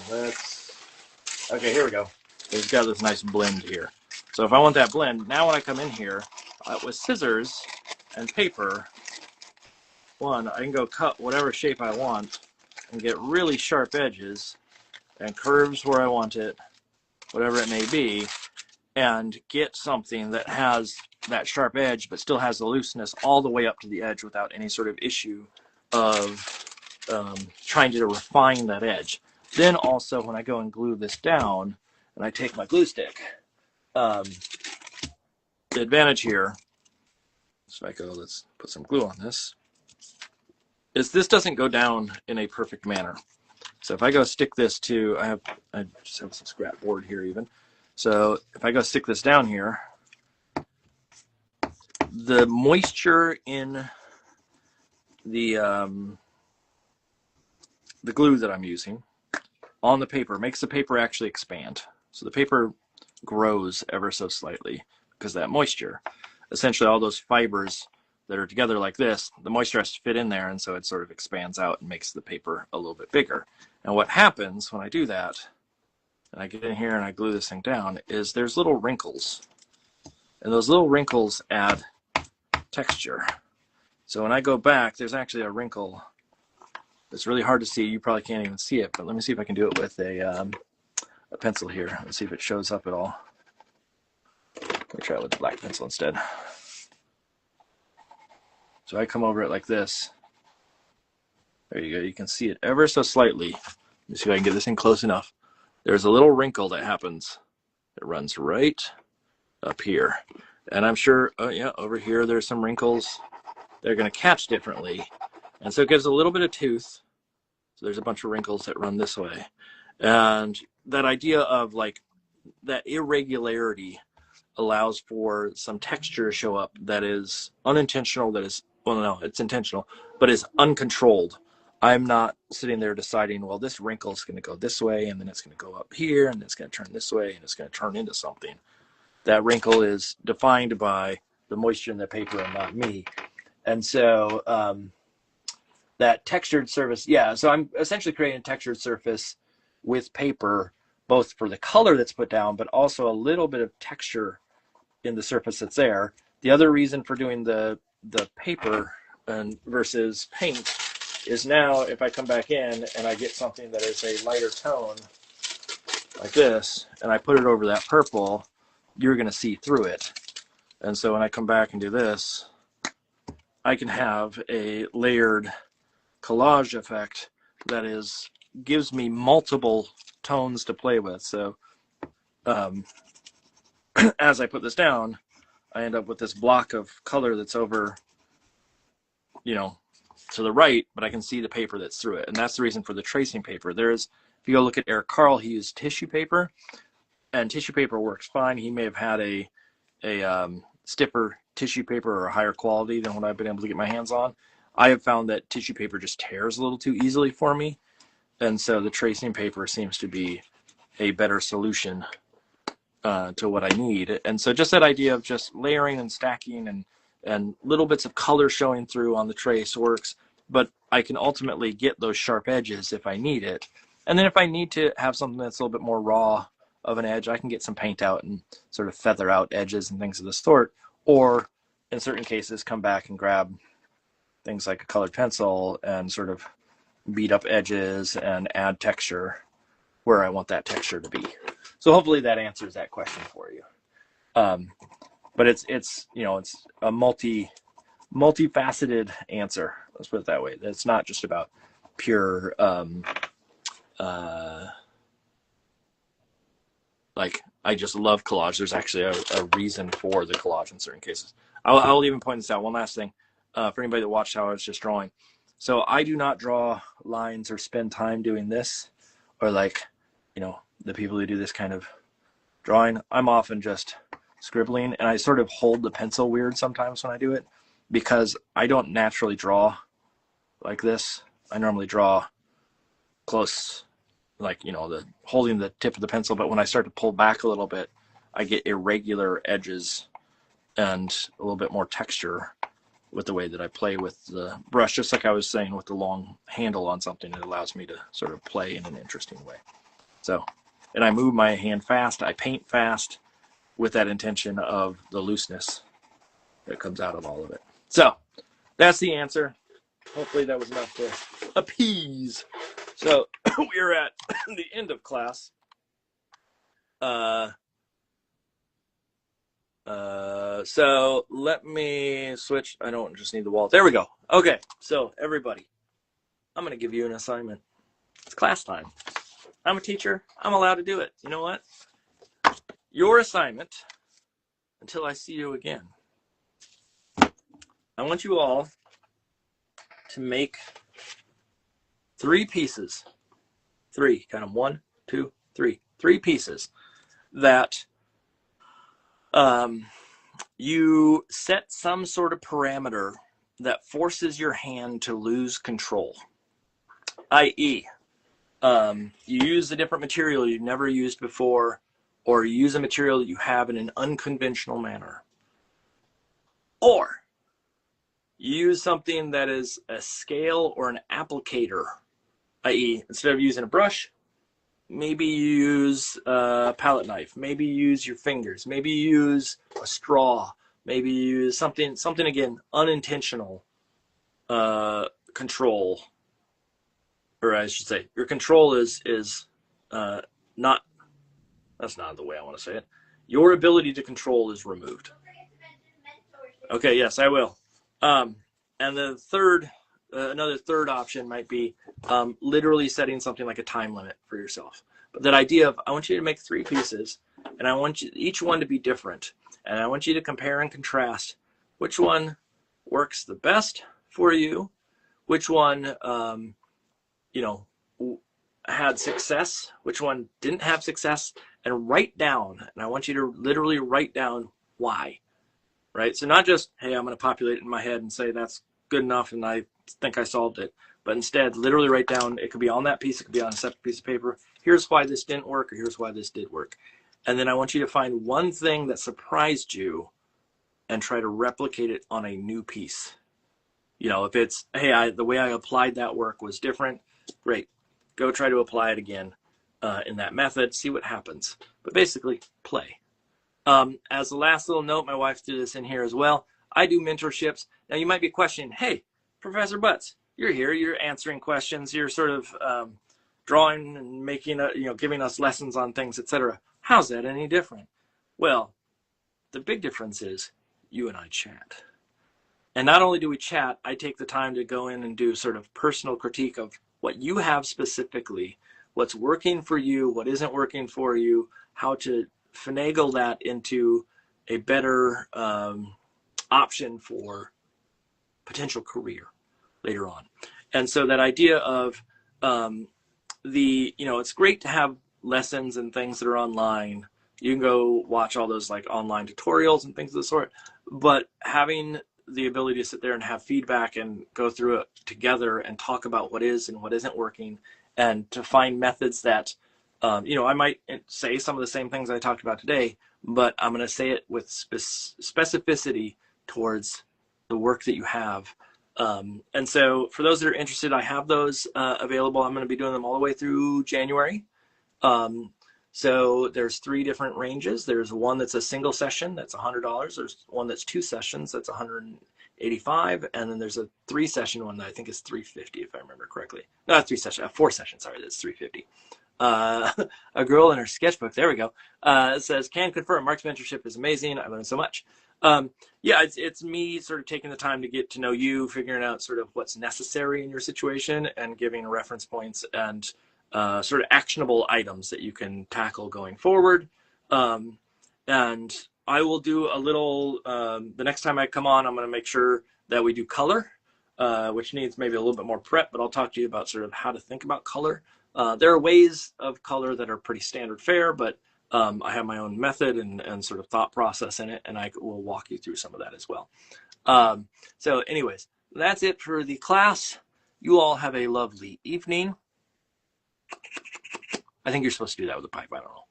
Okay, here we go. It's got this nice blend here. So if I want that blend, now when I come in here with scissors and paper, I can go cut whatever shape I want and get really sharp edges and curves where I want it, whatever it may be, and get something that has that sharp edge but still has the looseness all the way up to the edge without any sort of issue of trying to refine that edge. Then also when I go and glue this down and I take my glue stick, the advantage here, so I go, let's put some glue on this, is this doesn't go down in a perfect manner. So if I go stick this to, I just have some scrap board here even. So if I go stick this down here, the moisture in the glue that I'm using on the paper makes the paper actually expand. So the paper grows ever so slightly because of that moisture. Essentially all those fibers that are together like this, the moisture has to fit in there, and so it sort of expands out and makes the paper a little bit bigger. And what happens when I do that, and I get in here and I glue this thing down, is there's little wrinkles. And those little wrinkles add texture. So when I go back, there's actually a wrinkle that's really hard to see. You probably can't even see it, but let me see if I can do it with a pencil here. Let's see if it shows up at all. Let me try it with the black pencil instead. So I come over it like this. There you go. You can see it ever so slightly. Let me see if I can get this in close enough. There's a little wrinkle that happens. It runs right up here. And I'm sure, oh yeah, over here there's some wrinkles. They're going to catch differently. And so it gives a little bit of tooth. So there's a bunch of wrinkles that run this way. And that idea of like that irregularity allows for some texture to show up that is unintentional, that is, well, no, it's intentional, but is uncontrolled. I'm not sitting there deciding, well, this wrinkle is going to go this way, and then it's going to go up here, and it's going to turn this way, and it's going to turn into something. That wrinkle is defined by the moisture in the paper and not me. And so that textured surface, yeah, so I'm essentially creating a textured surface with paper, both for the color that's put down, but also a little bit of texture in the surface that's there. The other reason for doing the paper versus paint is now if I come back in and I get something that is a lighter tone like this, and I put it over that purple, you're going to see through it. And so when I come back and do this, I can have a layered collage effect that gives me multiple tones to play with. So as I put this down, I end up with this block of color that's over, to the right, but I can see the paper that's through it. And that's the reason for the tracing paper. If you go look at Eric Carle, he used tissue paper, and tissue paper works fine. He may have had a stiffer tissue paper or a higher quality than what I've been able to get my hands on. I have found that tissue paper just tears a little too easily for me. And so the tracing paper seems to be a better solution to what I need. And so just that idea of just layering and stacking and little bits of color showing through on the trace works, but I can ultimately get those sharp edges if I need it. And then if I need to have something that's a little bit more raw of an edge, I can get some paint out and sort of feather out edges and things of the sort, or in certain cases come back and grab things like a colored pencil and sort of beat up edges and add texture where I want that texture to be. So hopefully that answers that question for you. But it's a multifaceted answer. Let's put it that way. It's not just about pure like I just love collage. There's actually a reason for the collage in certain cases. I'll even point this out. One last thing for anybody that watched how I was just drawing. So I do not draw lines or spend time doing this, or the people who do this kind of drawing. I'm often just scribbling, and I sort of hold the pencil weird sometimes when I do it, because I don't naturally draw like this. I normally draw close, holding the tip of the pencil, but when I start to pull back a little bit, I get irregular edges and a little bit more texture with the way that I play with the brush. Just like I was saying with the long handle on something, it allows me to sort of play in an interesting way. So, and I move my hand fast, I paint fast with that intention of the looseness that comes out of all of it. So that's the answer. Hopefully that was enough to appease. So we're at the end of class. So let me switch. I don't just need the wall. There we go. Okay, so everybody, I'm going to give you an assignment. It's class time. I'm a teacher. I'm allowed to do it. You know what? Your assignment, until I see you again, I want you all to make 3 pieces. 3, kind of 1, 2, 3. 3 pieces that you set some sort of parameter that forces your hand to lose control. I.e., you use a different material you've never used before, or you use a material that you have in an unconventional manner. Or you use something that is a scale or an applicator, i.e., instead of using a brush, maybe you use a palette knife, maybe you use your fingers, maybe you use a straw, maybe you use something again, unintentional control. Or I should say, your control is not, that's not the way I want to say it. Your ability to control is removed. Okay, yes, I will. And the third, another third option might be literally setting something like a time limit for yourself. But that idea of, I want you to make 3 pieces, and I want each one to be different. And I want you to compare and contrast which one works the best for you, which one had success, which one didn't have success, and write down. And I want you to literally write down why, right? So not just, hey, I'm going to populate it in my head and say that's good enough and I think I solved it, but instead literally write down, it could be on that piece, it could be on a separate piece of paper. Here's why this didn't work, or here's why this did work. And then I want you to find one thing that surprised you and try to replicate it on a new piece. If it's, hey, the way I applied that work was different, great. Go try to apply it again in that method, see what happens. But basically, play. As the last little note, my wife threw this in here as well. I do mentorships. Now you might be questioning, hey, Professor Butts, you're here, you're answering questions, you're sort of drawing and making, giving us lessons on things, etc. How's that any different? Well, the big difference is you and I chat. And not only do we chat, I take the time to go in and do sort of personal critique of what you have specifically, what's working for you, what isn't working for you, how to finagle that into a better option for potential career later on. And so that idea of it's great to have lessons and things that are online. You can go watch all those like online tutorials and things of the sort, but having the ability to sit there and have feedback and go through it together and talk about what is and what isn't working, and to find methods that, I might say some of the same things I talked about today, but I'm going to say it with specificity towards the work that you have. And so for those that are interested, I have those available. I'm going to be doing them all the way through January. So there's 3 different ranges. There's one that's a single session, that's $100. There's one that's 2 sessions, that's $185. And then there's a 3-session one that I think is $350, if I remember correctly. No, 4 sessions, sorry, that's $350. A girl in her sketchbook, there we go, says, can confirm Mark's mentorship is amazing. I learned so much. It's me sort of taking the time to get to know you, figuring out sort of what's necessary in your situation, and giving reference points and sort of actionable items that you can tackle going forward. And I will do a little, the next time I come on, I'm going to make sure that we do color, which needs maybe a little bit more prep, but I'll talk to you about sort of how to think about color. There are ways of color that are pretty standard fare, but I have my own method and sort of thought process in it, and I will walk you through some of that as well. So anyways, that's it for the class. You all have a lovely evening. I think you're supposed to do that with a pipe. I don't know.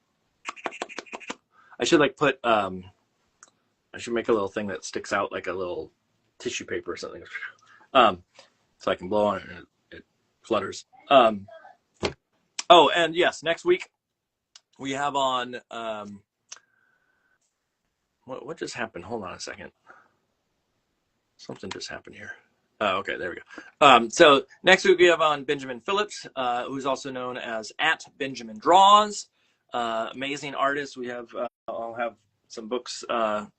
I should I should make a little thing that sticks out like a little tissue paper or something. So I can blow on it and it flutters. Oh, and yes, next week we have on, what just happened? Hold on a second. Something just happened here. Oh, okay, there we go. So next week we have on Benjamin Phillips, who's also known as @BenjaminDraws. Amazing artist. We have, I'll have some books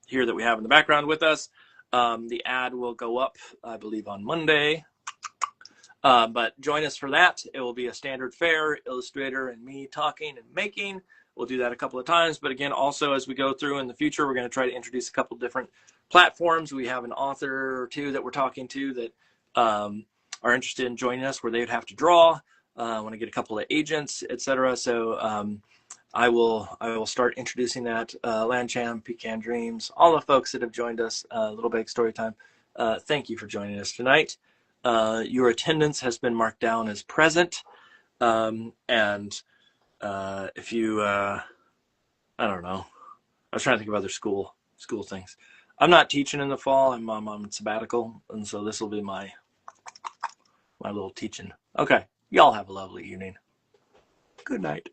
here that we have in the background with us. The ad will go up, I believe, on Monday. But join us for that. It will be a standard fare, illustrator and me talking and making. We'll do that a couple of times. But again, also as we go through in the future, we're going to try to introduce a couple different platforms. We have an author or two that we're talking to that are interested in joining us, where they would have to draw. I want to get a couple of agents, etc. So I will start introducing that. Landcham, Pecan Dreams, all the folks that have joined us, Little Big Storytime. Thank you for joining us tonight. Your attendance has been marked down as present. And if you, I don't know, I was trying to think of other school things. I'm not teaching in the fall. I'm on sabbatical, and so this will be my little teaching. Okay, y'all have a lovely evening. Good night.